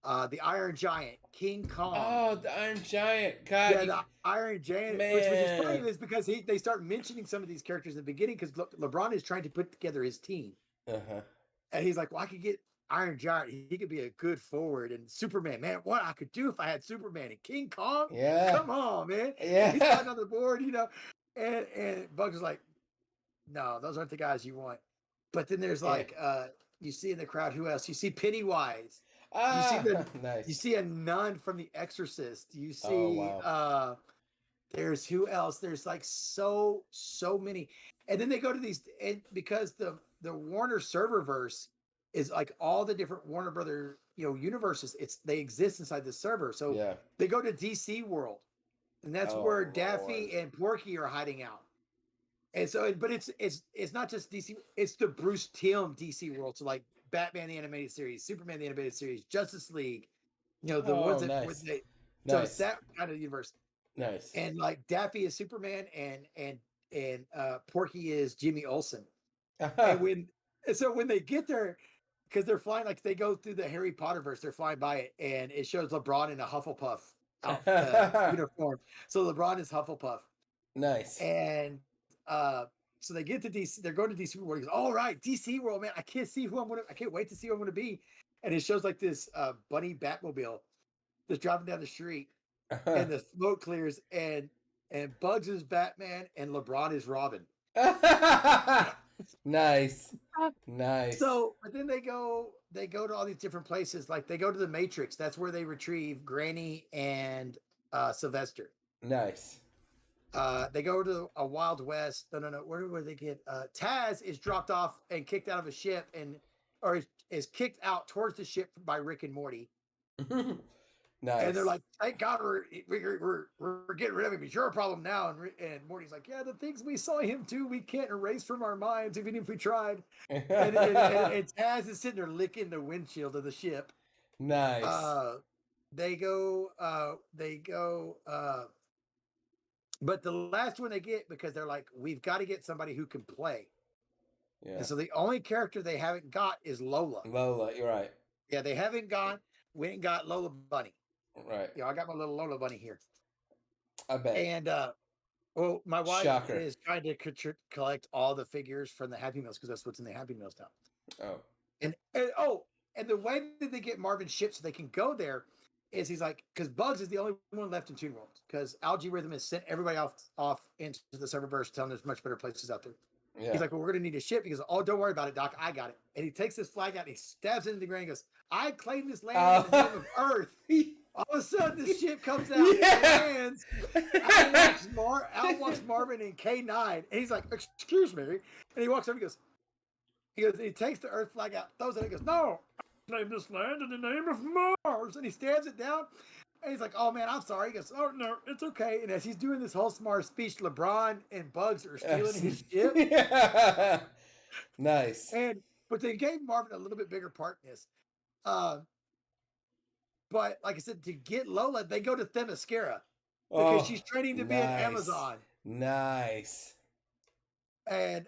The Iron Giant, King Kong. Oh, the Iron Giant. God. Yeah, the Iron Giant. Man. Which is funny is because they start mentioning some of these characters at the beginning because LeBron is trying to put together his team. Uh-huh. And he's like, well, I could get Iron Giant. He could be a good forward. And Superman, man, what I could do if I had Superman and King Kong? Yeah. Come on, man. Yeah. He's not on the board, And Bugs is like, no, those aren't the guys you want. But then there's like, you see in the crowd, who else? You see Pennywise. You see nice. You see a nun from The Exorcist. You see There's who else? There's like so many. And then they go to these, and because the Warner serververse is like all the different Warner Brother, universes. They exist inside the server. So Yeah. they go to DC World, and that's Oh, where Lord. Daffy and Porky are hiding out. And so, but it's not just DC. It's the Bruce Timm DC World. So like Batman the animated series, Superman the animated series, Justice League. The ones that nice. so it's that kind of universe. Nice. And like Daffy is Superman, and Porky is Jimmy Olsen. And when they get there, because they're flying, like they go through the Harry Potter verse, they're flying by it, and it shows LeBron in a Hufflepuff uniform. So LeBron is Hufflepuff. Nice. And so they get to DC. They're going to DC World. He goes, "All right, DC World, man. I can't wait to see who I'm gonna be." And it shows like this bunny Batmobile that's driving down the street, and the smoke clears, and Bugs is Batman, and LeBron is Robin. Nice. Nice. So, but then they go to all these different places. Like they go to the Matrix. That's where they retrieve Granny and Sylvester. Nice. They go to a Wild West. No. Where they get? Taz is dropped off and kicked out of a ship, or is kicked out towards the ship by Rick and Morty. Nice. And they're like, "Thank God we're getting rid of him. He's your problem now." And Morty's like, "Yeah, the things we saw him do, we can't erase from our minds, even if we tried." and Taz is sitting there licking the windshield of the ship. Nice. They go. But the last one they get, because they're like, we've got to get somebody who can play. Yeah. And so the only character they haven't got is Lola. Lola, you're right. Yeah, they haven't went and got Lola Bunny. Right. Yeah, I got my little Lola Bunny here. I bet. And well, my wife Shocker. is trying to collect all the figures from the Happy Meals, because that's what's in the Happy Meals now. Oh. And the way that they get Marvin shipped so they can go there is he's like, because Bugs is the only one left in Toon World, because Algae Rhythm has sent everybody off into the server burst, telling there's much better places out there. Yeah. He's like, well, we're going to need a ship. He goes, oh, don't worry about it, Doc. I got it. And he takes this flag out and he stabs it into the ground and goes, I claim this land in the name of Earth. All of a sudden, the ship comes out and lands. Out walks Marvin and K9. And he's like, excuse me. And he walks over and he takes the Earth flag out, throws it, and he goes, no, I claim this land in the name of Mars. And he stabs it down. And he's like, oh, man, I'm sorry. He goes, oh, no, it's okay. And as he's doing this whole smart speech, LeBron and Bugs are stealing his ship. Yeah. Nice. But they gave Marvin a little bit bigger part in this. But like I said, to get Lola, they go to Themyscira because she's training to be an Amazon. Nice. And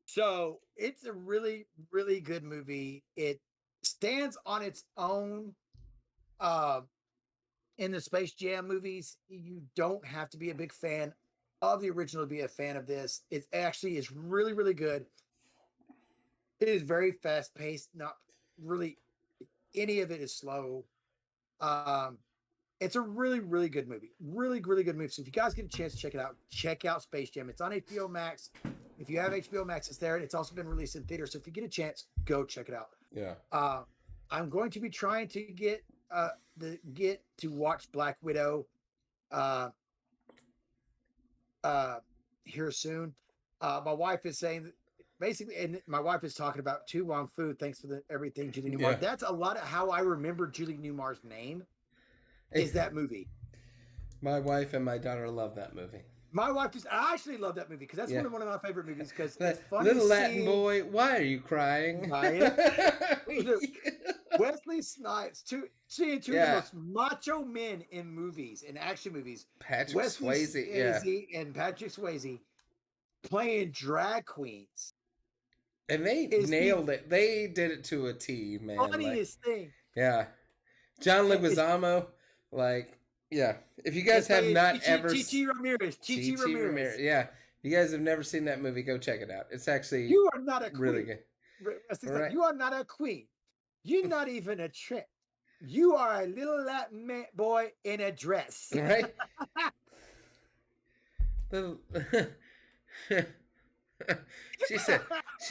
so it's a really, really good movie. It stands on its own. In the Space Jam movies, you don't have to be a big fan of the original to be a fan of this. It actually is really, really good. It is very fast paced. Not really any of it is slow. It's a really, really good movie. Really, really good movie. So if you guys get a chance to check it out, check out Space Jam. It's on HBO Max. If you have HBO Max, it's there. It's also been released in theaters. So if you get a chance, go check it out. Yeah. I'm going to be trying to get to watch Black Widow here soon. My wife is saying that basically, and my wife is talking about Tu Wong Fu. Thanks for everything, Julie Newmar. Yeah. That's a lot of how I remember Julie Newmar's name. Is that movie? My wife and my daughter love that movie. My wife I actually love that movie because that's one of my favorite movies. Because it's funny. Little Latin boy, why are you crying? Wesley Snipes, two of the most macho men in movies, in action movies. Patrick Swayze, and Patrick Swayze playing drag queens. And they nailed it. They did it to a T, man. Funniest thing. Yeah. John Leguizamo, yeah. If you guys have not ever... Chichi Ramirez. Yeah. If you guys have never seen that movie, go check it out. It's actually You are not a queen. Really good. Right. You are not a queen. You're not even a trick. You are a little Latin boy in a dress. Right? she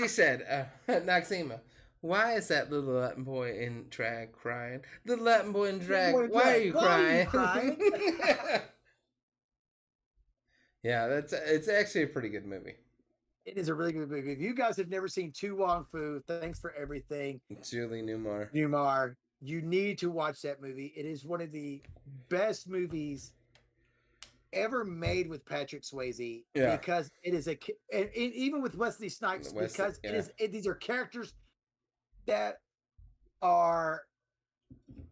said, Noxema, why is that little Latin boy in drag crying? Little Latin boy in drag, why are you crying? Yeah, it's actually a pretty good movie. It is a really good movie. If you guys have never seen Tu Wong Fu, thanks for everything. Julie Newmar. You need to watch that movie. It is one of the best movies ever made with Patrick Swayze. Yeah. Because it is and even with Wesley Snipes, because these are characters that are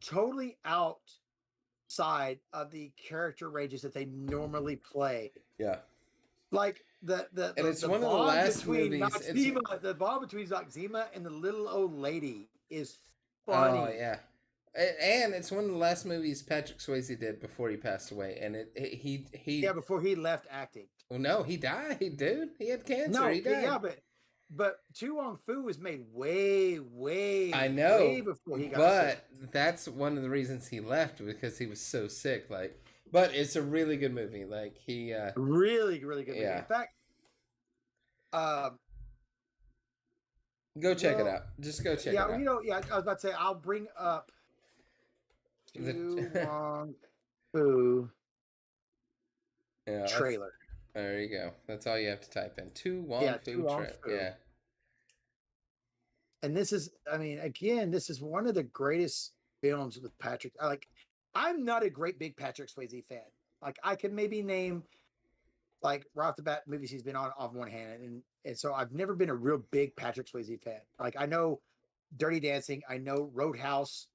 totally outside of the character ranges that they normally play. Yeah. Like and it's one of the last movies. The bond between Noxzema and the little old lady is funny. Oh yeah, and it's one of the last movies Patrick Swayze did before he passed away. And before he left acting. Well, no, he died, dude. He had cancer. No, he died. Yeah, but Tu Wong Fu was made way way before he got sick. But that's one of the reasons he left, because he was so sick. But it's a really good movie. Really good movie. In fact, go check it out. Just go check it out. I was about to say I'll bring up Tu Wong Fu trailer. There you go. That's all you have to type in. Tu Wong Fu trailer. Yeah. And this is, this is one of the greatest films with Patrick. I'm not a big Patrick Swayze fan. I can maybe name, right off the bat, movies he's been on off one hand. And so I've never been a real big Patrick Swayze fan. I know Dirty Dancing. I know Roadhouse.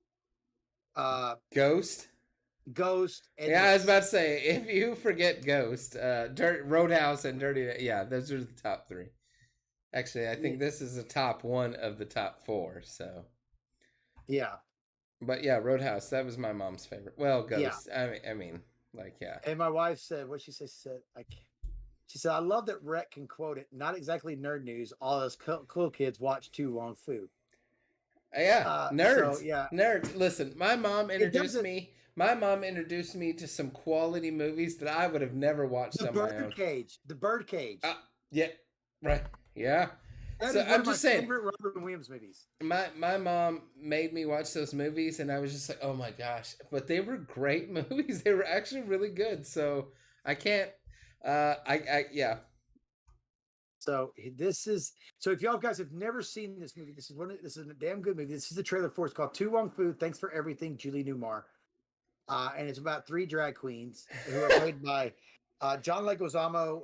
Ghost. And I was about to say, if you forget Ghost, Roadhouse and Dirty, those are the top three. Actually, I think this is the top one of the top four. So, yeah. But yeah, Roadhouse, that was my mom's favorite. Well, Ghost. Yeah. I mean, And my wife said, what she said? She said, I love that Rhett can quote it. Not exactly nerd news. All those cool kids watch Tu Wong Fu. Yeah, nerds. Nerds. Listen, my mom introduced me. My mom introduced me to some quality movies that I would have never watched on my own. The Birdcage. Yeah, right. Yeah. So I'm just saying, favorite Robin Williams movies. My mom made me watch those movies, and I was just like, oh my gosh! But they were great movies. They were actually really good. So I can't. Yeah. So if y'all guys have never seen this movie, this is a damn good movie. This is the trailer for it. It's called Tu Wong Fu. Thanks for everything, Julie Newmar. And it's about 3 drag queens who are played by John Leguizamo,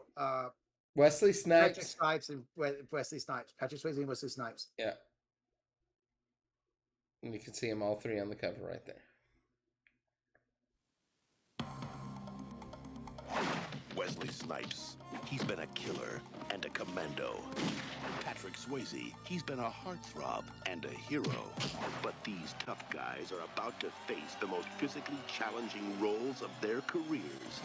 Wesley Snipes. Patrick Snipes and Wesley Snipes. Patrick Swayze and Wesley Snipes. Yeah. And you can see them all 3 on the cover right there. Wesley Snipes, he's been a killer and a commando. Patrick Swayze, he's been a heartthrob and a hero. But these tough guys are about to face the most physically challenging roles of their careers.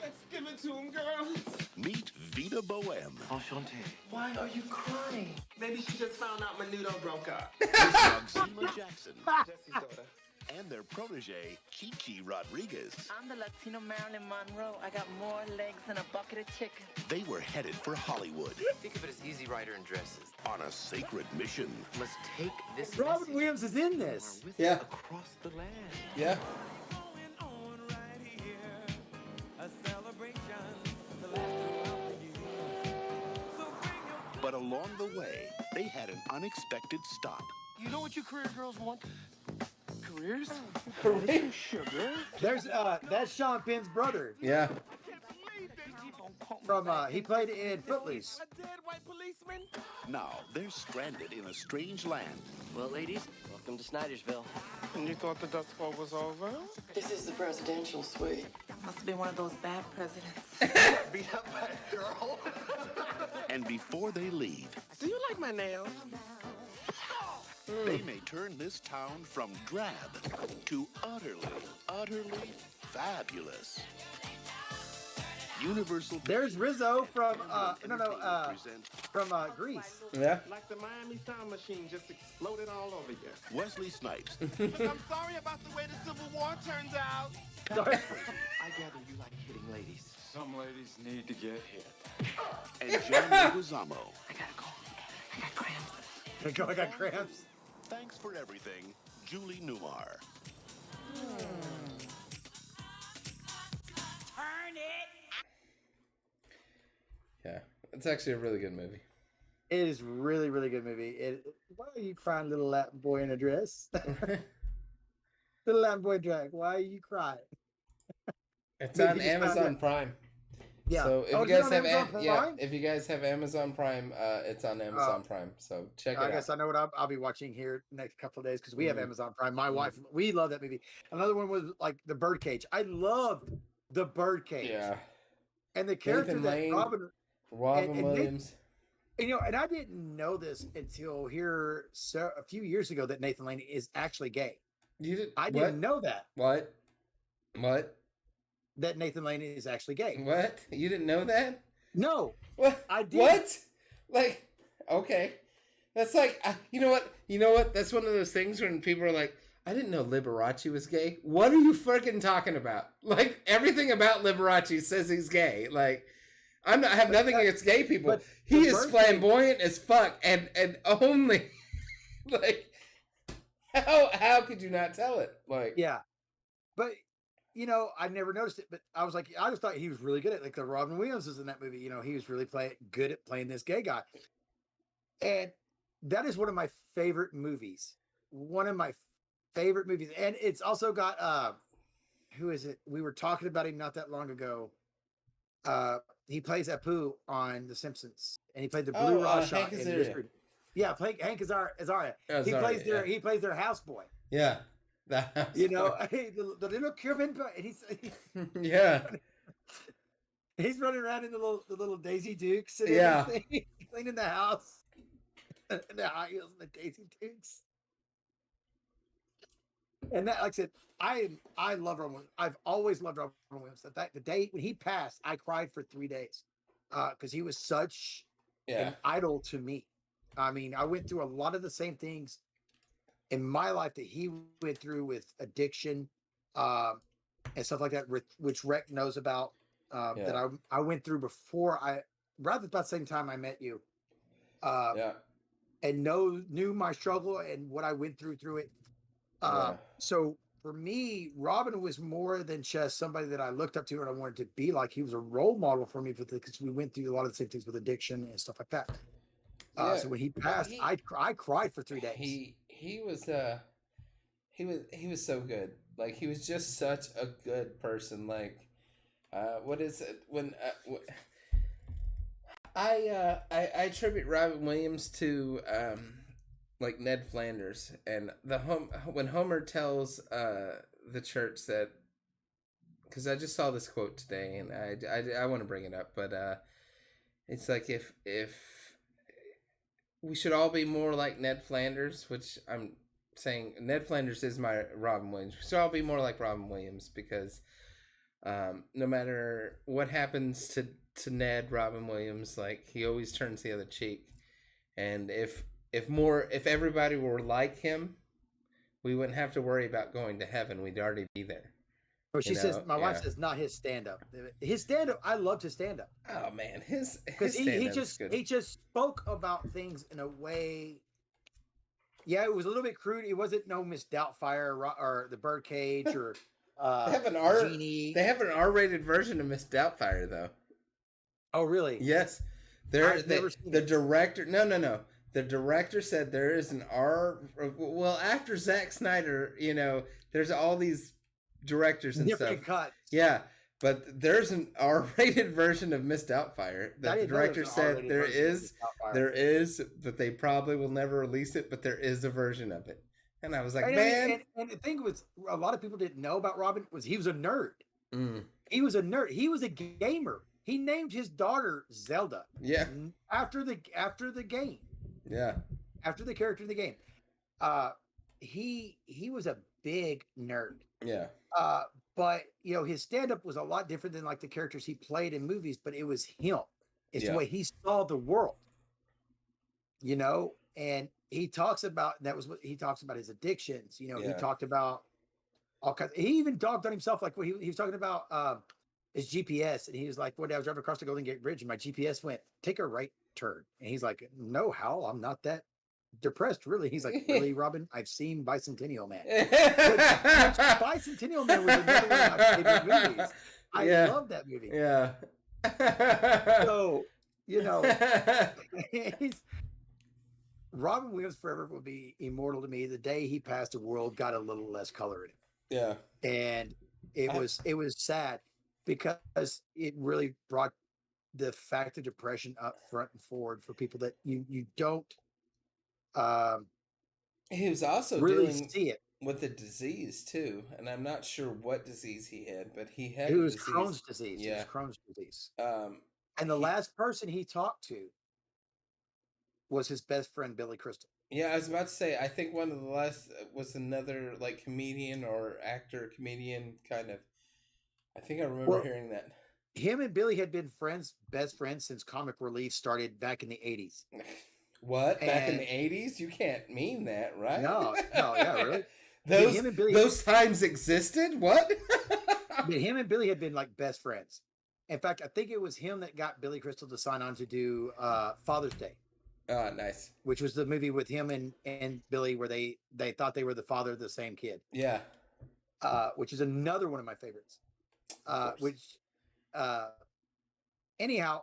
Let's give it to him, girls. Meet Vita Bohème. Enchanté. Why are you crying? Maybe she just found out Menudo broke up. Noxzema Jackson. Jesse's daughter. And their protege, Chichi Rodriguez. I'm the Latino Marilyn Monroe. I got more legs than a bucket of chicken. They were headed for Hollywood. Think of it as Easy Rider in dresses. On a sacred mission. Let's take this. Robin Williams is in this. Yeah. Across the land. Yeah. But along the way, they had an unexpected stop. You know what your career girls want? Careers? Career sugar. That's Sean Penn's brother. Yeah. From he played in Footloose. A dead white policeman? Now they're stranded in a strange land. Well, ladies, welcome to Snydersville. And you thought the Dust Bowl was over? This is the presidential suite. Must have been one of those bad presidents. Beat up by a girl? And before they leave, Do you like my nails? they may turn this town from drab to utterly fabulous. Universal. There's Rizzo from Greece. Yeah. Like the Miami Sound Machine just exploded all over you. Wesley Snipes. Look, I'm sorry about the way the Civil War turns out. I gather you like hitting ladies. Some ladies need to get hit. And John Leguizamo. I gotta go. I got cramps. I got cramps. Thanks for everything, Julie Newmar. Turn it. Yeah, it's actually a really good movie. It is really, really good movie. Why are you crying, little Latin boy in a dress? Little Latin boy drag. Why are you crying? It's Maybe on he just found Amazon it. Prime. Yeah. So if Oh, you is it guys on have Amazon Prime? if you guys have Amazon Prime, it's on Amazon Prime. So check it I out. guess I know what I'll be watching here next couple of days because we have Mhm. Amazon Prime. My wife, we love that movie. Another one was like The Birdcage. I loved The Birdcage. Yeah. And the character Nathan that Lane, Robin and Williams. and I didn't know this until here a few years ago that Nathan Lane is actually gay. You did? I didn't know that. What? That Nathan Lane is actually gay. What? You didn't know that? No. What? I did. What? Like, okay. That's like, you know what? You know what? That's one of those things when people are like, I didn't know Liberace was gay. What are you freaking talking about? Like, everything about Liberace says he's gay. Like, I have nothing against gay people. He is flamboyant as fuck, and only like, how could you not tell it? Like, yeah, but I never noticed it. But I was like, I just thought he was really good at like the Robin Williams is in that movie. He was really good at playing this gay guy, and that is one of my favorite movies. One of my favorite movies, and it's also got who is it? We were talking about him not that long ago. He plays Apu on The Simpsons, and he played the Blue Rashot in Wizard. Yeah, Hank Azaria. He plays their houseboy. Yeah, the little Cuban, and he's yeah. He's running around in the little Daisy Dukes and everything, cleaning the house, and the high heels and the Daisy Dukes. And that, like I said, I love Robin Williams. I've always loved Robin Williams. The day when he passed, I cried for 3 days because he was such an idol to me. I mean, I went through a lot of the same things in my life that he went through with addiction and stuff like that, which Rec knows about. That I went through before about the same time I met you. And knew my struggle and what I went through it. So for me, Robin was more than just somebody that I looked up to and I wanted to be like. He was a role model for me because we went through a lot of the same things with addiction and stuff like that. So when he passed, I cried for 3 days. He was so good. Like, he was just such a good person. Like, what is it when I attribute Robin Williams to like Ned Flanders, and when Homer tells the church that, because I just saw this quote today and I want to bring it up, but it's like if we should all be more like Ned Flanders, which I'm saying Ned Flanders is my Robin Williams. We should all be more like Robin Williams because no matter what happens to Ned, Robin Williams, like, he always turns the other cheek. And if everybody were like him, we wouldn't have to worry about going to heaven. We'd already be there. Oh, she says, my wife says, not his stand-up. His stand-up, I loved his stand-up. Oh man, his he just spoke about things in a way. Yeah, it was a little bit crude. It wasn't no Miss Doubtfire or the Birdcage or they have an R-rated version of Miss Doubtfire though. Oh really? Yes. The director no. The director said there is an well, after Zack Snyder, there's all these directors and different stuff. Cuts. Yeah, but there's an R-rated version of Miss Doubtfire that the director said there is, but they probably will never release it, but there is a version of it. And I was like, man. And the thing was, a lot of people didn't know about Robin was he was a nerd. Mm. He was a nerd. He was a gamer. He named his daughter Zelda. Yeah. After the game. Yeah. After the character in the game. He was a big nerd. Yeah. But his stand-up was a lot different than like the characters he played in movies, but it was him. It's the way he saw the world. And he talks about his addictions. He talked about all kinds. He even dogged on himself, like when he was talking about his GPS, and he was like, one day I was driving across the Golden Gate Bridge and my GPS went, take a right turn. And he's like, no, Hal, I'm not that depressed, really. He's like, really, Robin? I've seen Bicentennial Man. Which Bicentennial Man was another one of my favorite movies. I love that movie. Yeah. So You know, he's Robin Williams forever will be immortal to me. The day he passed, the world got a little less color in it. Yeah. And it was sad because it really brought the fact of depression up front and forward for people that you don't he was also really dealing see it. with a disease too, and I'm not sure what disease he had, but he had It a was disease. Crohn's disease. Yeah. It was Crohn's disease. And the last person he talked to was his best friend Billy Crystal. Yeah, I was about to say, I think one of the last was another like comedian or actor comedian kind of. I think I remember hearing that. Him and Billy had been best friends since comic relief started back in the 80s. What? Back in the 80s? You can't mean that, right? No, yeah, really. Those times existed? What? But him and Billy had been like best friends. In fact, I think it was him that got Billy Crystal to sign on to do Father's Day. Oh, nice. Which was the movie with him and Billy where they thought they were the father of the same kid. Yeah. Which is another one of my favorites. Anyhow,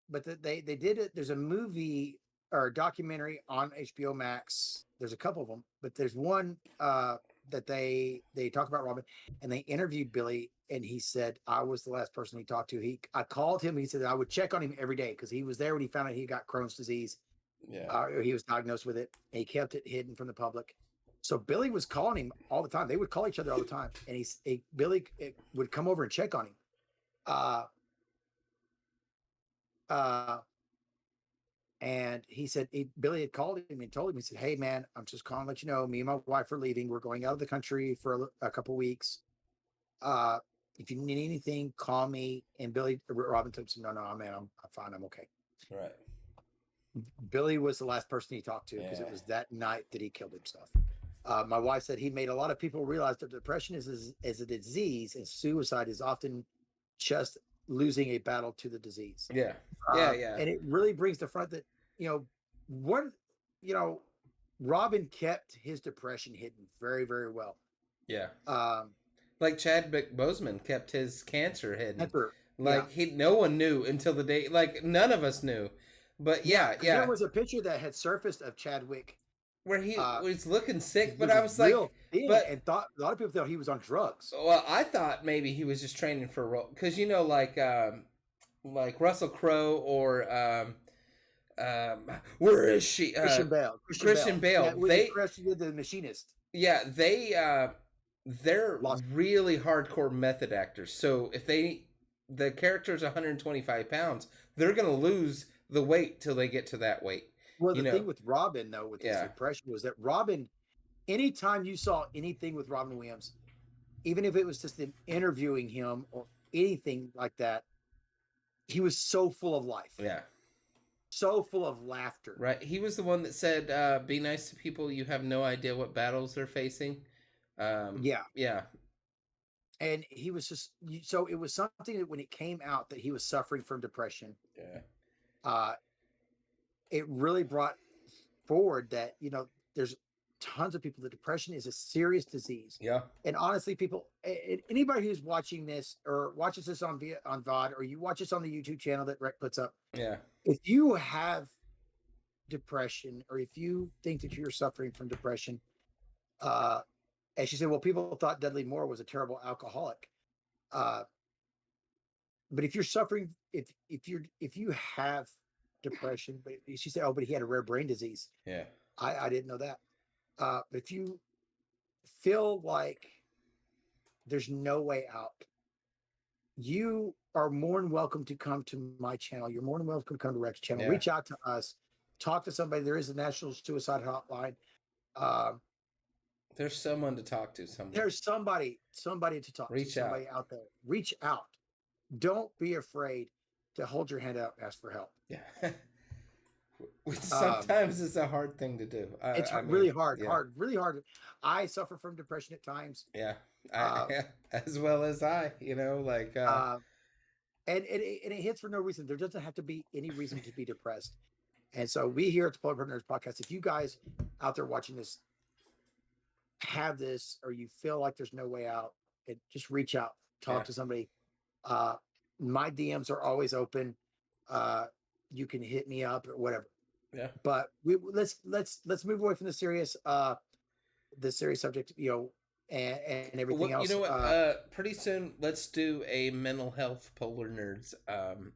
but they did it. There's a movie or a documentary on HBO Max. There's a couple of them, but there's one that they talk about Robin, and they interviewed Billy, and he said I was the last person he talked to. I called him. He said I would check on him every day because he was there when he found out he got Crohn's disease. Yeah, he was diagnosed with it. And he kept it hidden from the public. So Billy was calling him all the time. They would call each other all the time, and Billy would come over and check on him. And he said Billy had called him and told him, he said, "Hey man, I'm just calling to let you know, me and my wife are leaving. We're going out of the country for a couple weeks. If you need anything, call me." And Robin told him, "No, man, I'm fine. I'm okay." Right. Billy was the last person he talked to because it was that night that he killed himself. My wife said he made a lot of people realize that depression is a disease, and suicide is often just losing a battle to the disease. Yeah. And it really brings to front that, Robin kept his depression hidden very, very well. Yeah. Like Chadwick Boseman kept his cancer hidden. No one knew until the day, like none of us knew. But yeah. There was a picture that had surfaced of Chadwick where he was looking sick, but I was like, and a lot of people thought he was on drugs. Well, I thought maybe he was just training for a role because like Russell Crowe or where is she? Christian Bale. Christian Bale. Yeah, they did The Machinist. Yeah, they're really hardcore method actors. So if the character's 125 pounds, they're gonna lose the weight till they get to that weight. Well, the thing with Robin, though, with his depression was that Robin, anytime you saw anything with Robin Williams, even if it was just them interviewing him or anything like that, he was so full of life. Yeah. So full of laughter. Right. He was the one that said, be nice to people. You have no idea what battles they're facing. Yeah. Yeah. And he was just, so it was something that when it came out that he was suffering from depression. Yeah. It really brought forward that, there's tons of people that depression is a serious disease. Yeah. And honestly, people, anybody who's watching this or watches this on VOD, or you watch this on the YouTube channel that Rec puts up. Yeah. If you have depression, or if you think that you're suffering from depression, as she said, well, people thought Dudley Moore was a terrible alcoholic. But if you're suffering, if you have depression, but she said, "Oh, but he had a rare brain disease." Yeah. I didn't know that. If you feel like there's no way out, you are more than welcome to come to my channel. You're more than welcome to come to Rex's channel. Reach out to us. Talk to somebody. There is a National Suicide Hotline. There's someone to talk to. There's somebody to talk to. Somebody out there. Reach out. Don't be afraid to hold your hand out and ask for help. Yeah. Which sometimes is a hard thing to do. It's really hard. Really hard. I suffer from depression at times. Yeah. As well as I, and it hits for no reason. There doesn't have to be any reason to be depressed. And so we here at the Public Partners Podcast, if you guys out there watching this have this, or you feel like there's no way out, just reach out, talk to somebody. My DMs are always open. you can hit me up or whatever. Yeah. But let's move away from the serious subject, and everything else. You know what? Pretty soon, let's do a mental health polar nerds,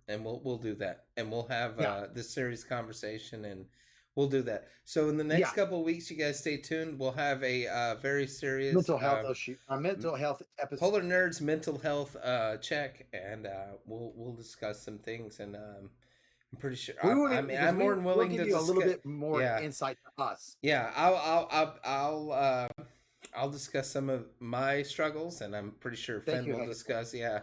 and we'll do that, and we'll have this series conversation, and we'll do that. So in the next couple of weeks, you guys stay tuned. We'll have a very serious mental health mental health episode. Polar nerds mental health check, and we'll discuss some things, and I'm pretty sure. I'm more than willing to give you a little discuss, bit more insight to us. Yeah, I'll discuss some of my struggles, and I'm pretty sure Finn will discuss. Yeah,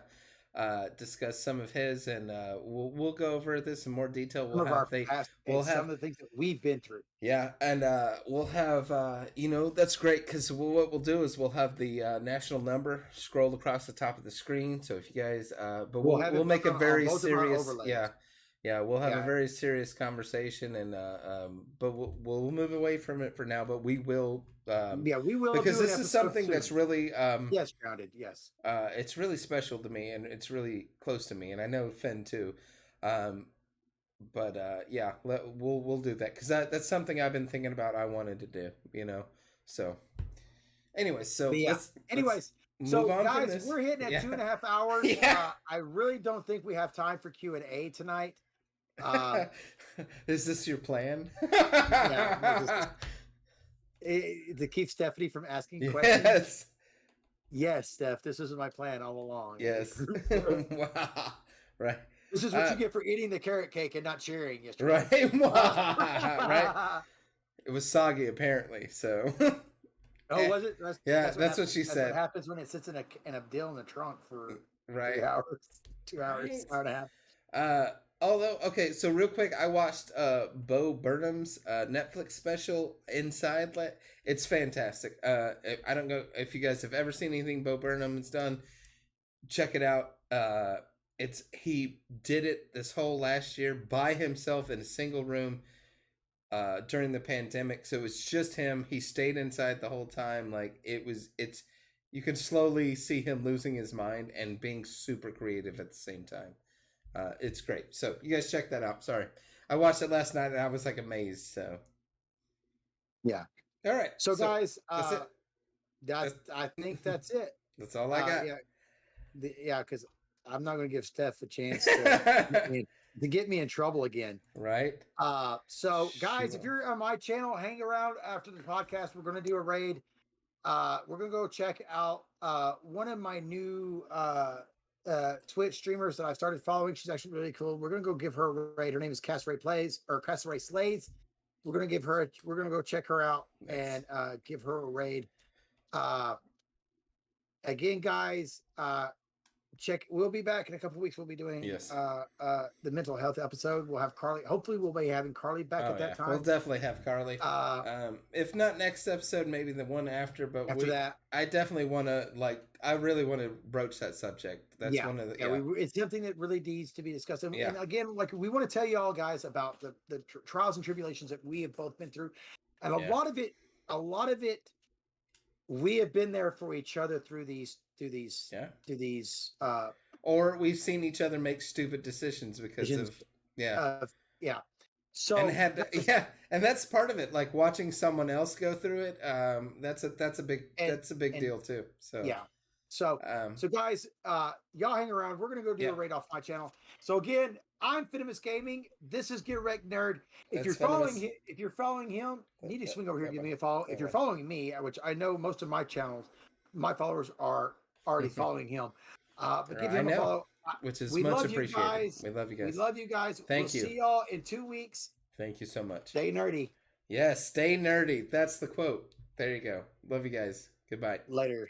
discuss some of his, and we'll go over this in more detail. We'll have some of the things that we've been through. Yeah, and we'll have that's great, because what we'll do is we'll have the national number scrolled across the top of the screen. So if you guys, but we'll make a very serious we'll have a very serious conversation, and but we'll move away from it for now. But we will. We will, because this is something that's really grounded. Yes, it's really special to me, and it's really close to me, and I know Finn too. But we'll do that, because that's something I've been thinking about. I wanted to do, So, anyways, move on, guys, we're hitting at 2.5 hours. I really don't think we have time for Q&A tonight. Is this your plan? To keep Stephanie from asking questions. Yes, Steph. This was my plan all along. Yes. Wow. Right. This is what you get for eating the carrot cake and not sharing yesterday. Right. Right. It was soggy, apparently. So. Oh, was it? That's what she said. What happens when it sits in a deal in the trunk for 3 hours, 2 hours, hour and a half. Although, okay, so real quick, I watched Bo Burnham's Netflix special, Inside. It's fantastic. I don't know if you guys have ever seen anything Bo Burnham's done. Check it out. He did it this whole last year by himself in a single room during the pandemic. So it was just him. He stayed inside the whole time. You can slowly see him losing his mind and being super creative at the same time. It's great. So you guys check that out. Sorry. I watched it last night and I was amazed. So yeah. All right. So guys, that's it. I think that's it. That's all I got. Because I'm not going to give Steph a chance to get me in trouble again. Right. So guys, if you're on my channel, hang around after the podcast. We're going to do a raid. We're going to go check out one of my new Twitch streamers that I've started following. She's actually really cool. We're gonna go give her a raid. Her name is Cassray Slays. We're gonna go check her out and give her a raid. Again, guys, we'll be back in a couple of weeks. We'll be doing the mental health episode. We'll have Carly. Hopefully we'll be having Carly back at that time. We'll definitely have Carly. If not next episode, maybe the one after. But I definitely want to I really want to broach that subject. That's one of the it's something that really needs to be discussed. And again, we want to tell you all guys about the trials and tribulations that we have both been through, and a lot of it we have been there for each other through these or we've seen each other make stupid decisions because of so and that's part of it, watching someone else go through it. That's a big deal too. So so guys, y'all hang around. We're gonna go do a raid off my channel. So again, I'm Finimus Gaming. This is Get Wrecked Nerd. If you're following him, you need to swing over here and give me a follow. If you're following me, which I know most of my channels, my followers are already following him. But give him a follow. Which is much appreciated. We love you guys. We love you guys. Thank you. See y'all in 2 weeks. Thank you so much. Stay nerdy. Yes, stay nerdy. That's the quote. There you go. Love you guys. Goodbye. Later.